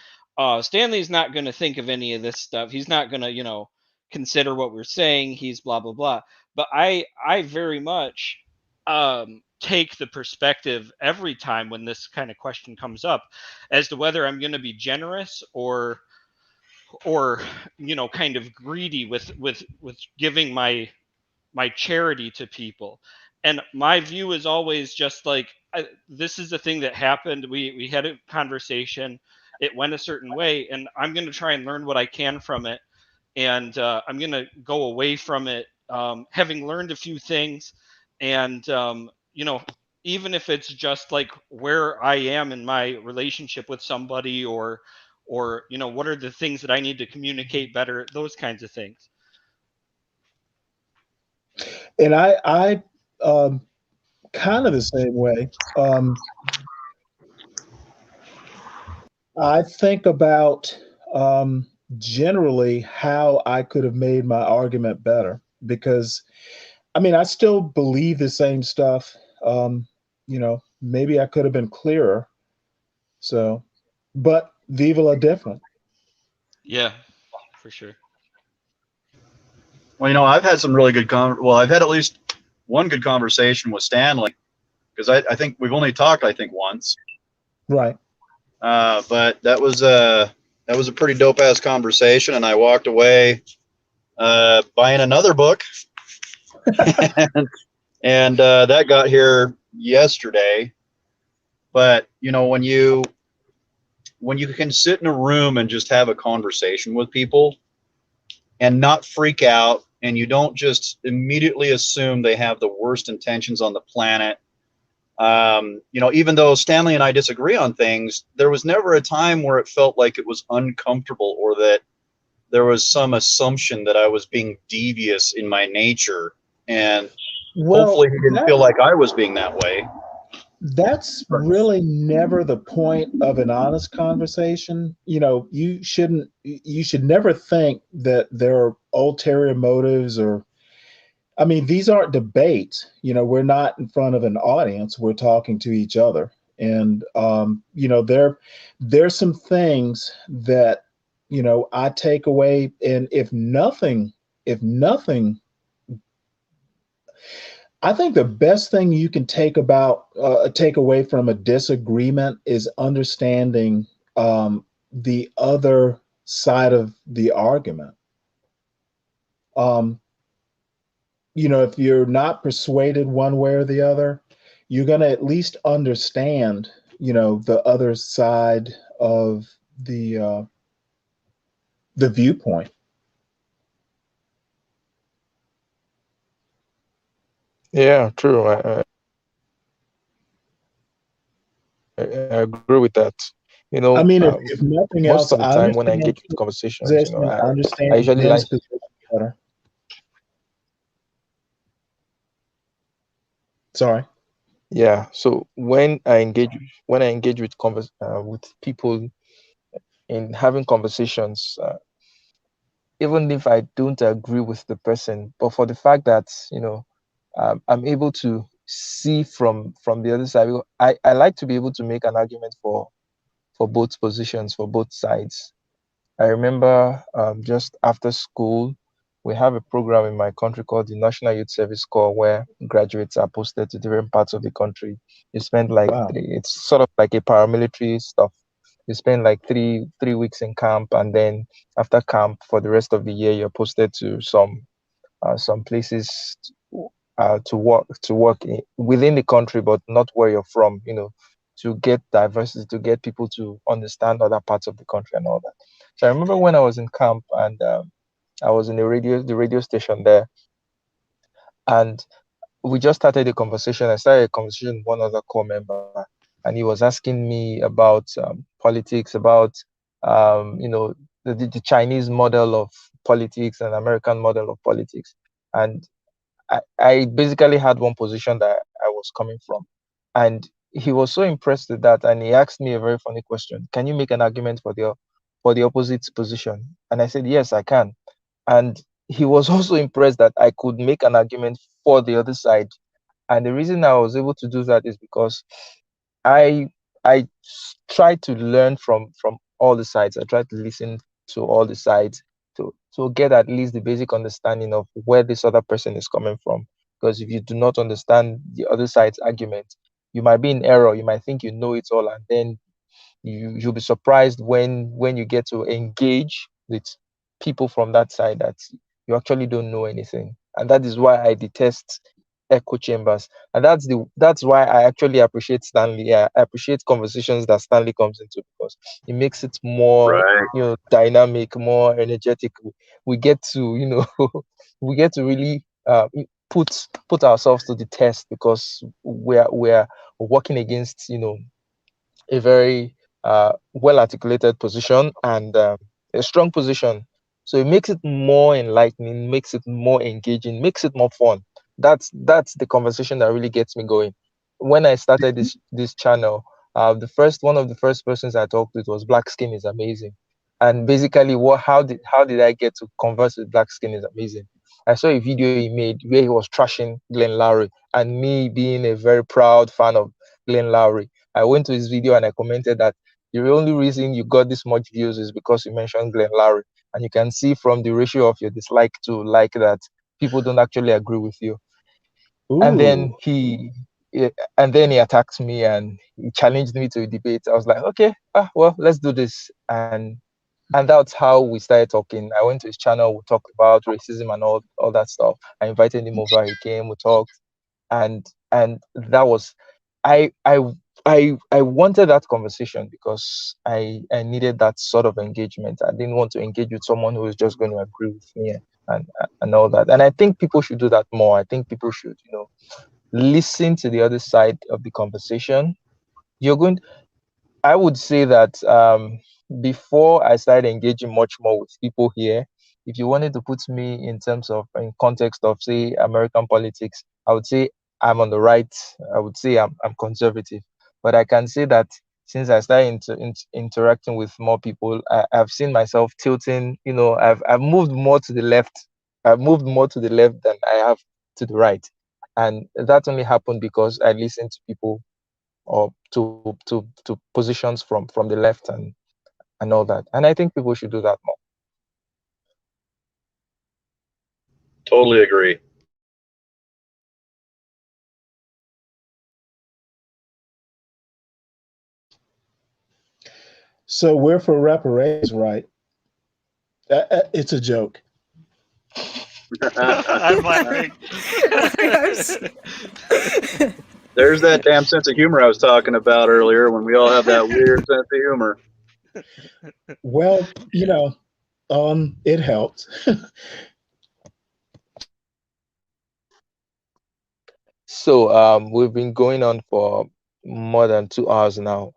Stanley's not going to think of any of this stuff, he's not going to, consider what we're saying, he's blah blah blah. But I very much take the perspective every time when this kind of question comes up, as to whether I'm going to be generous or kind of greedy with giving my charity to people. And my view is always just like, this is the thing that happened, we had a conversation, it went a certain way, and I'm going to try and learn what I can from it. And I'm going to go away from it, having learned a few things. And even if it's just like where I am in my relationship with somebody, or what are the things that I need to communicate better, those kinds of things. And I kind of the same way. I think about generally how I could have made my argument better because I mean I still believe the same stuff. Maybe I could have been clearer. So, but viva la different. Yeah, for sure. Well, I've had some really good well, I've had at least one good conversation with Stanley because I think we've only talked I think once, Right. but that was a pretty dope ass conversation, and I walked away buying another book, and that got here yesterday. But when you can sit in a room and just have a conversation with people and not freak out, and you don't just immediately assume they have the worst intentions on the planet. Even though Stanley and I disagree on things, there was never a time where it felt like it was uncomfortable or that there was some assumption that I was being devious in my nature. And Well, hopefully he didn't feel like I was being that way. that's really never the point of an honest conversation. You should never think that there are ulterior motives or I mean, these aren't debates. We're not in front of an audience. We're talking to each other. And there's some things that, I take away. And if nothing, I think the best thing you can take away from a disagreement is understanding the other side of the argument. Um, if you're not persuaded one way or the other, you're going to at least understand, the other side of the viewpoint. Yeah, true. I agree with that. I mean, if nothing Most else, of the I time when I understand engage with your conversations, position. I I understand usually like, Ben's position better. Sorry. yeah. So when I engage with people in having conversations, even if I don't agree with the person, but for the fact that I'm able to see from the other side. I like to be able to make an argument for both positions, for both sides. I remember just after school, we have a program in my country called the National Youth Service Corps, where graduates are posted to different parts of the country. You spend like Wow. it's sort of like a paramilitary stuff. You spend like three weeks in camp, and then after camp, for the rest of the year, you're posted to some places to work within the country, but not where you're from. To get diversity, to get people to understand other parts of the country and all that. So I remember when I was in camp, and I was in the radio station there, and we just started a conversation. I started a conversation with one other core member, and he was asking me about politics, about the Chinese model of politics and American model of politics. And I basically had one position that I was coming from. And he was so impressed with that, and he asked me a very funny question. Can you make an argument for the opposite position? And I said, yes, I can. And he was also impressed that I could make an argument for the other side. And the reason I was able to do that is because I I try to learn from all the sides. I try to listen to all the sides to get at least the basic understanding of where this other person is coming from. Because if you do not understand the other side's argument, you might be in error. You might think you know it all, and then you'll be surprised when you get to engage with people from that side that you actually don't know anything. And that is why I detest echo chambers. And that's why I actually appreciate Stanley. I appreciate conversations that Stanley comes into, because it makes it more Right. dynamic, more energetic. We get to we get to really put ourselves to the test, because we're working against a very well articulated position, and a strong position. So it makes it more enlightening, makes it more engaging, makes it more fun. That's the conversation that really gets me going. When I started this channel, one of the first persons I talked with was Black Skin is Amazing. And basically, how did I get to converse with Black Skin is Amazing? I saw a video he made where he was trashing Glenn Lowry, and me being a very proud fan of Glenn Lowry, I went to his video and I commented that the only reason you got this much views is because you mentioned Glenn Lowry. And you can see from the ratio of your dislike to like that people don't actually agree with you. And Ooh. then he attacked me and he challenged me to a debate. I was like, okay, well, let's do this. And that's how we started talking. I went to his channel, we talked about racism and all that stuff. I invited him over, he came, we talked, and that was I I I wanted that conversation because I needed that sort of engagement. I didn't want to engage with someone who was just going to agree with me and all that. And I think people should do that more. I think people should listen to the other side of the conversation. You're going I would say that before I started engaging much more with people here, if you wanted to put me in terms of in context of say American politics, I would say I'm on the right. I would say I'm conservative, but I can say that since I started interacting with more people, I've seen myself tilting. I've moved more to the left. I've moved more to the left than I have to the right, and that only happened because I listened to people or to positions from the left and all that. And I think people should do that more. Totally agree. So we're for reparations, right? It's a joke. I'm laughing. There's that damn sense of humor I was talking about earlier when we all have that weird sense of humor. Well, it helped. So we've been going on for more than 2 hours now.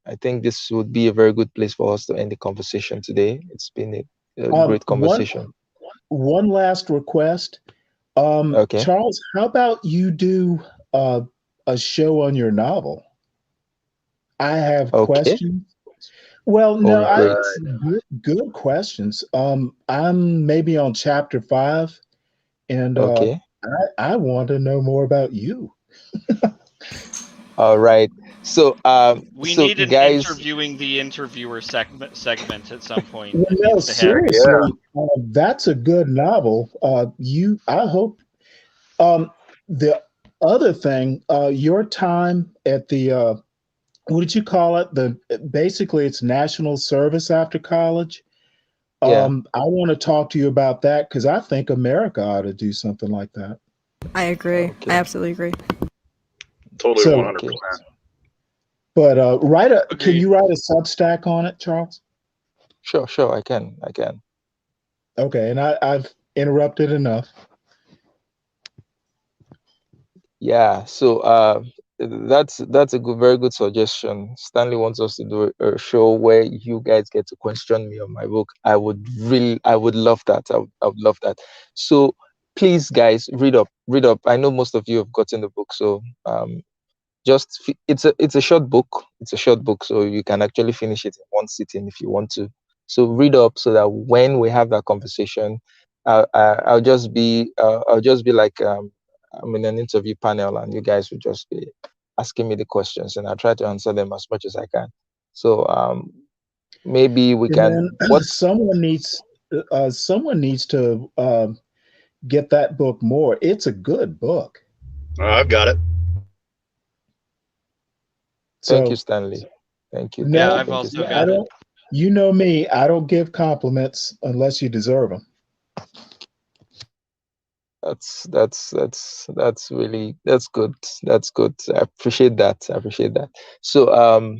I think this would be a very good place for us to end the conversation today. It's been a great One conversation. one last request. Okay. Charles, how about you do a show on your novel? I have Okay. questions. Well, no, Oh, great. it's good questions. I'm maybe on chapter 5, and Okay. I want to know more about you. All right. We so need an guys, interviewing the interviewer segment at some point. Well, It no, needs to happen. seriously, that's a good novel. I hope. The other thing, your time at the what did you call it? Basically it's national service after college. yeah, I want to talk to you about that because I think America ought to do something like that. I agree. I okay, absolutely agree. Totally So, 100%. okay. but can Agreed. you write a Substack on it, Charles? Sure, I can. Okay, and I've interrupted enough. Yeah, so that's a very good suggestion. Stanley wants us to do a show where you guys get to question me on my book. I would love that. I would love that. So please, guys, read up. I know most of you have gotten the book, so it's a short book. It's a short book, so you can actually finish it in one sitting if you want to. So read up so that when we have that conversation, I'll just be like I'm in an interview panel, and you guys will just be asking me the questions, and I'll try to answer them as much as I can. So maybe we And can. then someone needs to get that book more. It's a good book. I've got it. Thank you, So Stanley. Thank you, Yeah, thank you, no, I've thank you, also I got Stanley. it. don't. You know me. I don't give compliments unless you deserve them. That's really that's good. That's good. I appreciate that. I appreciate that. So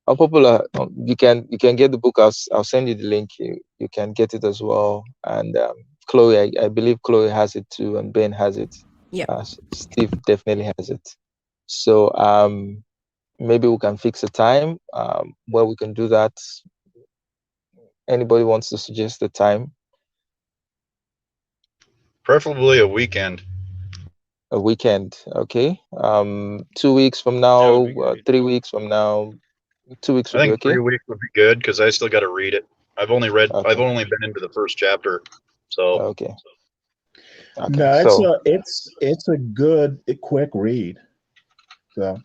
Unpopular, you can get the book. I'll send you the link. You can get it as well. And Chloe, I believe Chloe has it too, and Ben has it. Yep. Steve definitely has it. So maybe we can fix a time where we can do that. Anybody wants to suggest the time? Preferably a weekend. A weekend, okay. 2 weeks from That now, would be great. 3 weeks from now. 2 weeks I would be think 3 okay. weeks would be good because I still got to read it. I've only Okay, been into the first chapter. So okay, okay. No, So it's a good quick read. So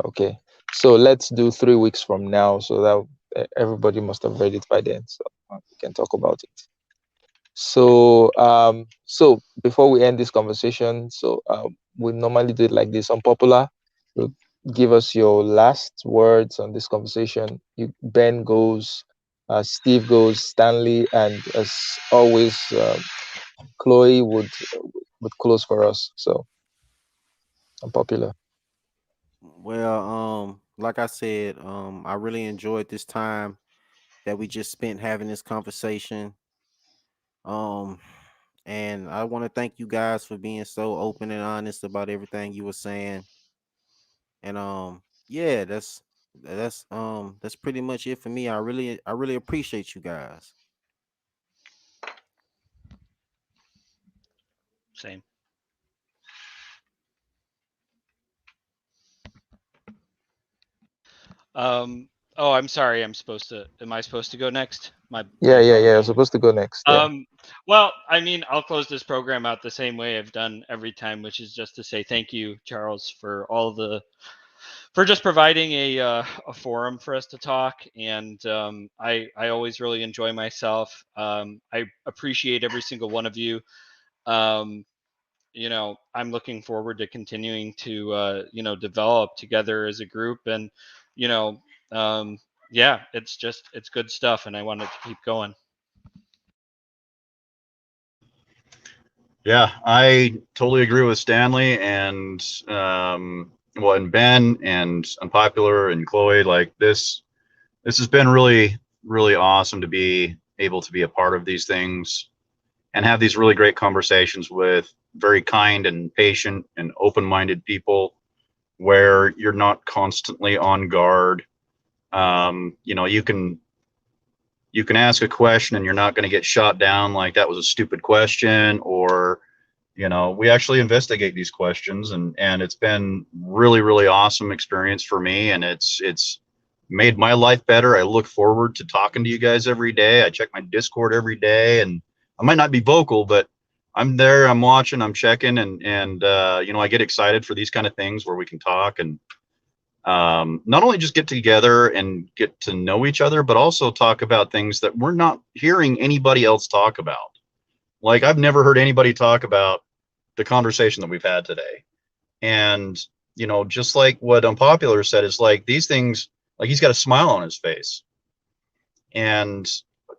okay, so let's do 3 weeks from now, so that everybody must have read it by then, so we can talk about it. So so before we end this conversation, so we normally do it like this. Unpopular, you give us your last words on this conversation. Ben goes, Steve goes, Stanley, and as always, Chloe would close for us. So Unpopular. Well, like I said, I really enjoyed this time that we just spent having this conversation. Um, and I want to thank you guys for being so open and honest about everything you were saying. And yeah, that's pretty much it for me. I really appreciate you guys. Same. Oh, I'm sorry. Am I supposed to go next? My Yeah. You're apologies. supposed to go next. Yeah. Well, I mean, I'll close this program out the same way I've done every time, which is just to say thank you, Charles, for just providing a forum for us to talk. And I always really enjoy myself. I appreciate every single one of you. I'm looking forward to continuing to develop together as a group, and yeah, it's good stuff, and I want it to keep going. yeah, I totally agree with Stanley and and Ben and Unpopular and Chloe. Like this has been really really awesome to be able to be a part of these things and have these really great conversations with very kind and patient and open-minded people where you're not constantly on guard. You can ask a question and you're not going to get shot down like that was a stupid question, or we actually investigate these questions, and it's been really really awesome experience for me, and it's made my life better. I look forward to talking to you guys every day. I check my Discord every day, and I might not be vocal, but I'm there, I'm watching, I'm checking, and you know, I get excited for these kind of things where we can talk and not only just get together and get to know each other, but also talk about things that we're not hearing anybody else talk about. Like, I've never heard anybody talk about the conversation that we've had today. And, you know, just like what Unpopular said, is like these things, like he's got a smile on his face. And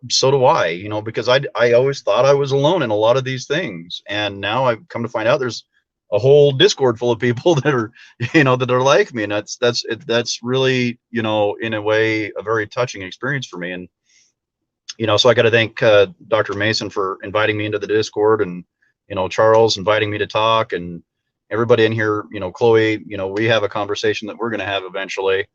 so do I, you know, because I always thought I was alone in a lot of these things. And now I've come to find out there's a whole Discord full of people that are, you know, that are like me. And that's really, you know, in a way, a very touching experience for me. And, you know, so I got to thank Dr. Mason for inviting me into the Discord, and, you know, Charles inviting me to talk, and everybody in here, you know, Chloe, you know, we have a conversation that we're going to have eventually.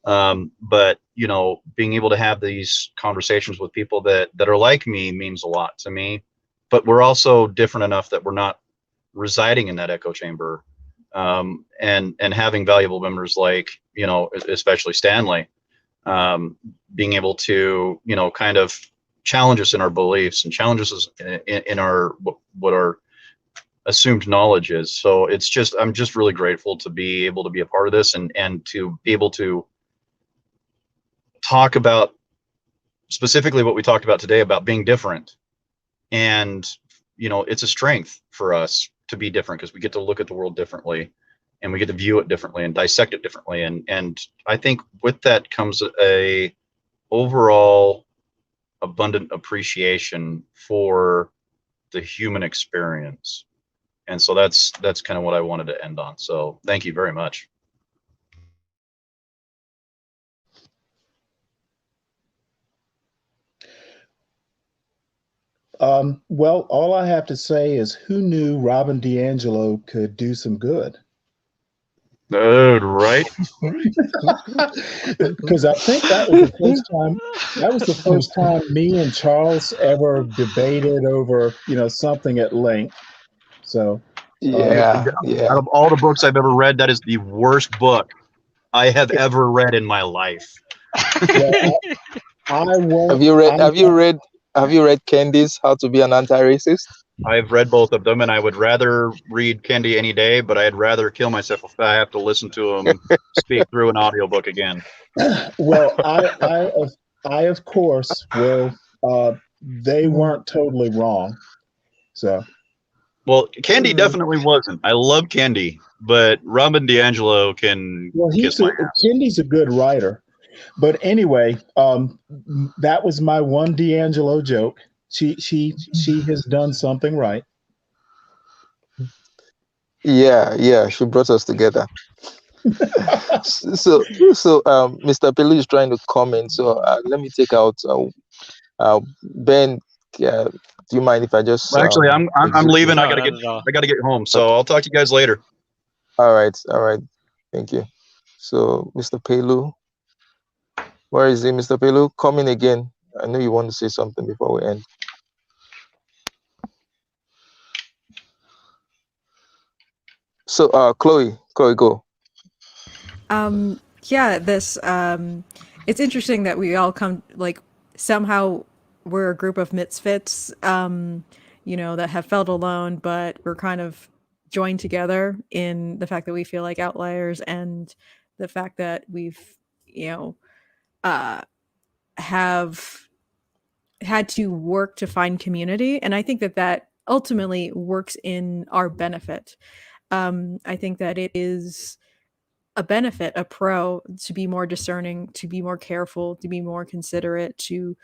But, you know, being able to have these conversations with people that are like me means a lot to me. But we're also different enough that we're not residing in that echo chamber, and having valuable members like, you know, especially Stanley, being able to, you know, kind of challenge us in our beliefs and challenges us in our what our assumed knowledge is. So it's just, I'm just really grateful to be able to be a part of this, and to be able to talk about specifically what we talked about today about being different. And, you know, it's a strength for us to be different because we get to look at the world differently, and we get to view it differently and dissect it differently. And I think with that comes a overall abundant appreciation for the human experience. And so that's kind of what I wanted to end on. So thank you very much. Well, all I have to say is, who knew Robin DiAngelo could do some good? Right. Because I think that was the first time. That was the first time me and Charles ever debated over, you know, something at length. So Yeah, yeah. Out of all the books I've ever read, that is the worst book I have ever read in my life. well, I won't. Have you read Candy's How to Be an Anti-Racist? I've read both of them, and I would rather read Kendi any day, but I'd rather kill myself if I have to listen to him speak through an audiobook again. Well, I of course will. They weren't totally wrong. So, well, Kendi definitely wasn't. I love Kendi, but Robin DiAngelo can kiss my ass. Kendi's a good writer. But anyway, that was my one DiAngelo joke. She has done something right. Yeah, she brought us together. so Mr. Pelu is trying to comment. So let me take out Ben. Do you mind if I just? Well, actually, I'm leaving. No, I gotta get home. So I'll talk to you guys later. All right. Thank you. So Mr. Pelu, where is he, Mr. Pelu? Coming again. I know you want to say something before we end. So Chloe, go. Yeah, this it's interesting that we all come, like, somehow we're a group of misfits, you know, that have felt alone, but we're kind of joined together in the fact that we feel like outliers, and the fact that we've, you know, have had to work to find community. And I think that that ultimately works in our benefit. I think that it is a benefit, a pro, to be more discerning, to be more careful, to be more considerate, to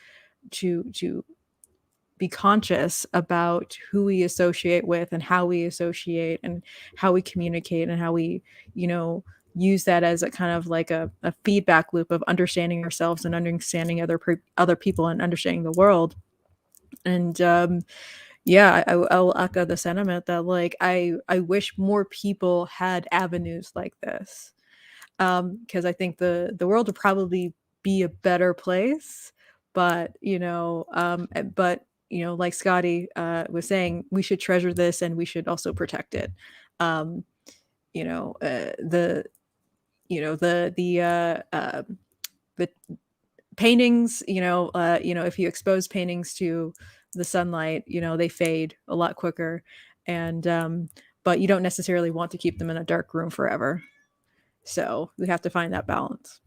be conscious about who we associate with and how we associate and how we communicate and how we, you know, use that as a kind of like a feedback loop of understanding ourselves and understanding other people and understanding the world. And yeah, I'll echo the sentiment that, like, I wish more people had avenues like this, because I think the world would probably be a better place. But like Scotty was saying, we should treasure this and we should also protect it. Um, you know, the you know the paintings. If you expose paintings to the sunlight, they fade a lot quicker, and but you don't necessarily want to keep them in a dark room forever. So we have to find that balance.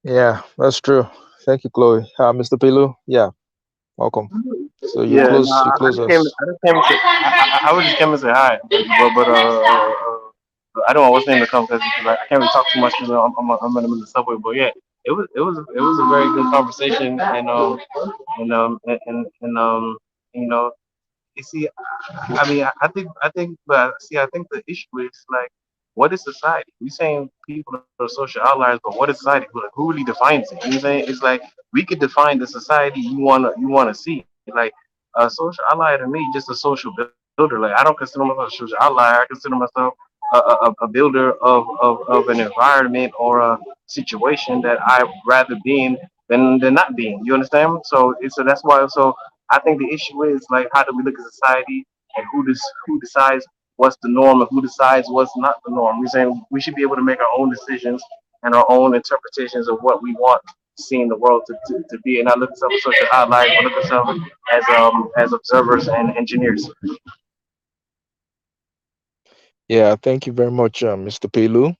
Yeah, that's true. Thank you, Chloe. Mr. Pilu, yeah, welcome. So you Yeah, close, nah, you I close just came. us. I just came. I would just came and say hi, but I don't know what's name to come because I can't really talk too much because I'm in the subway. But yeah, it was a very good conversation, and you know, you see, I mean, but see, I think the issue is like, what is society? We saying people are social outliers, but what is society? Like, who really defines it? You know what I'm saying? It's like we could define the society you wanna see. Like a social outlier to me, just a social builder. Like I don't consider myself a social outlier. I consider myself a builder of an environment or a situation that I'd rather be in than not being. You understand? So that's why. So I think the issue is like, how do we look at society and who decides what's the norm and who decides what's not the norm? We're saying we should be able to make our own decisions and our own interpretations of what we want seeing the world to be, and not look at ourselves as social outliers, but look at ourselves as observers and engineers. Yeah, thank you very much, Mr. Pilu.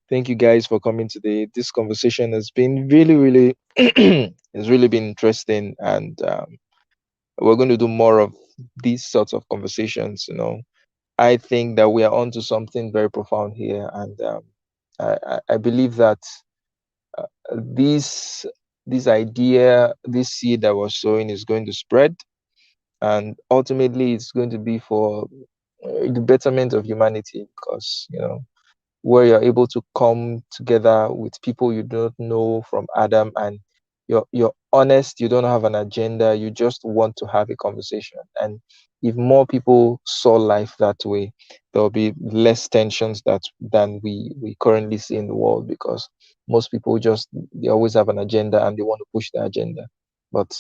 Thank you guys for coming today. This conversation has been really, really, it's really been interesting, and we're going to do more of these sorts of conversations. I think that we are onto something very profound here, and I believe that this this idea, this seed that we're sowing, is going to spread, and ultimately, it's going to be for the betterment of humanity, because where you're able to come together with people you don't know from Adam, and you're honest, you don't have an agenda, you just want to have a conversation. And if more people saw life that way, there'll be less tensions than we currently see in the world, because most people just, they always have an agenda and they want to push the agenda. But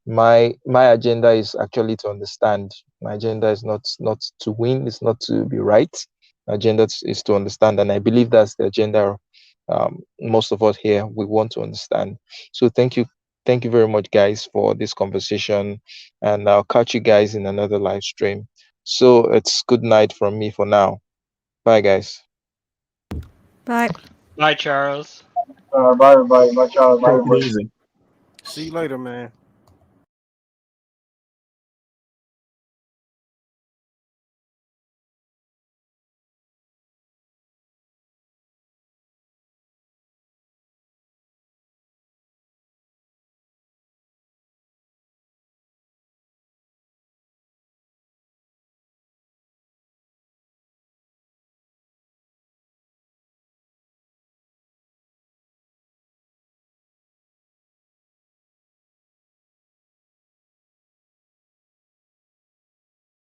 my agenda is actually to understand. My agenda is not to win, it's not to be right. Agenda is to understand, and I believe that's the agenda. Most of us here, we want to understand. So thank you very much, guys, for this conversation, and I'll catch you guys in another live stream. So it's good night from me for now. Bye, guys. Bye. Bye, Charles. Bye everybody. Bye Charles. Bye Take it everybody. easy. See you later, man.